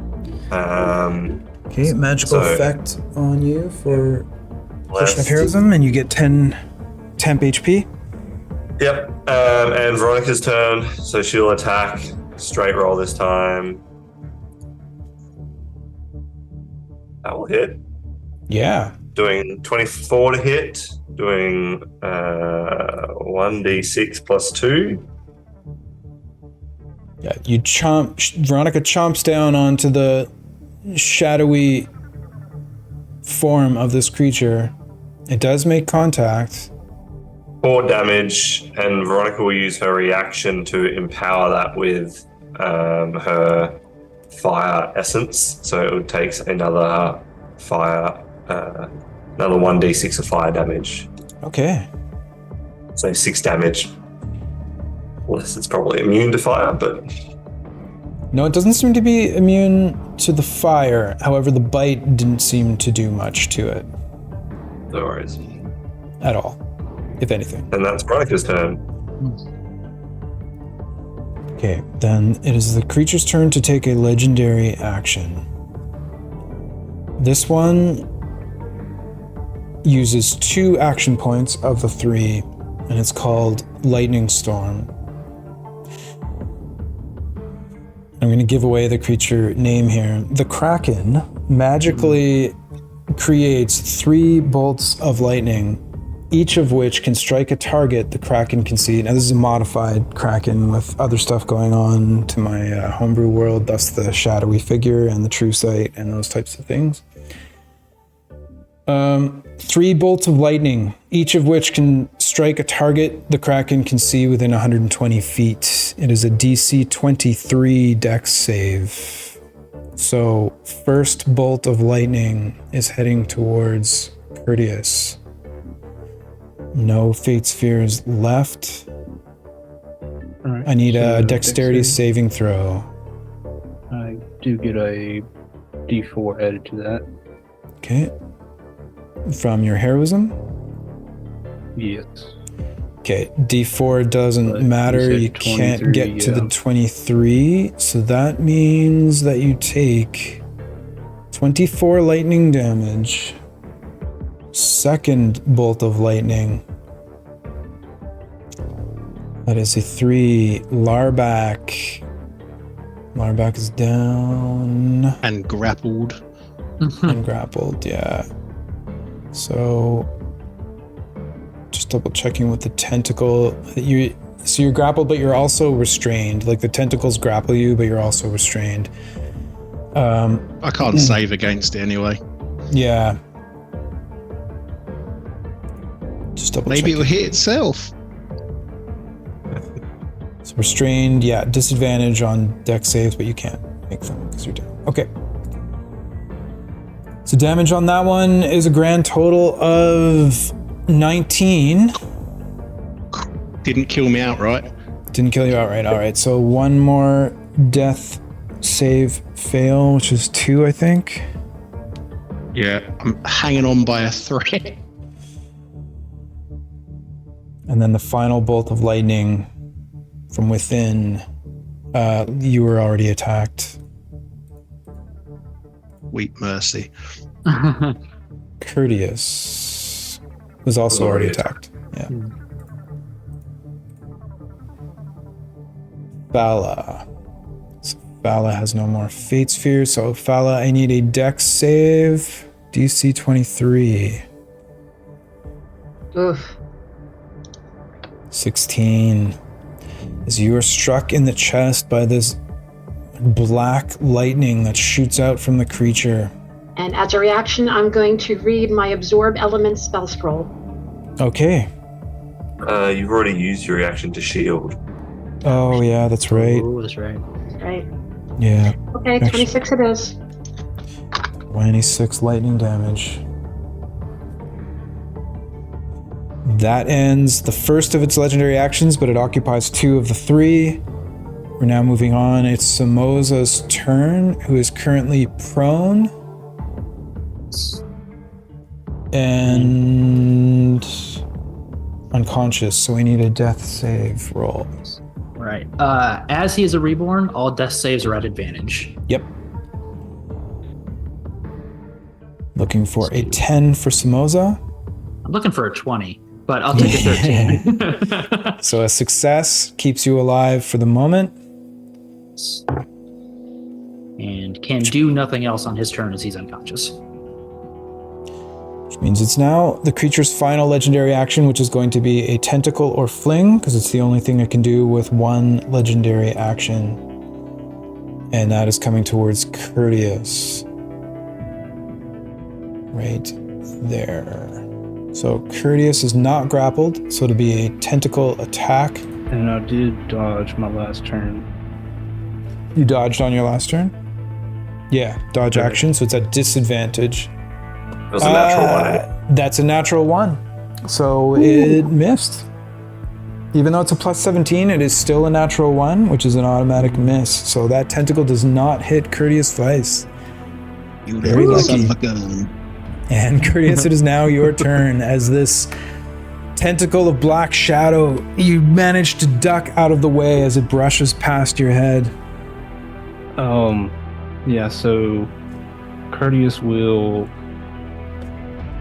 Okay, magical effect on you for potion of left. heroism, and you get 10 temp HP. Yep, and Veronica's turn, so she'll attack. Straight roll this time. That will hit. Yeah. Doing 24 to hit. Doing 1d6 plus 2. Yeah, Veronica chomps down onto the shadowy form of this creature. It does make contact. 4 damage, and Veronica will use her reaction to empower that with her fire essence. So it takes another fire, another 1d6 of fire damage. Okay. So 6 damage. Unless it's probably immune to fire, but... No, it doesn't seem to be immune to the fire. However, the bite didn't seem to do much to it. No worries. At all, if anything. And that's Veronica's turn. Okay, then it is the creature's turn to take a legendary action. This one uses 2 action points of the 3, and it's called Lightning Storm. I'm going to give away the creature name here. The Kraken magically creates 3 bolts of lightning, each of which can strike a target the Kraken can see. Now, this is a modified Kraken with other stuff going on to my homebrew world, thus the shadowy figure and the true sight and those types of things. 3 bolts of lightning, each of which can strike a target the Kraken can see within 120 feet. It is a DC 23 Dex save. So, first bolt of lightning is heading towards Courteous. No fate spheres left. All right, I need so a dexterity saving throw. I do get a D4 added to that. Okay. From your heroism? Yes. Okay, D4 doesn't But matter. you You said can't 23, get to yeah. the 23. So that means that you take 24 lightning damage. Second bolt of lightning. That is a 3. Larback. Larback is down. And grappled. And grappled, yeah. So just double checking with the tentacle. So you're grappled, but you're also restrained. Like the tentacles grapple you, but you're also restrained. I can't save against it anyway. Yeah. Just double Maybe checking. it will hit itself. So restrained, yeah, disadvantage on dex saves, but you can't make them because you're down. Okay. So damage on that one is a grand total of 19. Didn't kill me outright. Didn't kill you outright. All right, so one more death save fail, which is 2, I think. Yeah, I'm hanging on by a thread. And then the final bolt of lightning from within. You were already attacked. Weep mercy. Courteous was also already attacked. Yeah. Fala. So Fala has no more fate sphere. So Fala, I need a dex save. DC 23. Oof. 16. As you are struck in the chest by this black lightning that shoots out from the creature. And as a reaction, I'm going to read my Absorb Element spell scroll. Okay. You've already used your reaction to shield. Oh, yeah, that's right. Oh, that's right. Right. Yeah. Okay, Actually- 26 it is. 26 lightning damage. That ends the first of its legendary actions, but it occupies 2 of the 3. We're now moving on. It's Samoza's turn, who is currently prone. And unconscious, so we need a death save roll. Right. As he is a reborn, all death saves are at advantage. Yep. Looking for a 10 for Samoza. I'm looking for a 20, but I'll take a 13. So a success keeps you alive for the moment. And can do nothing else on his turn as he's unconscious. Which means it's now the creature's final legendary action, which is going to be a tentacle or fling, because it's the only thing it can do with one legendary action. And that is coming towards Courteous. Right there. So Courteous is not grappled, so it'll be a tentacle attack. And I did dodge my last turn. You dodged on your last turn? Yeah, dodge action, so it's at disadvantage. It was a natural one. That's a natural 1. So it missed. Even though it's a plus 17, it is still a natural 1, which is an automatic miss. So that tentacle does not hit Courteous Vice. You Very little lucky. son of a gun. And Courteous, it is now your turn as this tentacle of black shadow, you manage to duck out of the way as it brushes past your head. Yeah, so Courteous will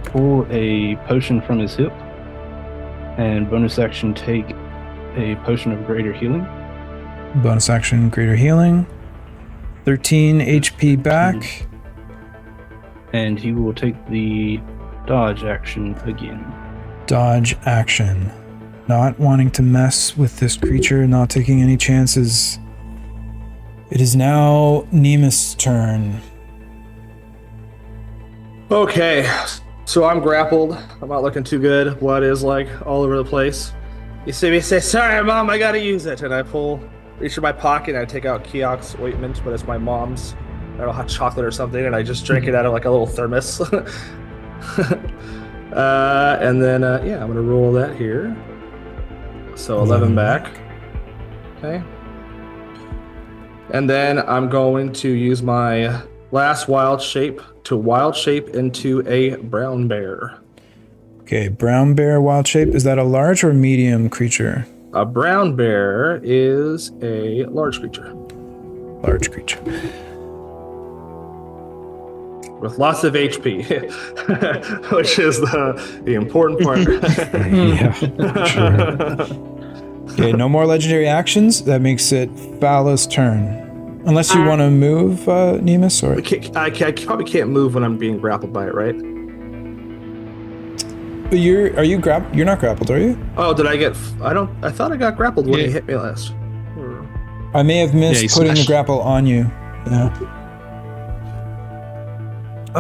pull a potion from his hip and bonus action take a potion of greater healing. Bonus action, greater healing. 13 HP back. And he will take the dodge action again. Dodge action. Not wanting to mess with this creature, not taking any chances. It is now Nemus' turn. Okay, so I'm grappled. I'm not looking too good. Blood is like all over the place. You see me say, "Sorry, Mom, I gotta use it," and I reach in my pocket and I take out Keok's ointment, but it's my mom's. I don't know, hot chocolate or something, and I just drink it out of like a little thermos. And then, yeah, I'm gonna roll that here. So 11 back. Okay. And then I'm going to use my last wild shape to wild shape into a brown bear. Okay, brown bear wild shape. Is that a large or medium creature? A brown bear is a large creature. Large creature. With lots of HP, which is the important part. Yeah, sure. Okay, no more legendary actions. That makes it Fala's turn. Unless you want to move, Nemus, or I probably can't move when I'm being grappled by it, right? But you're not grappled, are you? Oh, did I get? I thought I got grappled when he hit me last. I may have missed putting the grapple on you. Yeah.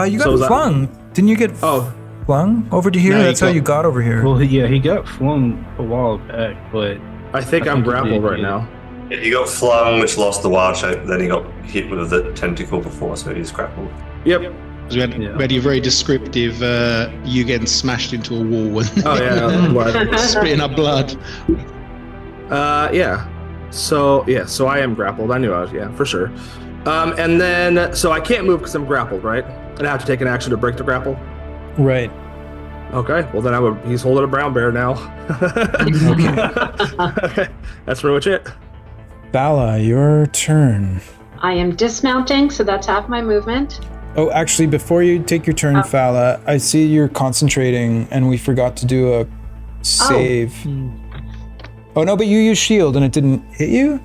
You got flung. Didn't you get flung over to here? No, That's how you got over here. Well, yeah, he got flung a while back, but I think I'm grappled right now. Yeah, he got flung, which lost the wild shape, then he got hit with the tentacle before, so he's grappled. Yep. We had a very descriptive you getting smashed into a wall and spitting up blood. Yeah. So I am grappled. I knew I was, for sure. And then, so I can't move because I'm grappled, right? And I have to take an action to break the grapple? Right. Okay, well then he's holding a brown bear now. Okay. That's pretty much it. Bala, your turn. I am dismounting, so that's half my movement. Oh, actually, before you take your turn, Fala, I see you're concentrating, and we forgot to do a save. Oh no, but you used shield, and it didn't hit you?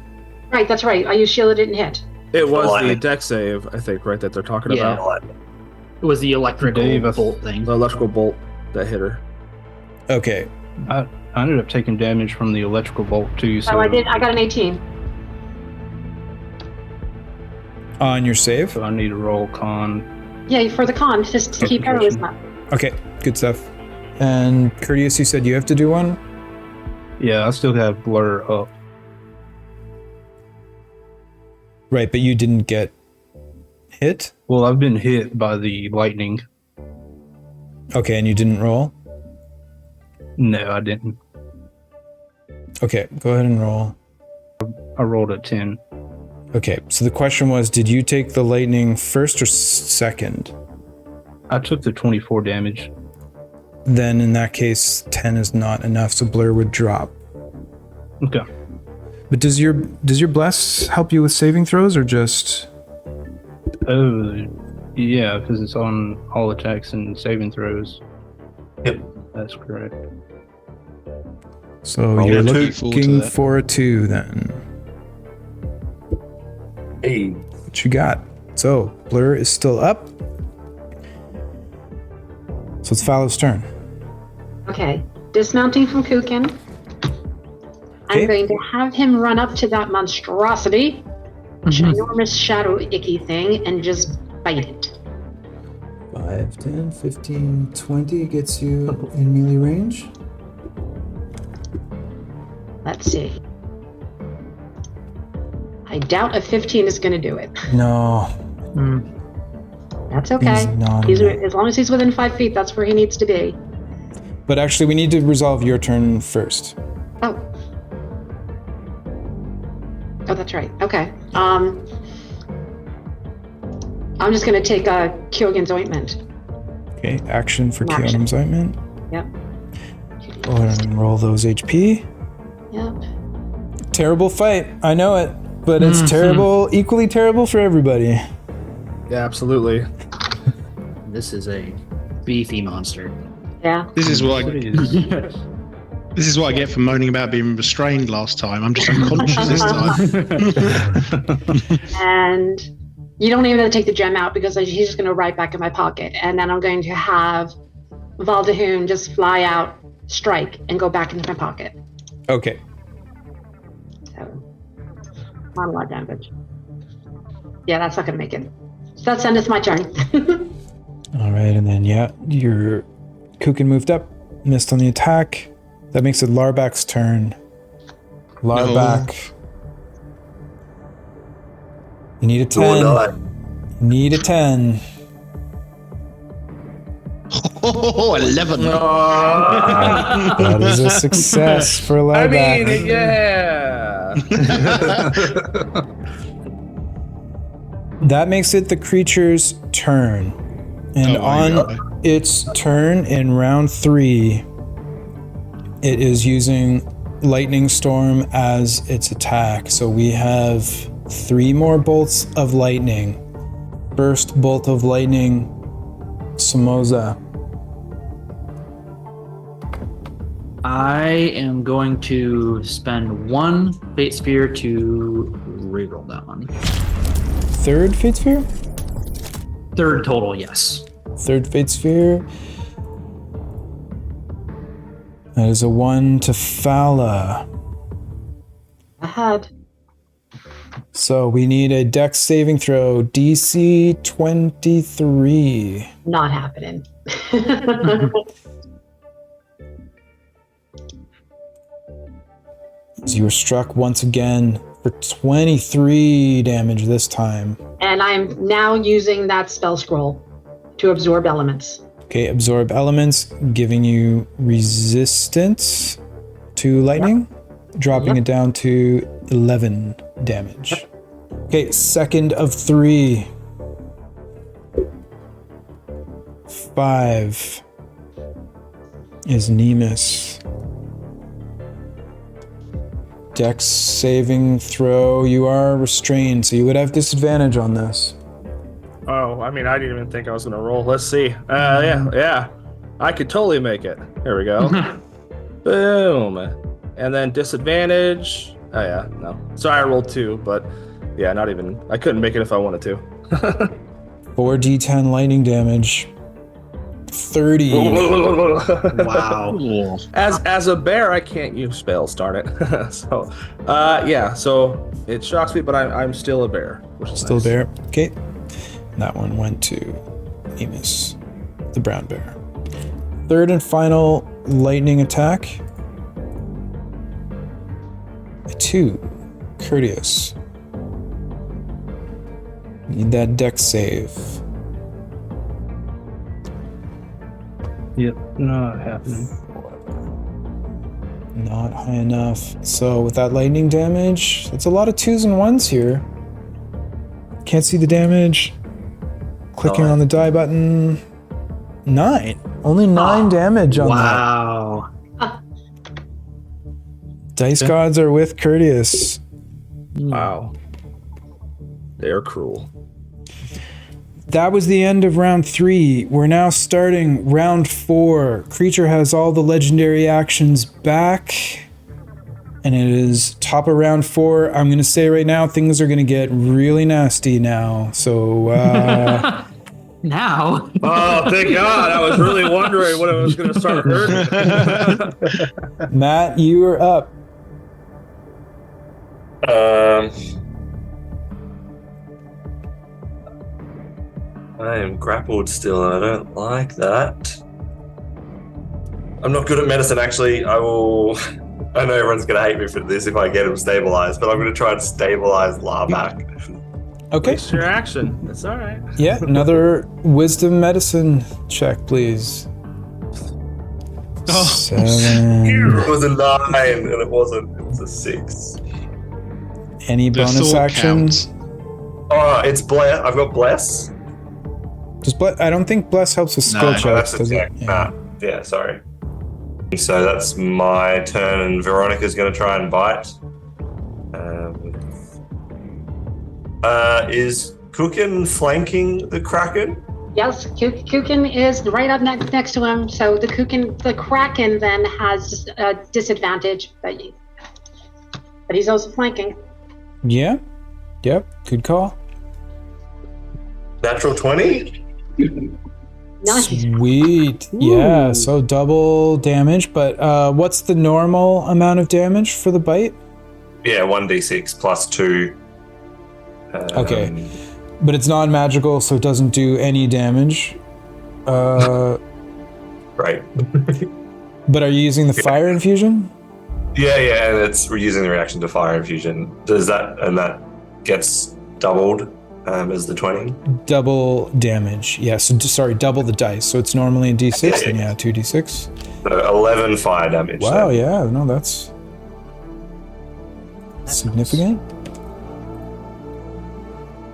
Right, that's right. I used shield, it didn't hit. It was the deck save, I think, right, that they're talking about. It was the electrical bolt thing. The electrical bolt that hit her. Okay. I ended up taking damage from the electrical bolt too. So I did. I got an 18. On your save? So I need to roll con. Yeah, for the con, just to keep heroism up. Okay, good stuff. And Courteous, you said you have to do one? Yeah, I still have blur up. Right, but you didn't get hit? Well, I've been hit by the lightning. Okay, and you didn't roll? No, I didn't. Okay, go ahead and roll. I rolled a 10. Okay, so the question was, did you take the lightning first or second? I took the 24 damage. Then in that case, 10 is not enough, so blur would drop. Okay. But does your bless help you with saving throws or just? Oh, yeah, because it's on all attacks and saving throws. Yep, that's correct. So you're looking for a 2 then. Hey, what you got? So blur is still up. So So it's Fallow's turn. Okay. Dismounting from Kukin. Okay. I'm going to have him run up to that monstrosity, ginormous shadow icky thing, and just bite it. 5, 10, 15, 20 gets you in melee range. Let's see. I doubt a 15 is going to do it. No. That's okay. He's not As long as he's within 5 feet, that's where he needs to be. But actually, we need to resolve your turn first. Oh, that's right. Okay. I'm just going to take Kyogen's ointment. Okay, action for Action. Keonum's ointment. Yep. Go ahead and roll those HP. Yep. Terrible fight. I know it, but it's terrible, equally terrible for everybody. Yeah, absolutely. This is a beefy monster. Yeah. This is what I get for moaning about being restrained last time. I'm just unconscious this time. And you don't even have to take the gem out because he's just going to right back in my pocket. And then I'm going to have Valdahoon just fly out, strike, and go back into my pocket. Okay. So, not a lot of damage. Yeah, that's not going to make it. So that's end. It's my turn. All right, and then, your Kukin moved up, missed on the attack. That makes it Larbak's turn. Larbak. You need a 10. Need a 10. Oh, 11. That is a success for Larbak. I mean, yeah. That makes it the creature's turn. And on its turn in round 3, it is using Lightning Storm as its attack. So we have 3 more bolts of lightning. First bolt of lightning, Samoza. I am going to spend 1 Fate Sphere to reroll that one. 3rd Fate Sphere? 3rd total, yes. 3rd Fate Sphere. That is a 1 to Fala. Ahead. So we need a Dex saving throw, DC 23. Not happening. As you were struck once again for 23 damage this time. And I'm now using that spell scroll to absorb elements. Okay, absorb elements, giving you resistance to lightning, dropping it down to 11 damage. Okay, second of 3. 5 is Nemus. Dex saving throw. You are restrained, so you would have disadvantage on this. Oh, I mean, I didn't even think I was going to roll. Let's see. Yeah. I could totally make it. Here we go. Boom. And then disadvantage. Oh, yeah, no. Sorry, I rolled 2, but yeah, not even. I couldn't make it if I wanted to. 4d10 lightning damage. 30. Wow. As a bear, I can't use spells, darn it. So it shocks me, but I'm still a bear, which is Still nice. a bear. Okay. That one went to Nemus, the brown bear. 3rd and final lightning attack. A 2. Courteous. Need that Dex save. Yep, not happening. Not high enough. So with that lightning damage, that's a lot of 2s and 1s here. Can't see the damage. Clicking on the die button. 9. Only 9 damage on that. Wow. Dice gods are with Courteous. Wow. They're cruel. That was the end of round 3. We're now starting round 4. Creature has all the legendary actions back. And it is top of round 4. I'm going to say right now, things are going to get really nasty now. So, Now. Oh, thank God! I was really wondering when it was going to start hurting. Matt, you are up. I am grappled still, and I don't like that. I'm not good at medicine, actually. I know everyone's going to hate me for this if I get him stabilized, but I'm going to try and stabilize Larback. Okay. It's your action. That's all right. Yeah, another wisdom medicine check, please. Oh. 7. It was a 9, and it wasn't. It was a 6. Any The bonus thought actions? counts. Oh, it's Bless. I've got Bless. I don't think bless helps with skill No, checks, That's does it? attack. Yeah, sorry. So that's my turn, and Veronica's going to try and bite. Is Cookin flanking the Kraken? Yes, Kukin is right up next to him. So the Kraken then has a disadvantage, but he's also flanking. Yeah. Yep. Good call. Natural 20? Nice. Sweet. Yeah. So double damage, but what's the normal amount of damage for the bite? Yeah, 1d6 plus 2. Okay. But it's non-magical, so it doesn't do any damage. Right. But are you using the fire infusion? Yeah, and we're using the reaction to fire infusion. And that gets doubled as the 20? Double damage. Yeah, so sorry, double the dice. So it's normally a d6, then 2d6. So 11 fire damage. Wow, then. yeah, no, that's significant.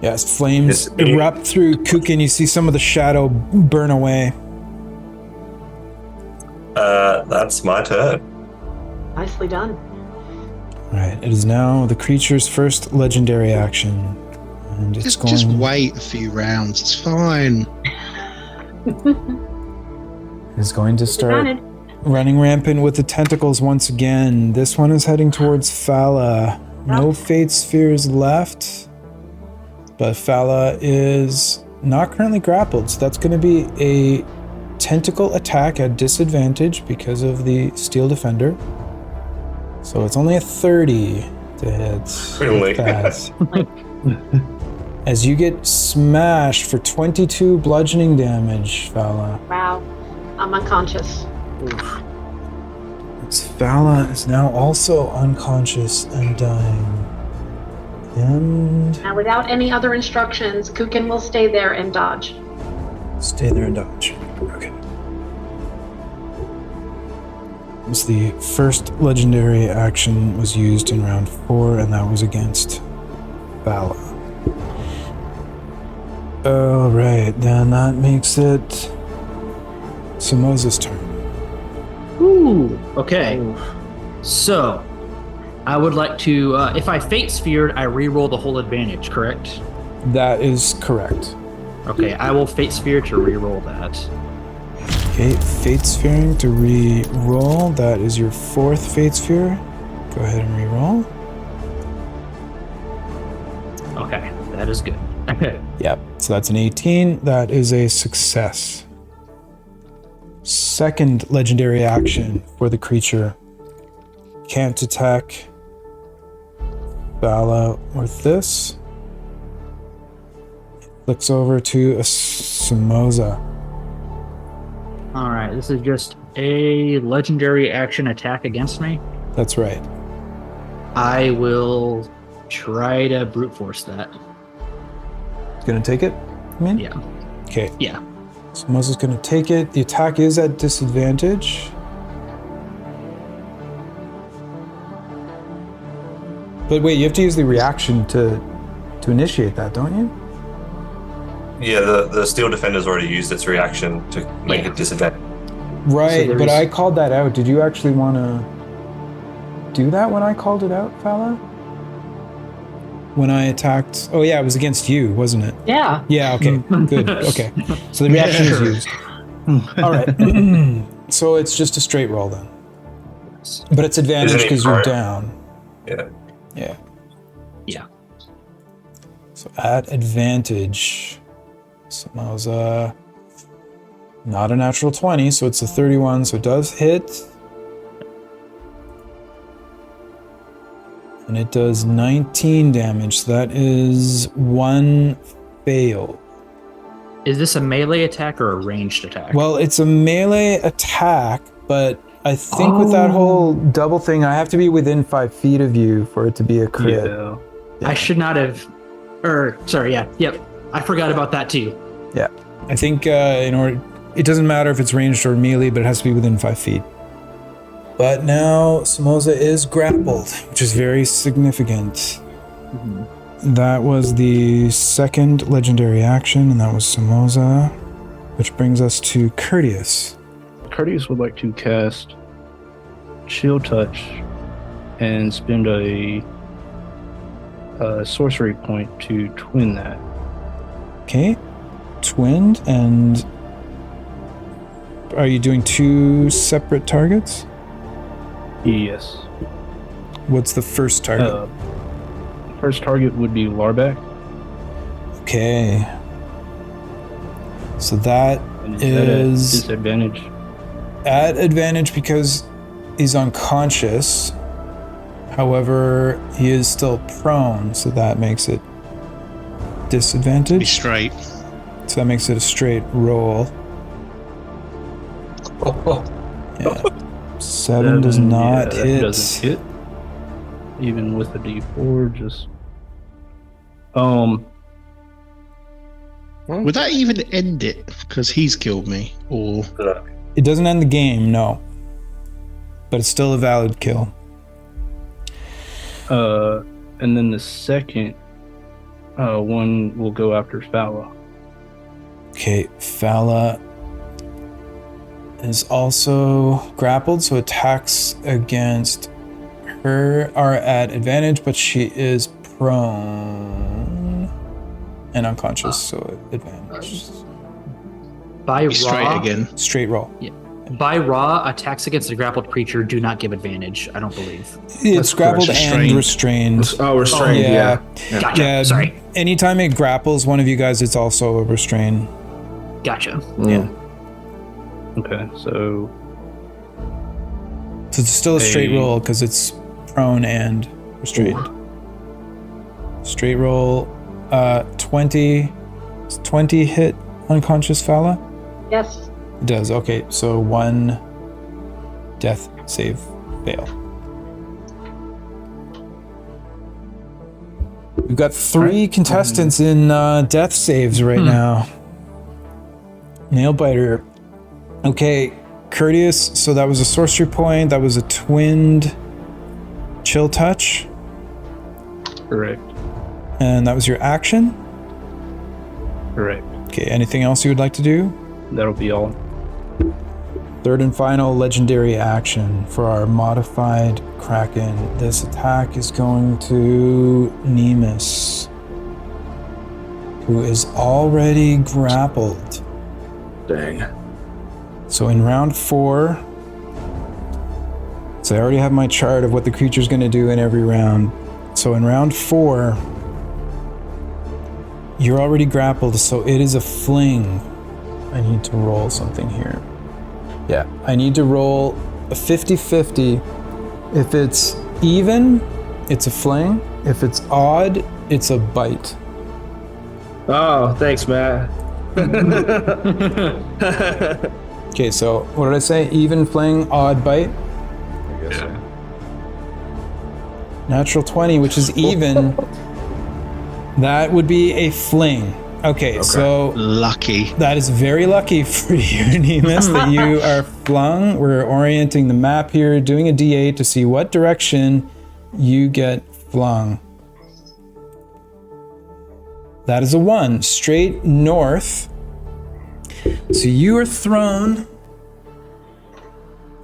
Yes, flames erupt through Kukin. You see some of the shadow burn away. That's my turn. Nicely done. Right, it is now the creature's first legendary action. And it's Just wait a few rounds. It's fine. It's going to start Advantage. running rampant with the tentacles once again. This one is heading towards Fala. No fate spheres left, but Fala is not currently grappled, so that's going to be a tentacle attack at disadvantage because of the steel defender. So it's only a 30 to hit. Really? As you get smashed for 22 bludgeoning damage, Fala. Wow. I'm unconscious. Fala is now also unconscious and dying. And Now, without any other instructions, Kukin will stay there and dodge. stay there and dodge. Okay. It's the first legendary action was used in round 4, and that was against Fala. All right, then that makes it Samoza's turn. Ooh, okay. So, I would like to, if I Fate Sphered, I re-roll the whole advantage, correct? That is correct. Okay, I will Fate Sphere to re-roll that. Okay, Fate Sphering to re-roll. That is your 4th Fate Sphere. Go ahead and re-roll. Okay, that is good. Yep, so that's an 18. That is a success. Second legendary action for the creature. Can't attack Fala with this. Flicks over to a Samoza. All right, this is just a legendary action attack against me. That's right. I will try to brute force that. It's gonna take it, I mean? Yeah. Okay. Yeah. Samoza's gonna take it. The attack is at disadvantage. But wait, you have to use the reaction to initiate that, don't you? Yeah, the steel defender's already used its reaction to make it disadvantage. Right, So but I called that out. Did you actually want to do that when I called it out, Fala? When I attacked... Oh yeah, it was against you, wasn't it? Yeah. Yeah, okay, good, okay. So the reaction is used. All right. So it's just a straight roll then. But it's advantage Isn't it because you're hard? down. Yeah. Yeah. So at advantage, Samosa, not a natural 20, so it's a 31, so it does hit. And it does 19 damage, so that is 1 fail. Is this a melee attack or a ranged attack? Well, it's a melee attack, but I think with that whole double thing, I have to be within 5 feet of you for it to be a crit. Yeah. I should not have. Yep. I forgot about that too. Yeah. I think in order, it doesn't matter if it's ranged or melee, but it has to be within 5 feet. But now Samosa is grappled, which is very significant. Mm-hmm. That was the second legendary action, and that was Samosa, which brings us to Courteous. Courteous would like to cast Chill Touch and spend a sorcery point to twin that. Okay, twinned, and are you doing 2 separate targets? Yes. What's the first target? First target would be Larback. Okay. So that And is at disadvantage. at advantage because he's unconscious. However, he is still prone, so that makes it Be disadvantage. straight. So that makes it a straight roll. Yeah. 7 does not that hit. Doesn't hit. Even with the D4, just Would that even end it? Because he's killed me, or It doesn't end the game, no. But it's still a valid kill. and then the second one will go after Fala. Okay, Fala is also grappled, so attacks against her are at advantage, but she is prone and unconscious, so advantage. By be straight raw, again. Straight roll. by raw, attacks against a grappled creature do not give advantage, I don't believe. It's grappled correct. and restrained. Oh, restrained. yeah. Gotcha. Yeah, Sorry. anytime it grapples one of you guys, it's also a restrain. Gotcha. Yeah. Okay, so So it's still a straight roll because it's prone and restrained. Straight roll, 20. Does 20 hit unconscious Fala? Yes. It does. Okay, so 1 death save fail. We've got 3 contestants in death saves right now. Nailbiter. Okay, Courteous. So that was a sorcery point. That was a twinned chill touch. correct. And that was your action. Correct. Okay, anything else you would like to do? That'll be all. Third and final legendary action for our modified Kraken. This attack is going to Nemus, who is already grappled. Dang. So in round 4, so I already have my chart of what the creature's going to do in every round. So in round 4, you're already grappled, so it is a fling. I need to roll something here. Yeah, I need to roll a 50-50. If it's even, it's a fling. If it's odd, it's a bite. Oh, thanks, Matt. Okay, so what did I say? Even, fling, odd, bite? I guess so. Natural 20, which is even. That would be a fling. Okay, so Lucky. that is very lucky for you, Nemus, that you are flung. We're orienting the map here, doing a D8 to see what direction you get flung. That is a 1, straight north. So you are thrown.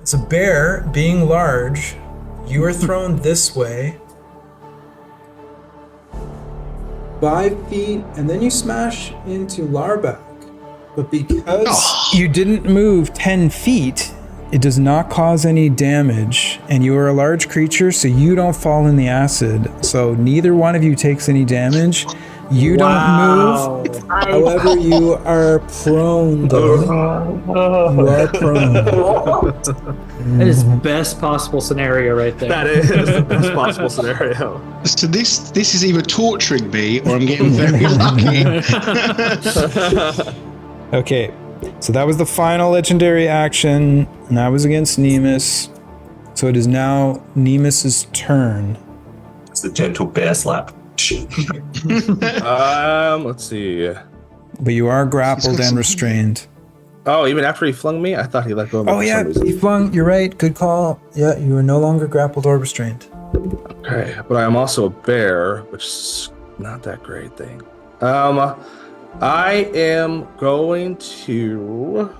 It's a bear being large. You are thrown this way. 5 feet, and then you smash into Larback. But because you didn't move 10 feet, it does not cause any damage. And you are a large creature, so you don't fall in the acid. So neither one of you takes any damage. You don't move. However, you are prone, though. You are prone. That is best possible scenario right there. That is the best possible scenario. So this is either torturing me or I'm getting very lucky. Okay, so that was the final legendary action, and that was against Nemus. So it is now Nemus's turn. It's the gentle bear slap. Let's see. But you are grappled and restrained. Oh, even after he flung me? I thought he let go of me. Oh, yeah, he flung. You're right. Good call. Yeah, you are no longer grappled or restrained. Okay, but I am also a bear, which is not that great thing. I am going to.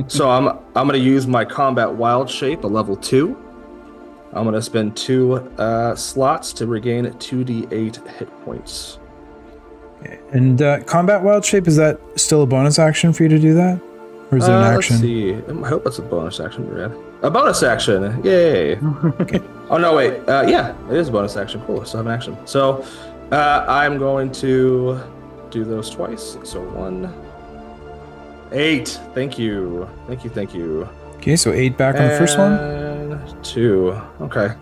So I'm going to use my combat wild shape, a level 2. I'm going to spend 2 slots to regain 2d8 hit points. Okay. And combat wild shape, is that still a bonus action for you to do that? Or is it an action? Let's see. I hope it's a bonus action, Brad. A bonus action! Yay! Okay. Oh, no, wait. Yeah, it is a bonus action. Cool, so I have an action. So I'm going to do those twice. So 1, 8. Thank you. Thank you. Okay, so 8 back on the first one. 2. Okay.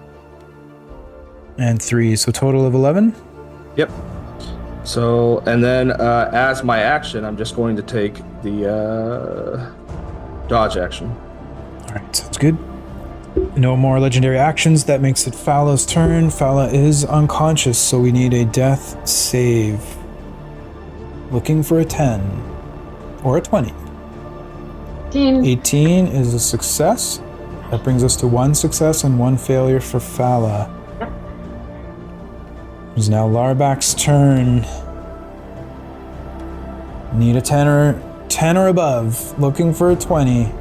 And 3, so total of 11? Yep. So, and then as my action, I'm just going to take the dodge action. All right, sounds good. No more legendary actions. That makes it Fala's turn. Fala is unconscious, so we need a death save. Looking for a 10 or a 20. 18 is a success. That brings us to 1 success and 1 failure for Fala. It's now Larbak's turn. Need a 10 or above. Looking for a 20.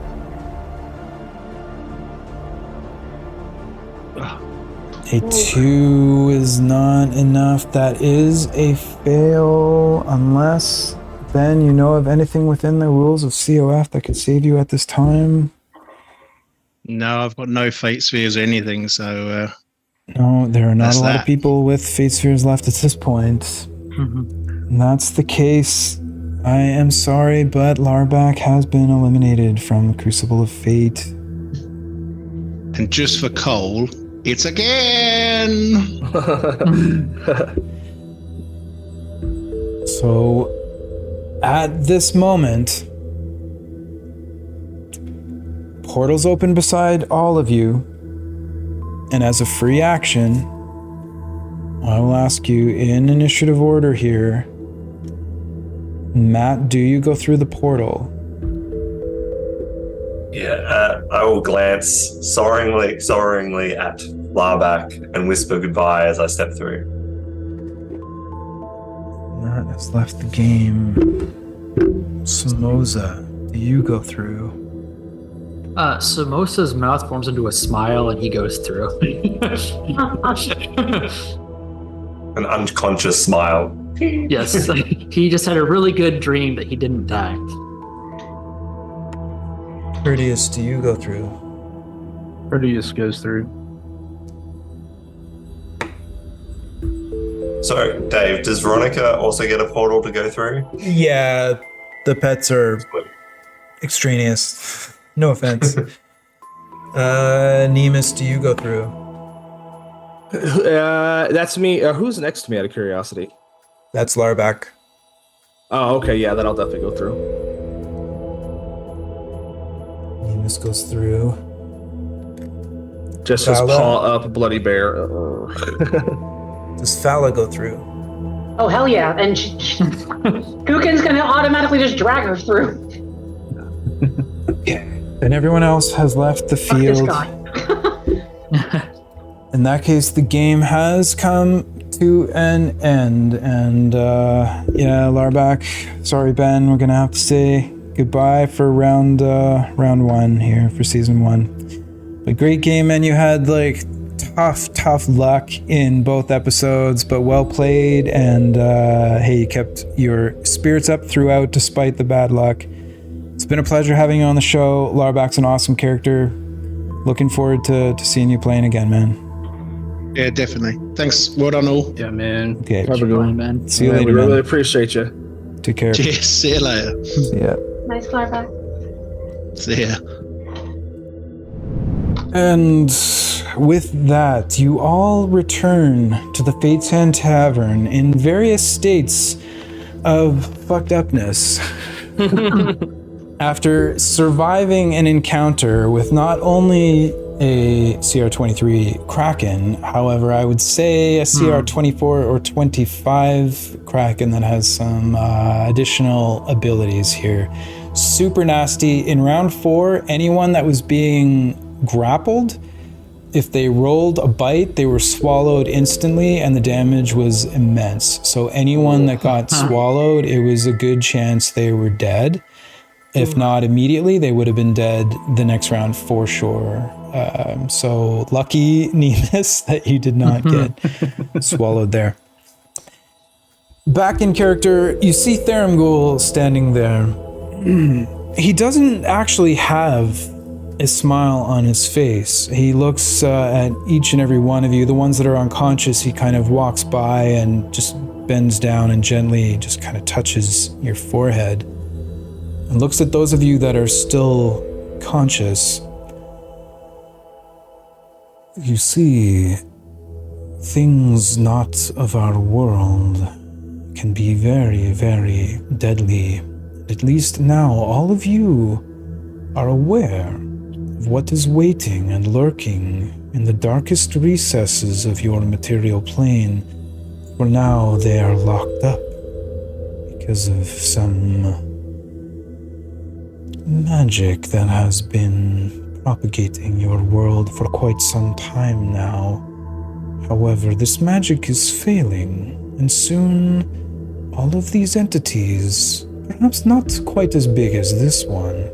A 2 is not enough. That is a fail, unless, Ben, you know of anything within the rules of COF that could save you at this time? No, I've got no fate spheres or anything, so... No, there are not a lot that. of people with fate spheres left at this point. And that's the case. I am sorry, but Larbak has been eliminated from the Crucible of Fate. And just for Cole, it's again! So, at this moment, portals open beside all of you. And as a free action, I will ask you in initiative order here. Matt, do you go through the portal? Yeah, I will glance sorrowingly at Larbak and whisper goodbye as I step through. Matt has left the game. Samoza, do you go through? Samosa's mouth forms into a smile and he goes through. An unconscious smile. Yes, he just had a really good dream that he didn't die. Courteous, do you go through? Proteus goes through. So, Dave, does Veronica also get a portal to go through? Yeah, the pets are extraneous. No offense. Nemus, do you go through? That's me. Who's next to me out of curiosity? That's Larbak. Oh, okay. Yeah, then I'll definitely go through. Nemus goes through. Just as paw up, bloody bear. Does Fala go through? Oh, hell yeah. And Kukin's going to automatically just drag her through. Okay. And everyone else has left the Fuck this field. guy. In that case, the game has come to an end. And yeah, Larbak, sorry, Ben, we're going to have to say goodbye for round 1 here for season 1. But great game, man. You had like tough luck in both episodes, but well played. And hey, you kept your spirits up throughout despite the bad luck. It's been a pleasure having you on the show. Larbak's an awesome character. Looking forward to seeing you playing again, man. Yeah, definitely. Thanks. Well done, all. Yeah, man. Okay. Have a good one, man. See you Man, later, we really man. appreciate you. Take care. Cheers. See you later. Yeah. Nice clarify. See ya. And with that, you all return to the Fate's Hand Tavern in various states of fucked upness. After surviving an encounter with not only a CR23 Kraken, however, I would say a CR24 or 25 Kraken that has some additional abilities here. Super nasty. In round 4, anyone that was being grappled, if they rolled a bite, they were swallowed instantly and the damage was immense. So anyone that got swallowed, it was a good chance they were dead. If not immediately, they would have been dead the next round for sure. So lucky, Nemus, that you did not get swallowed there. Back in character, you see Theramgul standing there. He doesn't actually have a smile on his face. He looks at each and every one of you. The ones that are unconscious, he kind of walks by and just bends down and gently just kind of touches your forehead. And looks at those of you that are still conscious. You see, things not of our world can be very, very deadly. At least now, all of you are aware of what is waiting and lurking in the darkest recesses of your material plane. For now, they are locked up because of some magic that has been propagating your world for quite some time now. However, this magic is failing, and soon all of these entities, perhaps not quite as big as this one,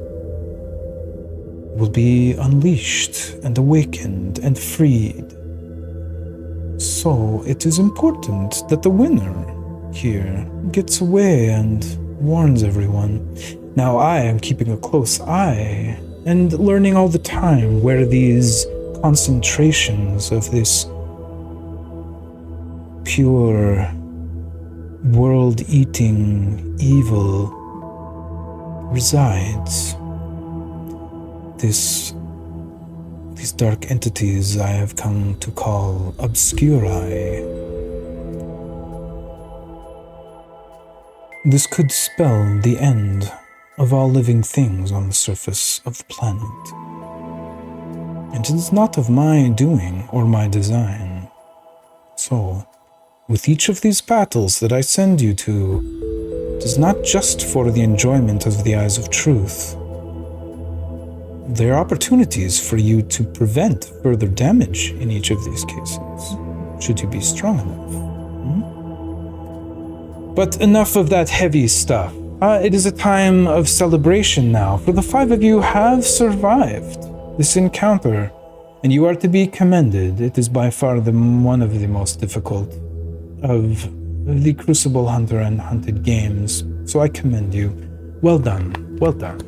will be unleashed and awakened and freed. So it is important that the winner here gets away and warns everyone. Now I am keeping a close eye and learning all the time where these concentrations of this pure world-eating evil resides. These dark entities I have come to call obscuri. This could spell the end of all living things on the surface of the planet. And it is not of my doing or my design. So, with each of these battles that I send you to, it is not just for the enjoyment of the eyes of truth. There are opportunities for you to prevent further damage in each of these cases, should you be strong enough. But enough of that heavy stuff. It is a time of celebration now, for the 5 of you have survived this encounter, and you are to be commended. It is by far one of the most difficult of the Crucible Hunter and Hunted games, so I commend you. Well done, well done.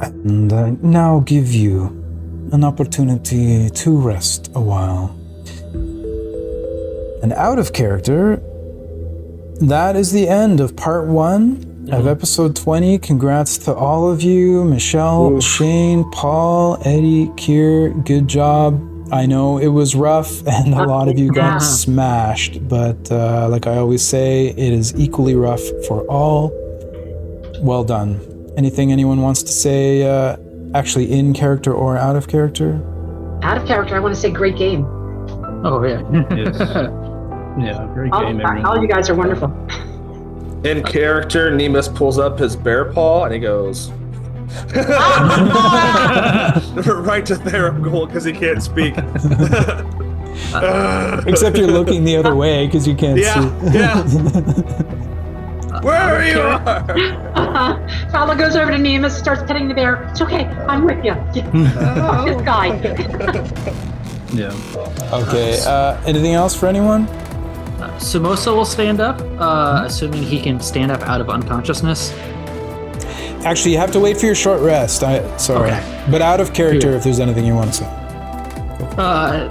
And I now give you an opportunity to rest a while. And out of character, that is the end of part 1 of episode 20. Congrats to all of you, Michelle, Shane, Paul, Eddie, Kier, good job. I know it was rough and a lot of you got smashed, but like I always say, it is equally rough for all. Well done. Anything anyone wants to say, actually in character or out of character? Out of character, I want to say great game. Oh, yeah. Yes. Yeah, great game, everyone. All you guys are wonderful. In character, Nemus pulls up his bear paw and he goes right to Theramgul because he can't speak. Except you're looking the other way because you can't see. Yeah. Where you are? Fowler goes over to Nemus, starts petting the bear. It's okay, I'm with you. This guy. Yeah. Okay, anything else for anyone? Sumosa will stand up, assuming he can stand up out of unconsciousness. Actually, you have to wait for your short rest. Sorry. Okay. But out of character, if there's anything you want to say. I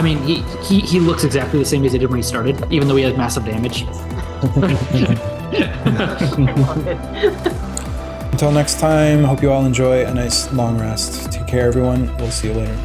mean, he looks exactly the same as he did when he started, even though he has massive damage. Until next time, hope you all enjoy a nice long rest. Take care, everyone. We'll see you later.